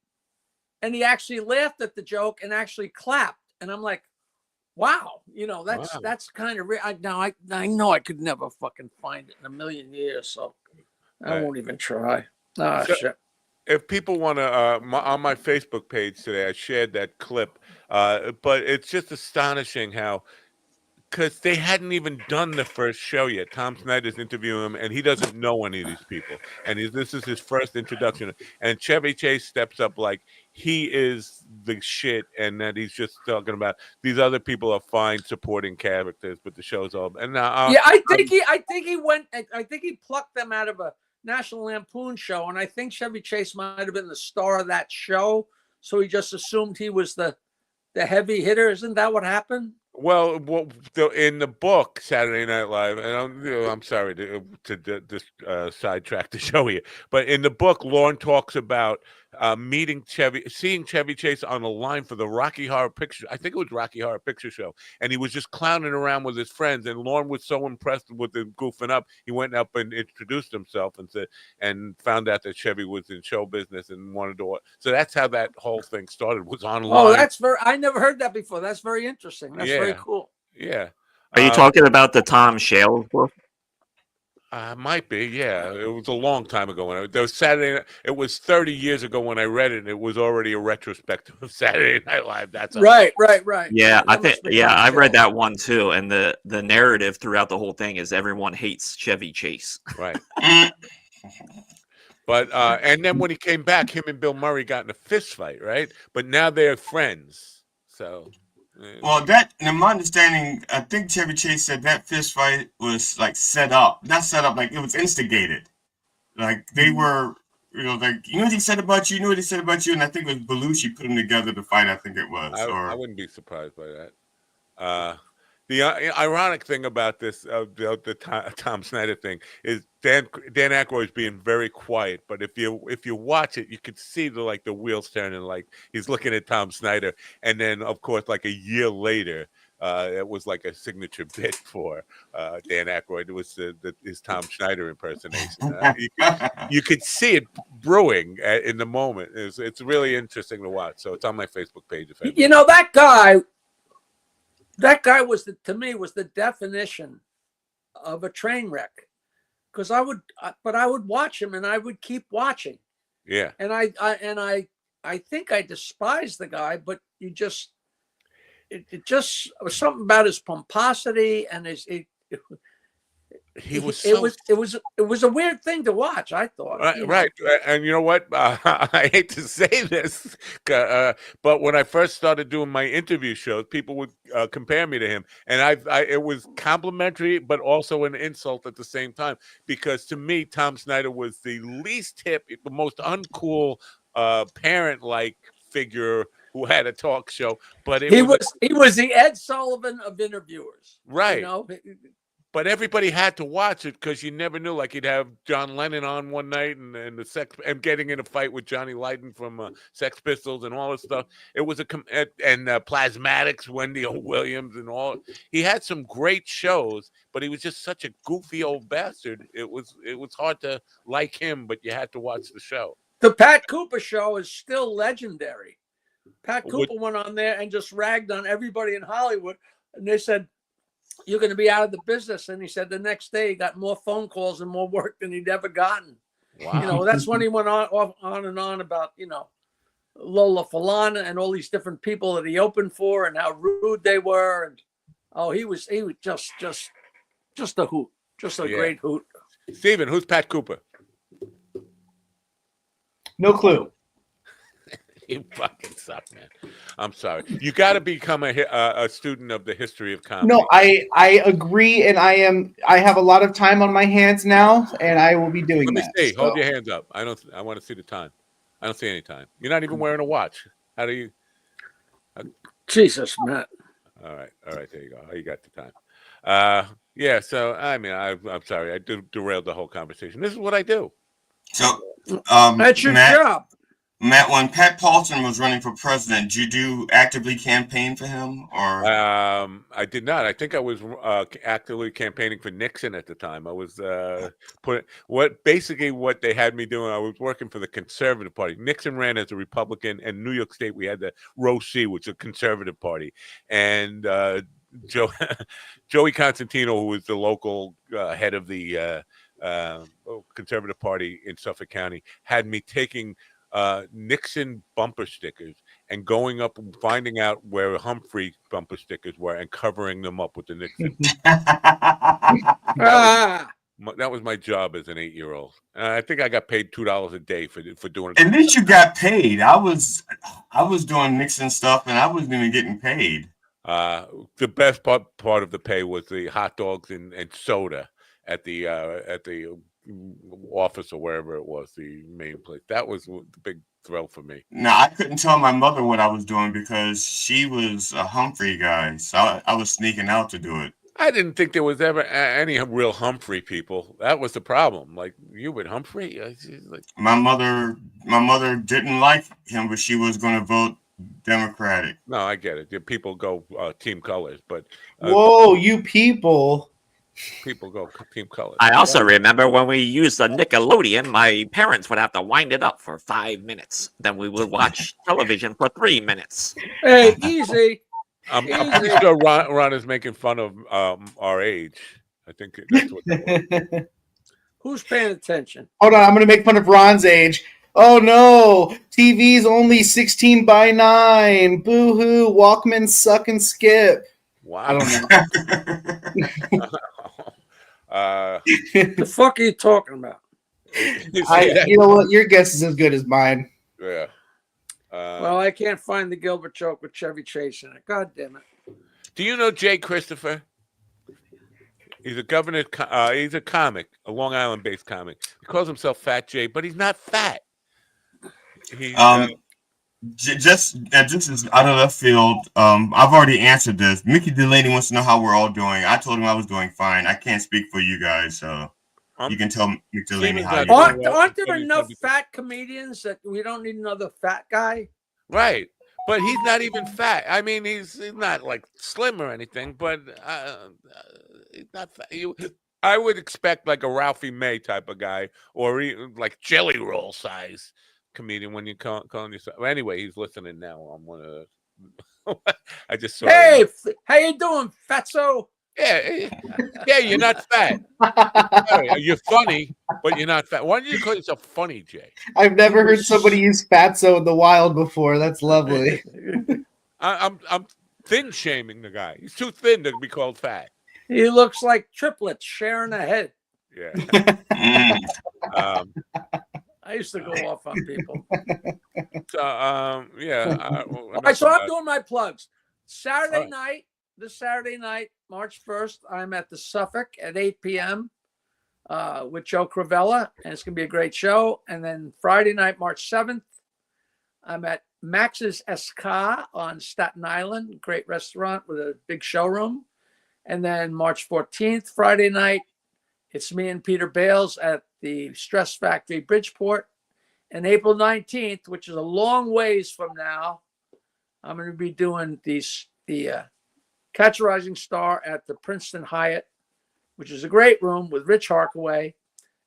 [SPEAKER 13] And he actually laughed at the joke and actually clapped. And I'm like, wow, that's kind of real. I know I could never fucking find it in a million years, so I won't even try. Shit.
[SPEAKER 5] If people want to, on my Facebook page today, I shared that clip, but it's just astonishing how, because they hadn't even done the first show yet. Tom Snyder's interviewing him, and he doesn't know any of these people, and this is his first introduction. And Chevy Chase steps up like he is the shit, and that he's just talking about these other people are fine supporting characters, but the show's all. And now,
[SPEAKER 13] I think he plucked them out of a National Lampoon show, and I think Chevy Chase might have been the star of that show, so he just assumed he was the heavy hitter. Isn't that what happened?
[SPEAKER 5] Well, in the book Saturday Night Live, and I'm sorry to sidetrack the show here, but in the book, Lorne talks about seeing Chevy Chase on the line for the Rocky Horror Picture. I think it was Rocky Horror Picture Show, and he was just clowning around with his friends. And Lorne was so impressed with him goofing up, he went up and introduced himself and found out that Chevy was in show business and wanted to. So that's how that whole thing started. Was online.
[SPEAKER 13] Oh, I never heard that before. That's very interesting. That's very cool.
[SPEAKER 5] Yeah.
[SPEAKER 11] Are you talking about the Tom Shales book?
[SPEAKER 5] Might be, yeah. It was a long time ago. There was Saturday. It was 30 years ago when I read it, and it was already a retrospective of Saturday Night Live. That's
[SPEAKER 13] right.
[SPEAKER 11] Yeah, I think. Yeah, I read that one too. And the narrative throughout the whole thing is everyone hates Chevy Chase.
[SPEAKER 5] Right. But and then when he came back, him and Bill Murray got in a fist fight, right? But now they're friends. So.
[SPEAKER 10] Well, in my understanding, I think Chevy Chase said that fist fight was like set up. Not set up, like it was instigated. Like they were, like what he said about you, you know what he said about you, and I think it was Belushi put them together to fight. I think it was.
[SPEAKER 5] I wouldn't be surprised by that. The ironic thing about this, the Tom Snyder thing, is Dan Aykroyd's being very quiet. But if you watch it, you could see the wheels turning. Like he's looking at Tom Snyder, and then of course, like a year later, it was like a signature bit for Dan Aykroyd. It was his Tom Schneider impersonation. You could see it brewing in the moment. It's really interesting to watch. So it's on my Facebook page.
[SPEAKER 13] That guy was the definition of a train wreck, because I would watch him and I would keep watching.
[SPEAKER 5] Yeah.
[SPEAKER 13] And I think I despised the guy, but it just was something about his pomposity and
[SPEAKER 5] he was
[SPEAKER 13] it was a weird thing to watch. I thought.
[SPEAKER 5] Right. And you know what? I hate to say this, but when I first started doing my interview shows, people would compare me to him, and it was complimentary, but also an insult at the same time, because to me, Tom Snyder was the least hip, the most uncool parent-like figure who had a talk show. But
[SPEAKER 13] he was the Ed Sullivan of interviewers,
[SPEAKER 5] right?
[SPEAKER 13] You know?
[SPEAKER 5] But everybody had to watch it because you never knew. Like, you'd have John Lennon on one night and getting in a fight with Johnny Lydon from Sex Pistols and all this stuff. It was Plasmatics, Wendy O. Williams, and all. He had some great shows, but he was just such a goofy old bastard. It was hard to like him, but you had to watch the show.
[SPEAKER 13] The Pat Cooper show is still legendary. Pat Cooper went on there and just ragged on everybody in Hollywood, and they said, "You're going to be out of the business." And he said the next day he got more phone calls and more work than he'd ever gotten. Wow. You know, that's when he went on and on about, you know, Lola Falana and all these different people that he opened for and how rude they were. And he was just a hoot, just a great hoot.
[SPEAKER 5] Steven, who's Pat Cooper?
[SPEAKER 15] No clue.
[SPEAKER 5] You fucking suck, man. I'm sorry. You got to become a student of the history of comedy.
[SPEAKER 15] No, I agree, and I have a lot of time on my hands now, and I will be doing that.
[SPEAKER 5] Let me see. Hold your hands up. I want to see the time. I don't see any time. You're not even wearing a watch. How do you?
[SPEAKER 13] Jesus, Matt.
[SPEAKER 5] All right. There you go. You got the time. Yeah. So I mean, I'm sorry. I derailed the whole conversation. This is what I do.
[SPEAKER 10] So,
[SPEAKER 13] that's your job.
[SPEAKER 10] Matt, when Pat Paulson was running for president, did you actively campaign for him, or?
[SPEAKER 5] I did not. I think I was actively campaigning for Nixon at the time. I was what they had me doing. I was working for the Conservative Party. Nixon ran as a Republican, and New York State we had the Row C, which is a Conservative Party, and Joey Constantino, who was the local head of the Conservative Party in Suffolk County, had me taking Nixon bumper stickers and going up and finding out where Humphrey bumper stickers were and covering them up with the Nixon. That was my job as an 8-year-old. I think I got paid $2 a day for doing it.
[SPEAKER 10] At least you got paid. I was doing Nixon stuff and I wasn't even getting paid.
[SPEAKER 5] The best part of the pay was the hot dogs and soda at the office or wherever it was, the main place. That was the big thrill for me.
[SPEAKER 10] No, I couldn't tell my mother what I was doing because she was a Humphrey guy, so I was sneaking out to do it.
[SPEAKER 5] I didn't think there was ever any real Humphrey people. That was the problem. Like, you with Humphrey?
[SPEAKER 10] My mother didn't like him, but she was going to vote Democratic.
[SPEAKER 5] No, I get it. People go team colors, but
[SPEAKER 15] whoa, you people.
[SPEAKER 5] People go team colors.
[SPEAKER 11] I also remember when we used the Nickelodeon, my parents would have to wind it up for 5 minutes. Then we would watch television for 3 minutes.
[SPEAKER 13] Hey, easy.
[SPEAKER 5] I'm pretty sure Ron is making fun of our age. I think that's what that was.
[SPEAKER 13] Who's paying attention?
[SPEAKER 15] Hold on, I'm going to make fun of Ron's age. Oh no, TV's only 16:9. Boo-hoo, Walkman suck and skip.
[SPEAKER 5] Wow.
[SPEAKER 15] I don't know.
[SPEAKER 13] The fuck are you talking about?
[SPEAKER 15] You know what? Your guess is as good as mine.
[SPEAKER 5] Yeah.
[SPEAKER 13] Well, I can't find the Gilbert joke with Chevy Chase in it. God damn it.
[SPEAKER 5] Do you know Jay Christopher? He's a governor. He's a comic, a Long Island-based comic. He calls himself Fat Jay, but he's not fat. He's,
[SPEAKER 10] this is out of left field. I've already answered this. Mickey Delaney wants to know how we're all doing. I told him I was doing fine. I can't speak for you guys, so you can tell Mickey Delaney how you're doing.
[SPEAKER 13] Aren't there enough fat comedians that we don't need another fat guy?
[SPEAKER 5] Right, but he's not even fat. I mean, he's not like slim or anything, but he's not fat. I would expect like a Ralphie May type of guy, or even like Jelly Roll size comedian when you calling yourself. Anyway, he's listening now on one of the. I just saw.
[SPEAKER 13] Hey, how you doing, fatso?
[SPEAKER 5] Yeah, you're not fat. You're funny, but you're not fat. Why don't you call yourself funny, Jay?
[SPEAKER 15] I've never heard somebody use fatso in the wild before. That's lovely.
[SPEAKER 5] I'm thin shaming the guy. He's too thin to be called fat.
[SPEAKER 13] He looks like triplets sharing a head.
[SPEAKER 5] Yeah.
[SPEAKER 13] I used to go off on people.
[SPEAKER 5] So, yeah.
[SPEAKER 13] All right, so I'm doing my plugs. This Saturday night, March 1st, I'm at the Suffolk at 8 p.m. With Joe Cravella, and it's going to be a great show. And then Friday night, March 7th, I'm at Max's Esca on Staten Island, great restaurant with a big showroom. And then March 14th, Friday night, it's me and Peter Bales at the Stress Factory, Bridgeport. And April 19th, which is a long ways from now, I'm going to be doing the Catch a Rising Star at the Princeton Hyatt, which is a great room with Rich Harkaway.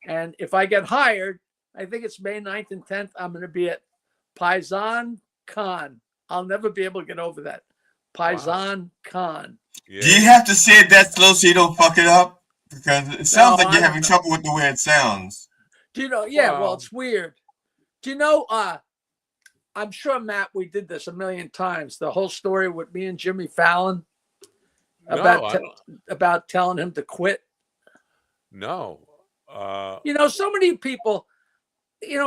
[SPEAKER 13] And if I get hired, I think it's May 9th and 10th, I'm going to be at Paisan Khan. I'll never be able to get over that. Paisan Khan.
[SPEAKER 10] Yeah. Do you have to say it that slow so you don't fuck it up? Because it sounds like you're having trouble with the way it sounds.
[SPEAKER 13] Do you know? Yeah, well, it's weird. Do you know, I'm sure, Matt, we did this a million times. The whole story with me and Jimmy Fallon about telling him to quit.
[SPEAKER 5] No.
[SPEAKER 13] So many people,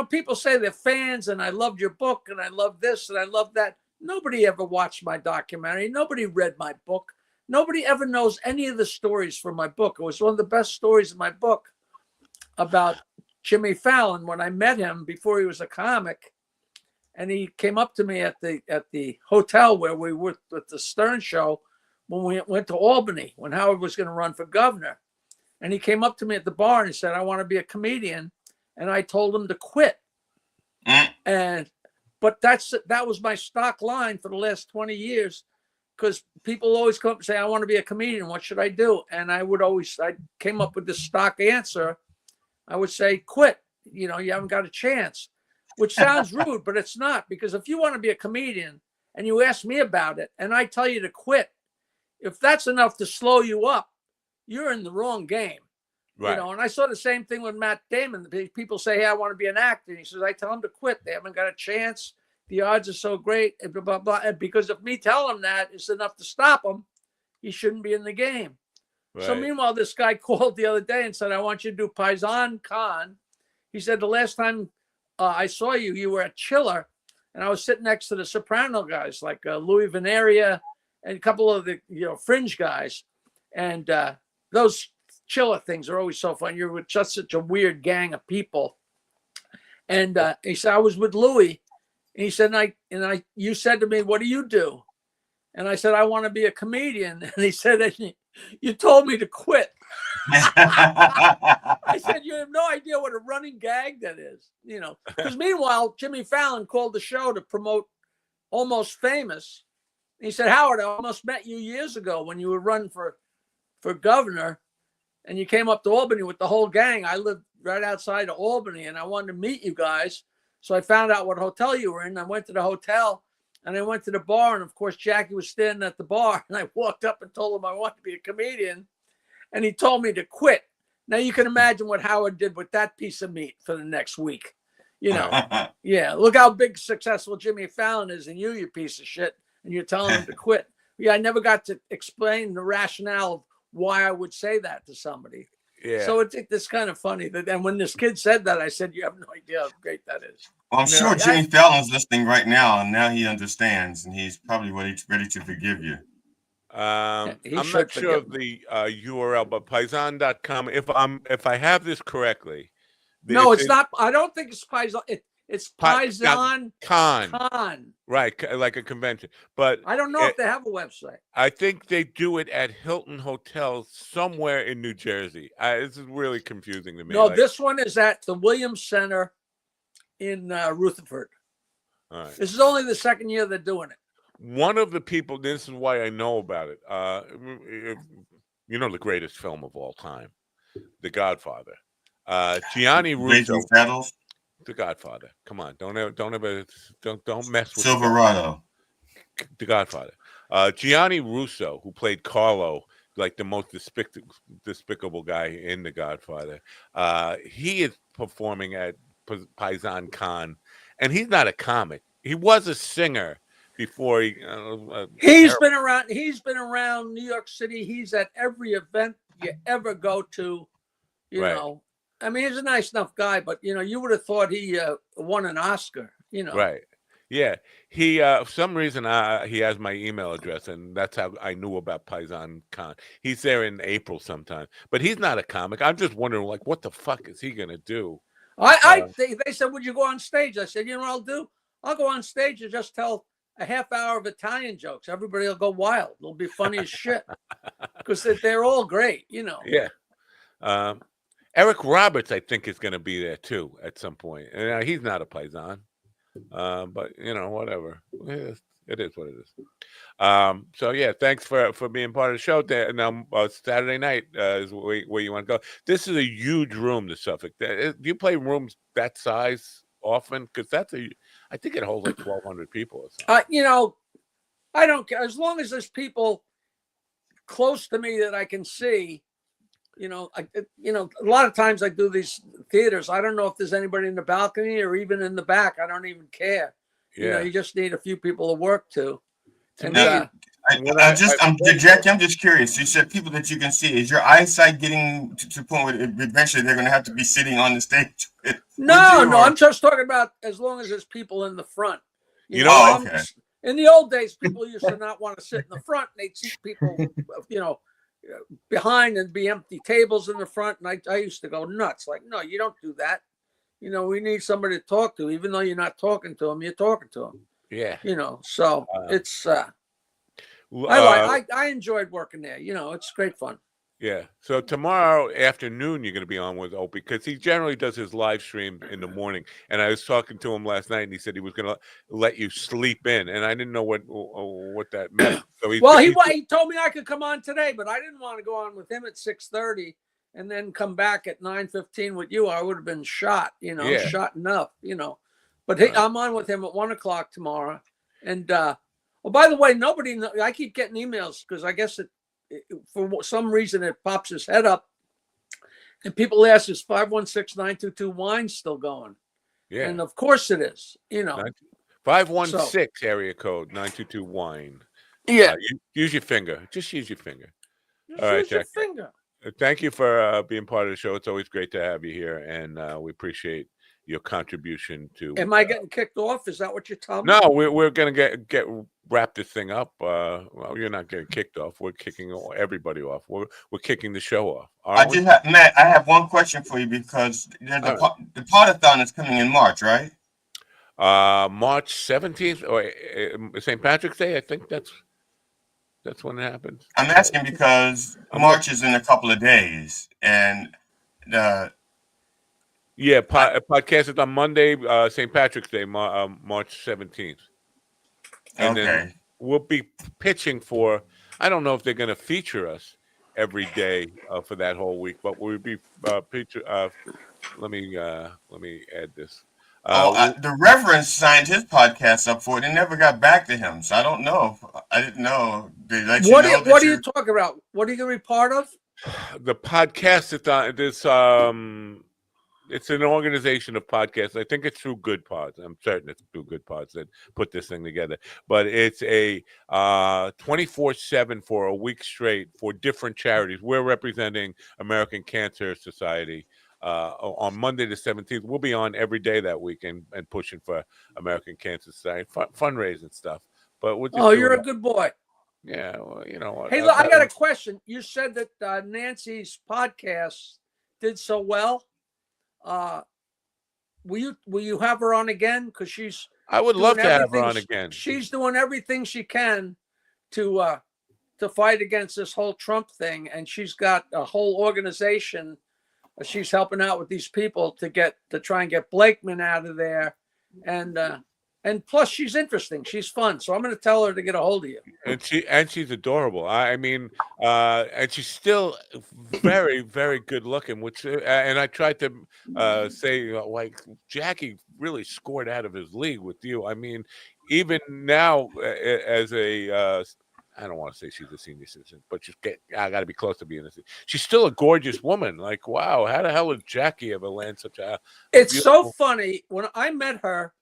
[SPEAKER 13] people say they're fans and I loved your book and I love this and I love that. Nobody ever watched my documentary. Nobody read my book. Nobody ever knows any of the stories from my book. It was one of the best stories in my book about Jimmy Fallon when I met him before he was a comic. And he came up to me at the hotel where we were with the Stern Show when we went to Albany, when Howard was going to run for governor. And he came up to me at the bar and he said, I want to be a comedian. And I told him to quit. But that was my stock line for the last 20 years, because people always come up and say, I want to be a comedian. What should I do? And I came up with this stock answer. I would say, quit. You haven't got a chance, which sounds rude, but it's not, because if you want to be a comedian and you ask me about it and I tell you to quit, if that's enough to slow you up, you're in the wrong game.
[SPEAKER 5] Right.
[SPEAKER 13] And I saw the same thing with Matt Damon. People say, hey, I want to be an actor. And he says, I tell them to quit. They haven't got a chance. The odds are so great. And blah, blah, blah. And because if me telling him that is enough to stop him, he shouldn't be in the game. Right. So meanwhile, this guy called the other day and said, I want you to do Paisan Khan. He said, the last time I saw you, you were at Chiller. And I was sitting next to the Soprano guys, like Louis Veneria and a couple of the fringe guys. And those Chiller things are always so fun. You're with just such a weird gang of people. And he said, I was with Louis. And he said, you said to me, what do you do? And I said, I want to be a comedian. And he said, you told me to quit. I said, you have no idea what a running gag that is, because meanwhile, Jimmy Fallon called the show to promote Almost Famous. And he said, Howard, I almost met you years ago when you were running for governor and you came up to Albany with the whole gang. I lived right outside of Albany and I wanted to meet you guys. So I found out what hotel you were in. I went to the hotel and I went to the bar. And of course, Jackie was standing at the bar. And I walked up and told him I wanted to be a comedian. And he told me to quit. Now you can imagine what Howard did with that piece of meat for the next week. Yeah, look how big successful Jimmy Fallon is and you piece of shit. And you're telling him to quit. Yeah, I never got to explain the rationale of why I would say that to somebody. Yeah. So it's kind of funny that, and when this kid said that, I said, you have no idea how great that is.
[SPEAKER 10] Well, I'm sure Jimmy Fallon's listening right now, and now he understands, and he's probably ready to forgive you.
[SPEAKER 5] I'm not sure of the URL, but Paisan.com. If I have this correctly,
[SPEAKER 13] no, it's not. I don't think it's Paisan. It's Paisan
[SPEAKER 5] Khan. Right, like a convention. But
[SPEAKER 13] I don't know if they have a website.
[SPEAKER 5] I think they do it at Hilton Hotels somewhere in New Jersey. This is really confusing to me.
[SPEAKER 13] No, this one is at the Williams Center in Rutherford.
[SPEAKER 5] All right.
[SPEAKER 13] This is only the second year they're doing it.
[SPEAKER 5] One of the people, this is why I know about it. The greatest film of all time, The Godfather. Gianni Russo. The Godfather. Come on, don't mess with
[SPEAKER 10] Silverado.
[SPEAKER 5] The Godfather. Gianni Russo, who played Carlo, like the most despicable guy in The Godfather. He is performing at Paisan Khan, and he's not a comic. He was a singer, before
[SPEAKER 13] he's been around. He's been around New York City. He's at every event you ever go to. You know, I mean, he's a nice enough guy, but you would have thought he won an Oscar.
[SPEAKER 5] Right. Yeah. He for some reason he has my email address, and that's how I knew about Paisan Khan. He's there in April sometime, but he's not a comic. I'm just wondering, like, what the fuck is he gonna do?
[SPEAKER 13] They said, would you go on stage? I said, what I'll do? I'll go on stage and just tell a half hour of Italian jokes. Everybody will go wild. It'll be funny as shit because they're all great,
[SPEAKER 5] Yeah. Eric Roberts, I think, is going to be there too at some point. And he's not a Paisan, but whatever. It is what it is. So yeah, thanks for being part of the show. Now Saturday night is where you want to go. This is a huge room, the Suffolk. Do you play rooms that size often? Because I think it holds like 1,200 people or something.
[SPEAKER 13] I don't care as long as there's people close to me that I can see. A lot of times I do these theaters. I don't know if there's anybody in the balcony or even in the back. I don't even care.
[SPEAKER 5] Yeah.
[SPEAKER 13] You just need a few people to work to. And
[SPEAKER 10] Jackie, I'm just curious. You said people that you can see. Is your eyesight getting to the point where eventually they're going to have to be sitting on the stage?
[SPEAKER 13] No, I'm just talking about as long as there's people in the front.
[SPEAKER 10] Okay.
[SPEAKER 13] In the old days, people used to not want to sit in the front, and they'd see people, behind and be empty tables in the front. And I used to go nuts. Like, no, you don't do that. We need somebody to talk to, even though you're not talking to them, you're talking to them.
[SPEAKER 5] Yeah.
[SPEAKER 13] So it's, I enjoyed working there. It's great fun.
[SPEAKER 5] Yeah. So tomorrow afternoon, you're going to be on with Opie because he generally does his live stream in the morning. And I was talking to him last night, and he said he was going to let you sleep in, and I didn't know what that meant. So he
[SPEAKER 13] told me I could come on today, but I didn't want to go on with him at 6:30 and then come back at 9:15 with you. I would have been shot. Shot enough. But I'm on with him at 1:00 tomorrow. And by the way, I keep getting emails because I guess for some reason it pops his head up, and people ask, is 516-922-WINE still going?
[SPEAKER 5] Yeah,
[SPEAKER 13] and of course it is.
[SPEAKER 5] 516 area code 922-WINE.
[SPEAKER 13] Yeah,
[SPEAKER 5] use your finger. Just use your finger.
[SPEAKER 13] All right, Jack.
[SPEAKER 5] Thank you for being part of the show. It's always great to have you here, and we appreciate your contribution to.
[SPEAKER 13] Am I getting kicked off? Is that what you're telling me?
[SPEAKER 5] No, we're gonna get wrap this thing up. Well, you're not getting kicked off. We're kicking everybody off. We're kicking the show off.
[SPEAKER 10] Matt, I have one question for you because the Podathon is coming in March, right?
[SPEAKER 5] March 17th or St. Patrick's Day. I think that's when it happens.
[SPEAKER 10] I'm asking because March is in a couple of days, and
[SPEAKER 5] podcast is on Monday, St. Patrick's Day, March 17th. And then we'll be pitching for, I don't know if they're going to feature us every day for that whole week, but we'll be feature. Let me add this.
[SPEAKER 10] The Reverend signed his podcast up for it and never got back to him. So I don't know. I didn't know.
[SPEAKER 13] What are you talking about? What are you going to be part of?
[SPEAKER 5] The podcast it's an organization of podcasts. I think it's through Good Pods. I'm certain it's through Good Pods that put this thing together. But it's a 24/7 for a week straight for different charities. We're representing American Cancer Society. On Monday the 17th, we'll be on every day that week and pushing for American Cancer Society, fundraising stuff. But
[SPEAKER 13] you're a good boy.
[SPEAKER 5] Yeah, well, you know what?
[SPEAKER 13] Hey, look, I got a question. You said that Nancy's podcast did so well. Will you have her on again? Because
[SPEAKER 5] I would love to have her on again.
[SPEAKER 13] She's doing everything she can to fight against this whole Trump thing, and she's got a whole organization. She's helping out with these people to try and get Blakeman out of there, and plus she's interesting. She's fun, so I'm going to tell her to get a hold of you.
[SPEAKER 5] And she's adorable. I mean, and she's still very, very good looking. And I tried to say, like, Jackie really scored out of his league with you. I mean, even now as a I don't want to say she's a senior citizen, but I got to be close to being a senior. She's still a gorgeous woman. Like, wow, how the hell did Jackie ever land such a?
[SPEAKER 13] It's so funny. When I met her,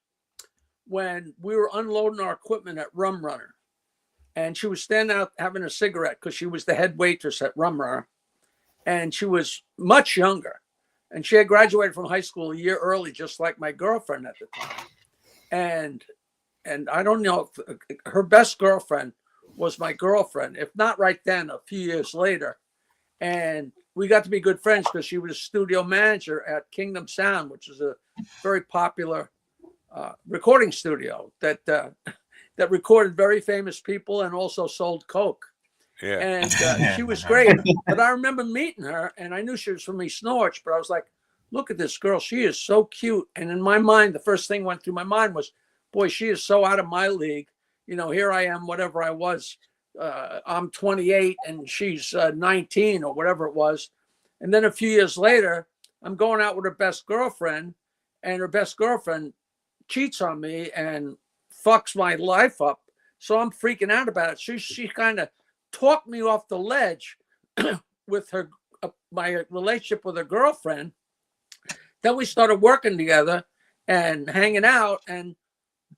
[SPEAKER 13] when we were unloading our equipment at Rum Runner. And she was standing out having a cigarette because she was the head waitress at Rum Runner. And she was much younger. And she had graduated from high school a year early, just like my girlfriend at the time. And I don't know if her best girlfriend was my girlfriend, if not right then, a few years later. And we got to be good friends because she was a studio manager at Kingdom Sound, which is a very popular recording studio that recorded very famous people and also sold coke.
[SPEAKER 5] Yeah.
[SPEAKER 13] And she was great. But I remember meeting her, and I knew she was from East Norwich, but I was like, look at this girl. She is so cute. And in my mind, the first thing went through my mind was, boy, she is so out of my league. You know, here I am, whatever I was. I'm 28 and she's 19 or whatever it was. And then a few years later, I'm going out with her best girlfriend, and her best girlfriend cheats on me and fucks my life up. So I'm freaking out about it. She kind of talked me off the ledge with her my relationship with her girlfriend. Then we started working together and hanging out. And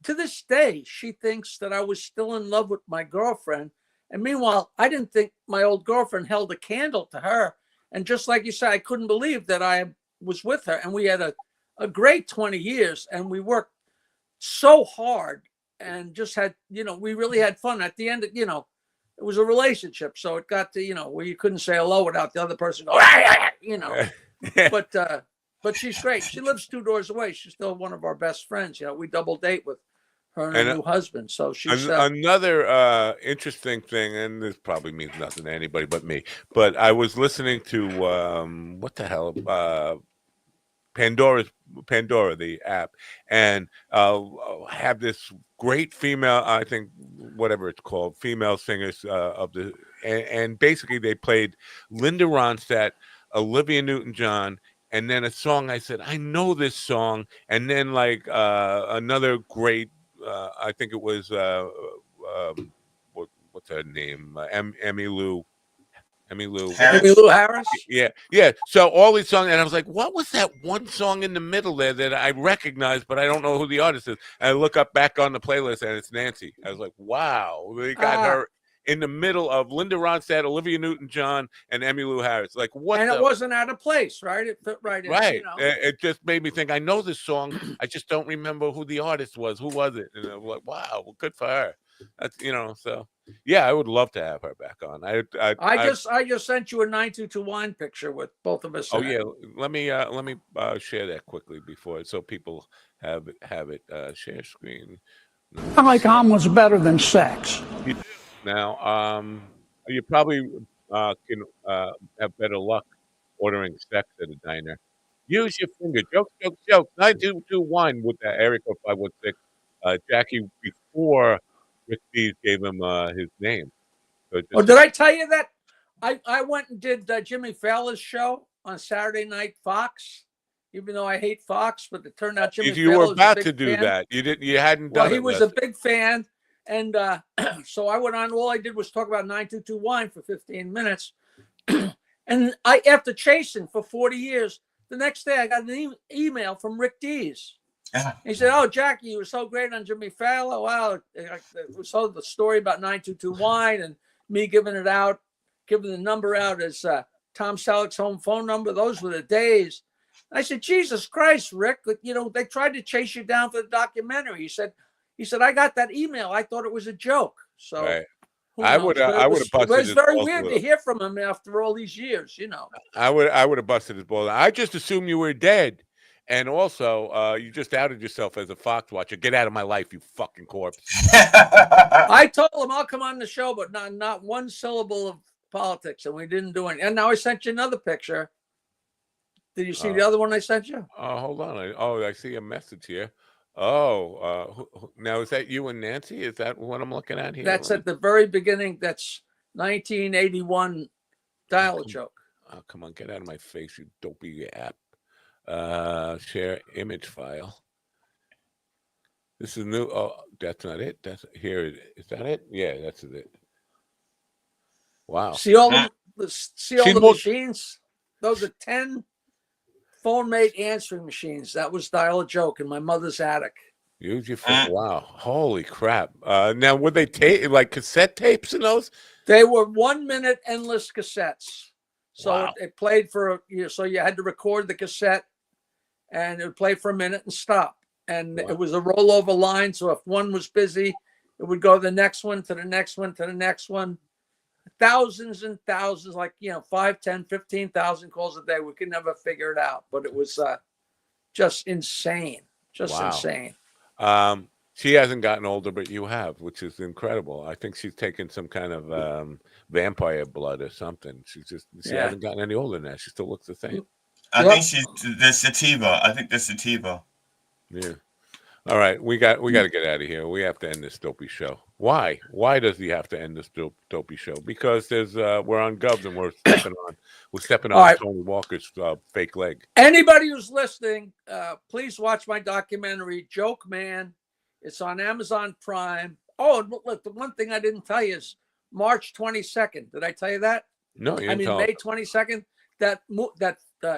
[SPEAKER 13] to this day, she thinks that I was still in love with my girlfriend. And meanwhile, I didn't think my old girlfriend held a candle to her. And just like you said, I couldn't believe that I was with her. And we had a great 20 years, and we worked so hard and just had, we really had fun. At the end, it was a relationship. So it got to, where you couldn't say hello without the other person going, But she's great. She lives 2 doors away. She's still one of our best friends. We double date with her and her new husband. So she's
[SPEAKER 5] another interesting thing, and this probably means nothing to anybody but me. But I was listening to what the hell, Pandora, the app, and have this great female, I think, whatever it's called, female singers and basically they played Linda Ronstadt, Olivia Newton-John, and then a song. I said, I know this song. And then like another great, I think it was, what's her name? Emmylou
[SPEAKER 13] Harris.
[SPEAKER 5] Yeah. So all these songs, and I was like, what was that one song in the middle there that I recognized, but I don't know who the artist is? And I look up back on the playlist, and it's Nancy. I was like, wow, they got her in the middle of Linda Ronstadt, Olivia Newton-John, and Emmylou Harris. Like, what?
[SPEAKER 13] And it wasn't out of place, right? It fit right in.
[SPEAKER 5] Right. It just made me think, I know this song. I just don't remember who the artist was. Who was it? And I'm like, wow, well, good for her. That's, so yeah, I would love to have her back on. I
[SPEAKER 13] just sent you a 922 wine picture with both of us.
[SPEAKER 5] Oh yeah, let me share that quickly before, so people have it. Share screen.
[SPEAKER 16] I like omelets better than sex.
[SPEAKER 5] Now, you probably can have better luck ordering sex at a diner. Use your finger. Joke. 922 wine with the area code 516. Jackie, before Rick Dees gave him his name. So
[SPEAKER 13] did I tell you that I went and did Jimmy Fallon's show on Saturday Night Fox? Even though I hate Fox, but it turned out Jimmy
[SPEAKER 5] you
[SPEAKER 13] Fallon
[SPEAKER 5] were
[SPEAKER 13] was
[SPEAKER 5] about
[SPEAKER 13] a big
[SPEAKER 5] to do
[SPEAKER 13] fan.
[SPEAKER 5] that. You hadn't done
[SPEAKER 13] Well, he
[SPEAKER 5] it.
[SPEAKER 13] was a big fan, and so I went on. All I did was talk about 922 wine for 15 minutes, and after chasing for 40 years, the next day I got an email from Rick Dees. He said, "Oh, Jackie, you were so great on Jimmy Fallon. Wow, it was so the story about 922 wine and me giving the number out as Tom Selleck's home phone number. Those were the days." I said, "Jesus Christ, Rick! They tried to chase you down for the documentary." He said, "I got that email. I thought it was a joke." So
[SPEAKER 5] right. I would have busted.
[SPEAKER 13] It was very weird to hear from him after all these years.
[SPEAKER 5] I would have busted his balls. I just assumed you were dead. And also, you just outed yourself as a Fox watcher. Get out of my life, you fucking corpse.
[SPEAKER 13] I told him I'll come on the show, but not one syllable of politics, and we didn't do it. And now I sent you another picture. Did you see the other one I sent you?
[SPEAKER 5] Hold on. I see a message here. Oh, now is that you and Nancy? Is that what I'm looking at here?
[SPEAKER 13] That's at the very beginning. That's 1981 Dial-A-Joke.
[SPEAKER 5] Oh, come on, get out of my face, you dopey app. Share image file. This is new. Oh, that's not it. That's here. Is that it? Yeah, that's it. Wow.
[SPEAKER 13] See all the machines? Those are 10 phone mate answering machines. That was Dial-A-Joke in my mother's attic.
[SPEAKER 5] Use your phone. Wow. Holy crap. Now, were they like cassette tapes in those?
[SPEAKER 13] They were 1 minute endless cassettes. So
[SPEAKER 5] Wow.
[SPEAKER 13] it played for, so you had to record the cassette and it would play for a minute and stop. And it was a rollover line. So if one was busy, it would go to the next one, to the next one, to the next one. Thousands and thousands, like, 5, 10, 15,000 calls a day. We could never figure it out, but it was just insane. Just insane.
[SPEAKER 5] She hasn't gotten older, but you have, which is incredible. I think she's taken some kind of vampire blood or something. She hasn't gotten any older than that. She still looks the same.
[SPEAKER 10] I think she's the sativa. I think the sativa.
[SPEAKER 5] Yeah. All right, we got to get out of here. We have to end this dopey show. Why? Why does he have to end this dopey show? Because we're on Govs and we're stepping on Tony Walker's fake leg.
[SPEAKER 13] Anybody who's listening, please watch my documentary, Joke Man. It's on Amazon Prime. Oh, and look, the one thing I didn't tell you is March 22nd. Did I tell you that?
[SPEAKER 5] No, you didn't tell
[SPEAKER 13] May 22nd. That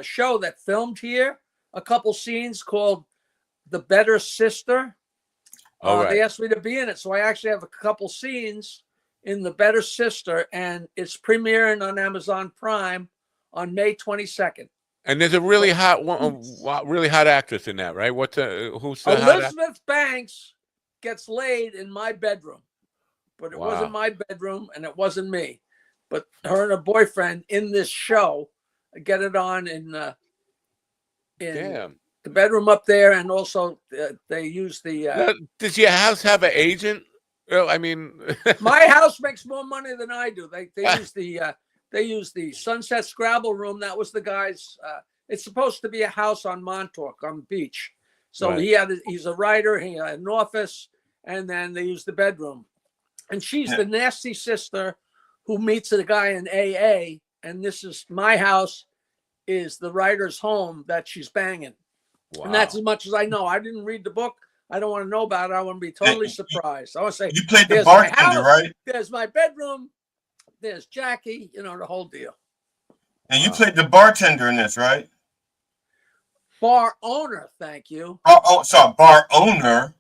[SPEAKER 13] show that filmed here, a couple scenes called The Better Sister. They asked me to be in it, so I actually have a couple scenes in The Better Sister, and it's premiering on Amazon Prime on May 22nd.
[SPEAKER 5] And there's a really hot actress in that, right? Who's the
[SPEAKER 13] Elizabeth Banks gets laid in my bedroom, but it wasn't my bedroom, and it wasn't me. But her and her boyfriend in this show get it on in the bedroom up there, and also they use the.
[SPEAKER 5] Does your house have an agent? Well, I mean,
[SPEAKER 13] my house makes more money than I do. They use the Sunset Scrabble room. That was the guy's. It's supposed to be a house on Montauk on the beach. So he's a writer. He had an office, and then they use the bedroom. And she's the nasty sister who meets a guy in AA. And this is my house, is the writer's home that she's banging. Wow. And that's as much as I know. I didn't read the book. I don't want to know about it. I want to be totally surprised. I want to say,
[SPEAKER 10] you played the bartender, right?
[SPEAKER 13] There's my bedroom. There's Jackie. The whole deal.
[SPEAKER 10] And you played the bartender in this, right?
[SPEAKER 13] Bar owner, thank you.
[SPEAKER 10] Sorry, bar owner.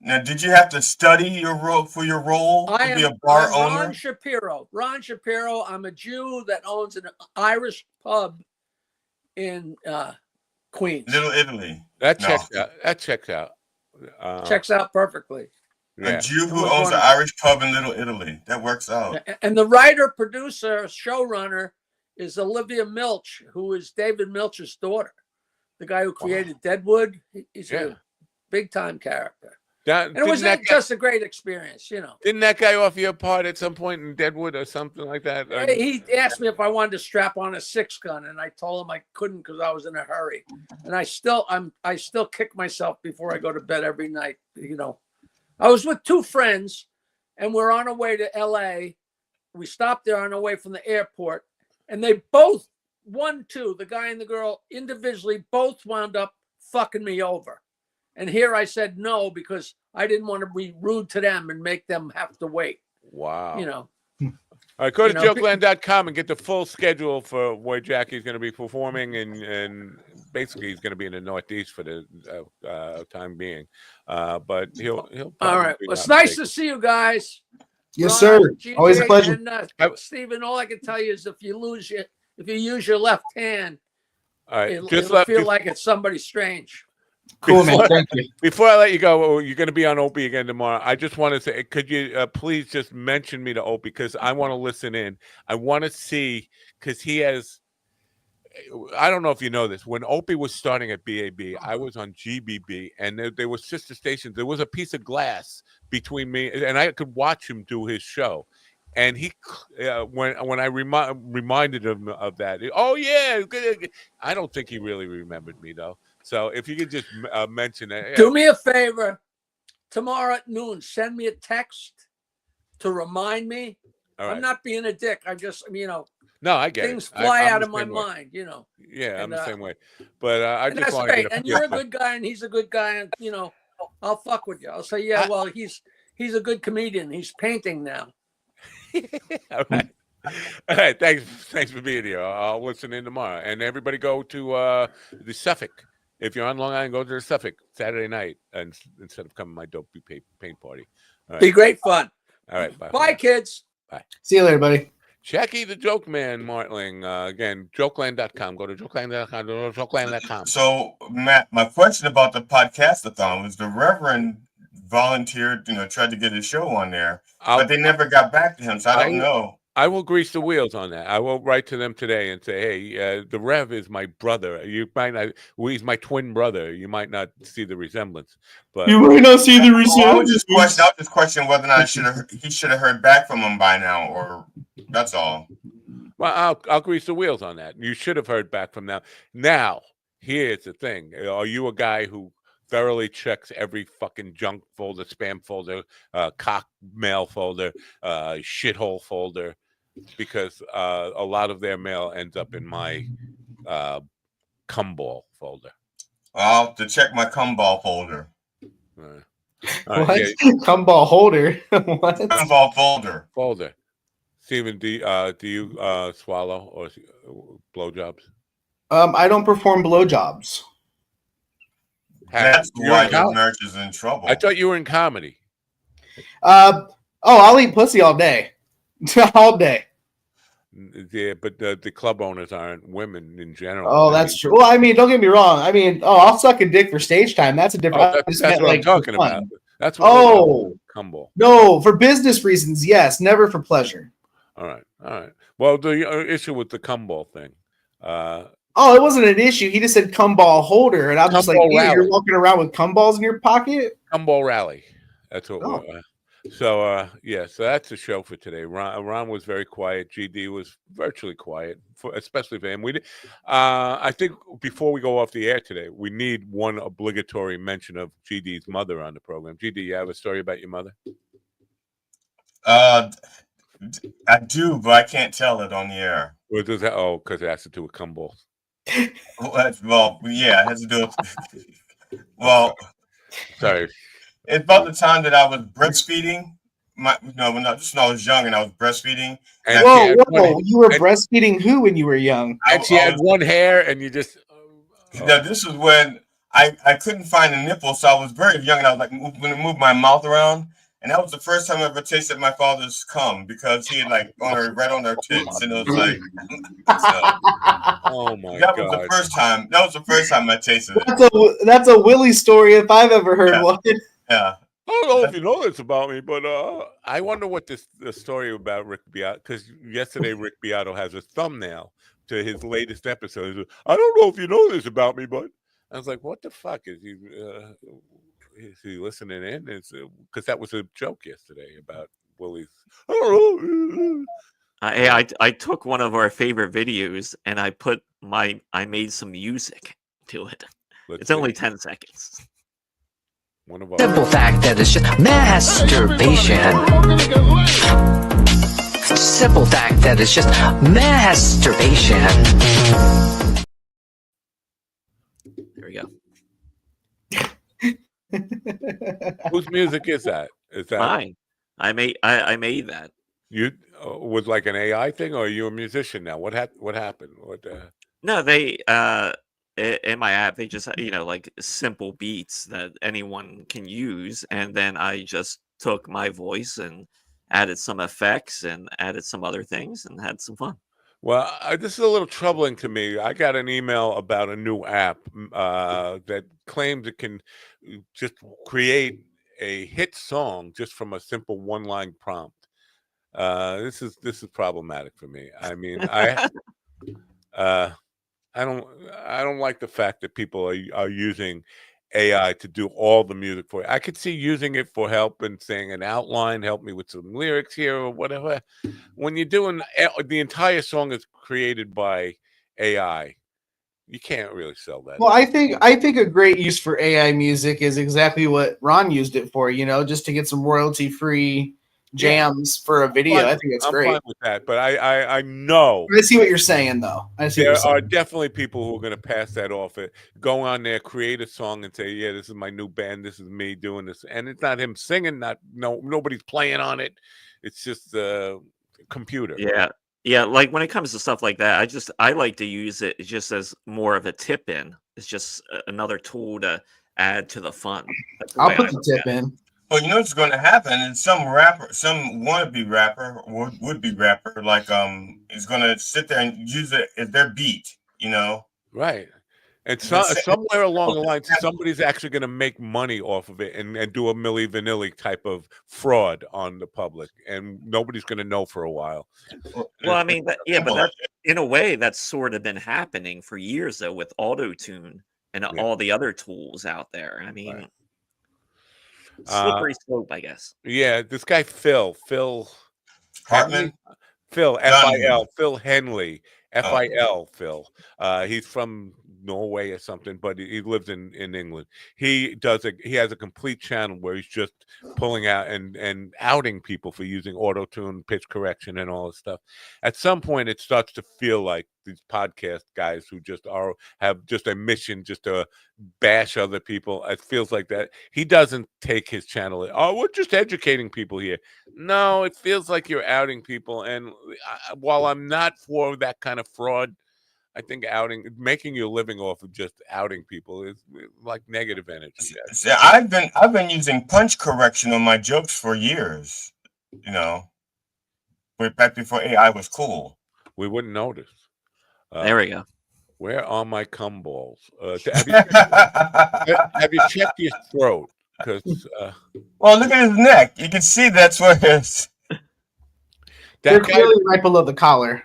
[SPEAKER 10] Now, did you have to study your role to be a bar owner?
[SPEAKER 13] Ron Shapiro. I'm a Jew that owns an Irish pub in Queens.
[SPEAKER 10] Little Italy.
[SPEAKER 5] That checks out.
[SPEAKER 13] Checks out perfectly.
[SPEAKER 10] A Jew who owns an Irish pub in Little Italy. That works out.
[SPEAKER 13] And the writer, producer, showrunner is Olivia Milch, who is David Milch's daughter. The guy who created Deadwood. He's a big time character. And it was just a great experience,
[SPEAKER 5] Didn't that guy offer you a part at some point in Deadwood or something like that?
[SPEAKER 13] He asked me if I wanted to strap on a 6-gun, and I told him I couldn't because I was in a hurry. And I still kick myself before I go to bed every night. I was with 2 friends, and we're on our way to LA. We stopped there on our way from the airport, and they both, the guy and the girl individually, both wound up fucking me over. And here I said no because I didn't want to be rude to them and make them have to wait.
[SPEAKER 5] Wow. All right, go to jokeland.com and get the full schedule for where Jackie's going to be performing, and basically he's going to be in the Northeast for the time being. But he'll
[SPEAKER 13] all right. Well, it's nice to see you guys.
[SPEAKER 15] Yes, Ron, sir. GJ, always a pleasure.
[SPEAKER 13] And, Stephen, all I can tell you is if you use your left hand,
[SPEAKER 5] all right,
[SPEAKER 13] it'll feel like it's somebody strange.
[SPEAKER 15] Cool, man. Thank you.
[SPEAKER 5] Before I let you go, you're going to be on Opie again tomorrow. I just want to say, could you please just mention me to Opie, because I want to listen in. I want to see, because he has, I don't know if you know this, when Opie was starting at BAB, I was on GBB, and there were sister stations. There was a piece of glass between me, and I could watch him do his show. And he, when I reminded him of that, I don't think he really remembered me, though. So if you could just mention it.
[SPEAKER 13] Do me a favor. Tomorrow at noon, send me a text to remind me. Right. I'm not being a dick. I just,
[SPEAKER 5] no, I get
[SPEAKER 13] things fly out of my mind,
[SPEAKER 5] Yeah, I'm the same way. But I just want
[SPEAKER 13] to get and you're a good guy, and he's a good guy, and I'll fuck with you. I'll say, well, he's a good comedian. He's painting now.
[SPEAKER 5] All right. All right, thanks for being here. I'll listen in tomorrow. And everybody go to the Suffolk If you're on Long Island, go to the Suffolk Saturday night, and instead of coming to my dopey paint party. All right.
[SPEAKER 13] Be great fun.
[SPEAKER 5] All right. Bye.
[SPEAKER 13] Bye, kids.
[SPEAKER 5] Bye.
[SPEAKER 15] See you later, buddy.
[SPEAKER 5] Jackie the Joke Man Martling. Again, jokeland.com. Go to jokeland.com. Go to jokeland.com.
[SPEAKER 10] So, Matt, my question about the podcast-a-thon was the Reverend volunteered, tried to get his show on there, but they never got back to him, so I don't know.
[SPEAKER 5] I will grease the wheels on that. I will write to them today and say, hey, the Rev is my brother. You might not, he's my twin brother. You might not see the resemblance, but
[SPEAKER 15] you might not see the resemblance.
[SPEAKER 10] I was just questioning whether or not he should have heard back from him by now, or that's all.
[SPEAKER 5] Well, I'll grease the wheels on that. You should have heard back from them. Now, here's the thing: are you a guy who thoroughly checks every fucking junk folder, spam folder, cock mail folder, shithole folder? Because a lot of their mail ends up in my cumball folder.
[SPEAKER 10] I'll have to check my cumball folder.
[SPEAKER 15] What? Cumball holder? What?
[SPEAKER 10] Cumball
[SPEAKER 5] folder. Steven, do you swallow or blowjobs?
[SPEAKER 15] I don't perform blowjobs.
[SPEAKER 10] That's why your marriage is in trouble.
[SPEAKER 5] I thought you were in comedy.
[SPEAKER 15] I'll eat pussy all day. All day.
[SPEAKER 5] Yeah, but the club owners aren't women in general.
[SPEAKER 15] Oh, that's true. Well, I mean, don't get me wrong. I mean, I'll suck a dick for stage time. That's a different.
[SPEAKER 5] That's what I'm talking about. That's
[SPEAKER 15] what.
[SPEAKER 5] Cumball.
[SPEAKER 15] No, for business reasons, yes. Never for pleasure.
[SPEAKER 5] All right. Well, the issue with the cumball thing.
[SPEAKER 15] It wasn't an issue. He just said cumball holder, and I'm just like, you're walking around with cumballs in your pocket.
[SPEAKER 5] Cumball rally. That's what. So that's the show for today. Ron was very quiet. GD was virtually quiet, especially for him. I think before we go off the air today, we need one obligatory mention of GD's mother on the program. GD, you have a story about your mother?
[SPEAKER 10] I do, but I can't tell it on the air.
[SPEAKER 5] What does that? Oh, because it has to do with cumballs.
[SPEAKER 10] Well, yeah, it has to do with. Well,
[SPEAKER 5] sorry.
[SPEAKER 10] It's about the time that I was breastfeeding. Just when I was young and I was breastfeeding.
[SPEAKER 15] Whoa! You were breastfeeding who when you were young?
[SPEAKER 5] And she had one hair, and you just.
[SPEAKER 10] Now, this is when I couldn't find a nipple, so I was very young, and I was like, when I moved my mouth around, and that was the first time I ever tasted my father's cum because he had right on her tits, and it was like.
[SPEAKER 5] Oh my god!
[SPEAKER 10] That was the first time. That was the first time I tasted
[SPEAKER 15] it. That's a Willie story if I've ever heard one.
[SPEAKER 10] Yeah.
[SPEAKER 5] I don't know if you know this about me, but I wonder what the story about Rick Beato, because yesterday Rick Beato has a thumbnail to his latest episode. Says, I don't know if you know this about me, but I was like, what the fuck is he listening in? Because that was a joke yesterday about Willie's. I don't know.
[SPEAKER 11] I took one of our favorite videos and I made some music to it. It's only 10 seconds.
[SPEAKER 17] Simple fact that it's just masturbation. Simple fact that it's just masturbation.
[SPEAKER 11] There we go.
[SPEAKER 5] Whose music is that? Is that
[SPEAKER 11] mine? I made that.
[SPEAKER 5] You was like an AI thing, or are you a musician now? What happened?
[SPEAKER 11] No, they in my app they just like simple beats that anyone can use, and then I just took my voice and added some effects and added some other things and had some fun.
[SPEAKER 5] Well, this is a little troubling to me. I got an email about a new app that claims it can just create a hit song just from a simple one-line prompt. This is problematic for me. I mean, I don't like the fact that people are using AI to do all the music for you. I could see using it for help and saying an outline, help me with some lyrics here or whatever. When you're doing the entire song is created by AI, you can't really sell that.
[SPEAKER 15] Well, I think a great use for AI music is exactly what Ron used it for, just to get some royalty-free jams for a video. I think it's great.
[SPEAKER 5] I'm fine with that, but I know.
[SPEAKER 15] I see what you're saying, though.
[SPEAKER 5] There are definitely people who are going to pass that off. Go on there, create a song, and say, "Yeah, this is my new band. This is me doing this," and it's not him singing. Nobody's playing on it. It's just the computer.
[SPEAKER 11] Yeah. Like when it comes to stuff like that, I like to use it just as more of a tip in. It's just another tool to add to the fun.
[SPEAKER 15] I'll put the tip in.
[SPEAKER 10] Well, you know what's going to happen is some rapper, some wannabe rapper, would-be rapper, like is going to sit there and use it as their beat, you know?
[SPEAKER 5] Right. And somewhere along the line, somebody's actually going to make money off of it and do a Milli Vanilli type of fraud on the public, and nobody's going to know for a while.
[SPEAKER 11] Well, I mean, but that's, in a way, that's sort of been happening for years, though, with auto-tune and all the other tools out there. I mean, slippery slope, I guess.
[SPEAKER 5] Yeah, this guy Phil
[SPEAKER 10] Hartman,
[SPEAKER 5] Phil F-I-L, Phil Henley, F-I-L, Phil. He's from Norway or something, but he lives in England. He has a complete channel where he's just pulling out and outing people for using auto-tune, pitch correction, and all this stuff. At some point, it starts to feel like these podcast guys who just have just a mission just to bash other people. It feels like that. He doesn't take his channel. Oh, we're just educating people here. No, it feels like you're outing people. And while I'm not for that kind of fraud, I think making your living off of just outing people is like negative energy.
[SPEAKER 10] See, I've been using punch correction on my jokes for years, you know, back before AI was cool.
[SPEAKER 5] We wouldn't notice.
[SPEAKER 11] There we go.
[SPEAKER 5] Where are my cum balls? Have you checked your throat?
[SPEAKER 10] Well, look at his neck. You can see that's where it's.
[SPEAKER 15] They're clearly right below the collar.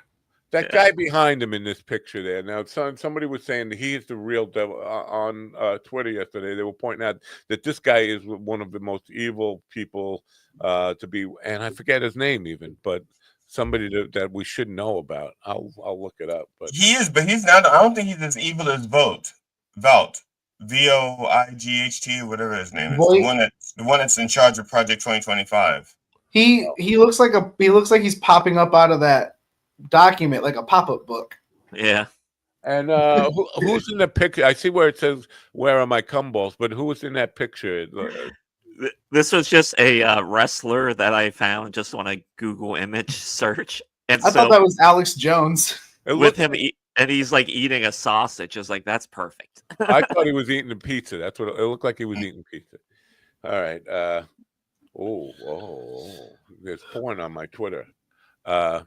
[SPEAKER 5] That guy behind him in this picture there. Now, somebody was saying that he is the real devil on Twitter yesterday. They were pointing out that this guy is one of the most evil people to be, and I forget his name even, but somebody that we should know about. I'll look it up. But
[SPEAKER 10] he is, but he's not. I don't think he's as evil as Vogt, Voigt, whatever his name is. The one that's in charge of Project 2025.
[SPEAKER 15] He looks like he's popping up out of that document like a pop-up book.
[SPEAKER 11] Yeah.
[SPEAKER 5] And who's in the picture? I see where it says "Where are my cum balls?" But who was in that picture?
[SPEAKER 11] This was just a wrestler that I found just on a Google image search. And
[SPEAKER 15] I thought that was Alex Jones.
[SPEAKER 11] With him, and he's like eating a sausage. It's like, that's perfect.
[SPEAKER 5] I thought he was eating a pizza. That's what it looked like. He was eating pizza. All right. There's porn on my Twitter. I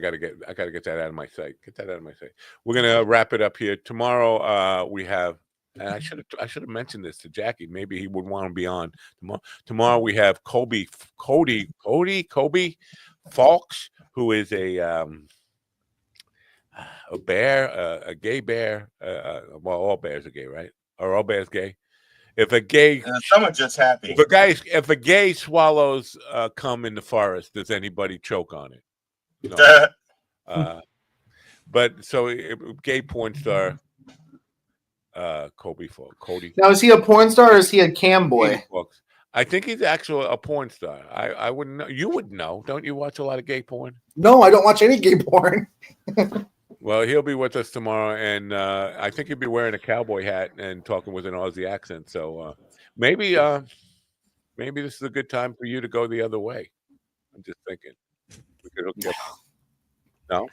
[SPEAKER 5] gotta get that out of my sight. Get that out of my sight. We're gonna wrap it up here. Tomorrow we have, and I should have mentioned this to Jackie. Maybe he would want to be on tomorrow. We have Cody Fawkes, who is a bear, a gay bear. Well, all bears are gay, right? Are all bears gay? If a gay,
[SPEAKER 10] some are just happy.
[SPEAKER 5] If a gay swallows cum in the forest, does anybody choke on it? No. But so gay porn star Cody.
[SPEAKER 15] Now, is he a porn star or is he a cam boy?
[SPEAKER 5] I think he's actually a porn star. I wouldn't know. You would know. Don't you watch a lot of gay porn?
[SPEAKER 15] No, I don't watch any gay porn.
[SPEAKER 5] Well, he'll be with us tomorrow, and I think he'll be wearing a cowboy hat and talking with an Aussie accent. So maybe this is a good time for you to go the other way. I'm just thinking. We could hook you up. No?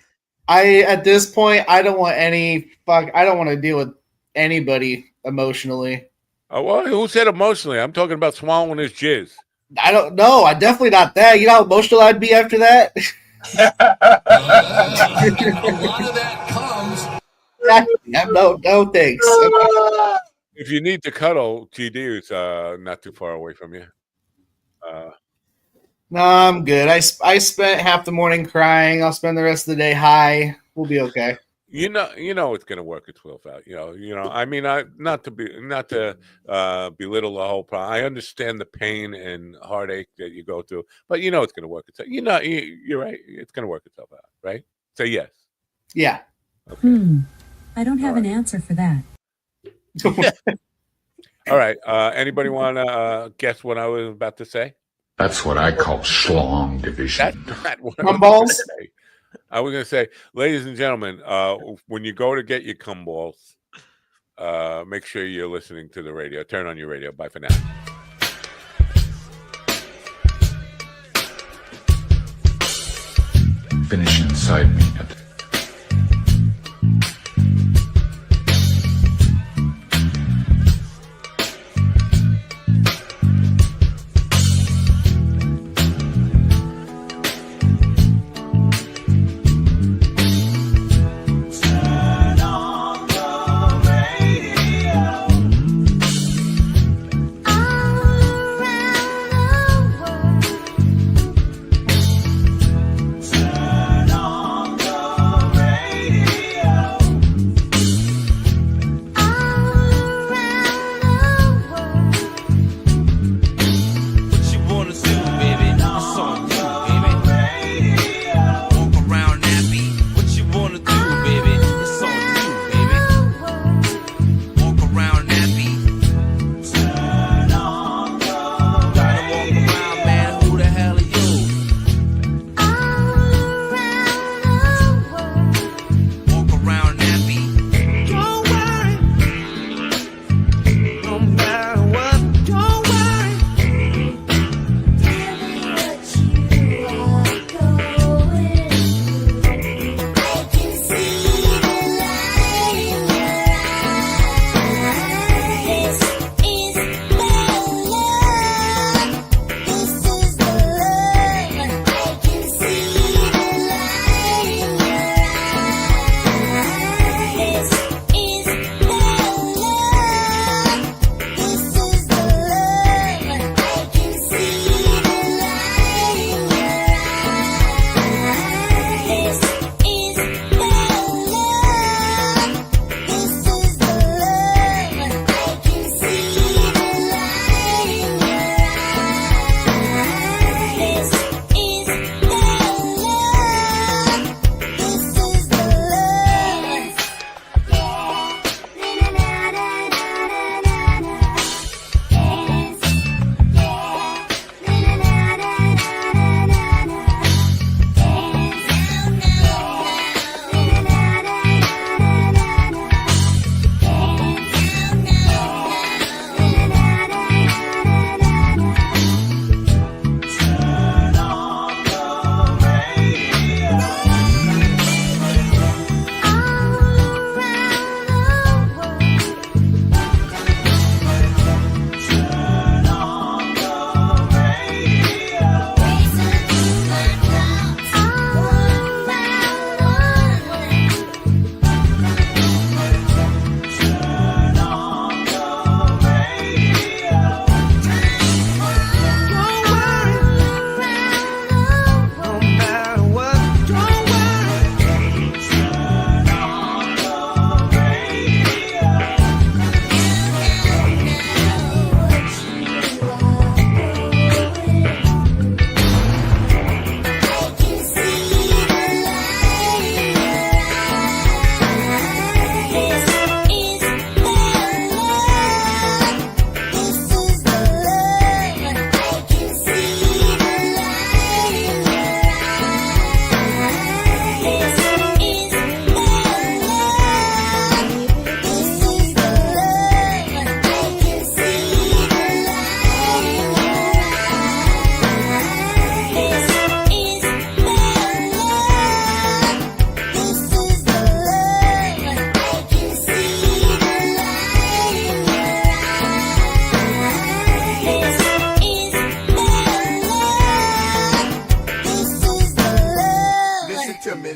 [SPEAKER 15] At this point, I don't want to deal with anybody emotionally.
[SPEAKER 5] Oh, well, who said emotionally? I'm talking about swallowing his jizz.
[SPEAKER 15] I don't know. I'm definitely not that. You know how emotional I'd be after that?
[SPEAKER 8] A lot of that comes.
[SPEAKER 15] No, thanks.
[SPEAKER 5] If you need to cuddle, GD is not too far away from you.
[SPEAKER 15] No, I'm good. I spent half the morning crying. I'll spend the rest of the day high. We'll be okay.
[SPEAKER 5] You know, it's going to work itself out. You know. I mean, not to belittle the whole problem. I understand the pain and heartache that you go through, but it's going to work itself. You're right. It's going to work itself out, right? Say yes.
[SPEAKER 15] Yeah.
[SPEAKER 5] Okay.
[SPEAKER 18] I don't have an answer for that.
[SPEAKER 5] All right. Anybody want to guess what I was about to say?
[SPEAKER 12] That's what I call schlong division.
[SPEAKER 5] That's not what
[SPEAKER 15] cum balls.
[SPEAKER 5] I was going to say, ladies and gentlemen, when you go to get your cum balls, make sure you're listening to the radio. Turn on your radio. Bye for now.
[SPEAKER 12] Finish inside me.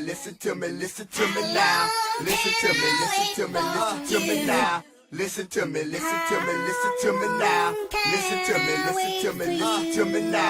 [SPEAKER 19] listen to me, listen to me now. Listen to me, listen to me, listen to me now. Listen to me, listen to me, listen to me now. Listen to me, listen to me, listen to me now.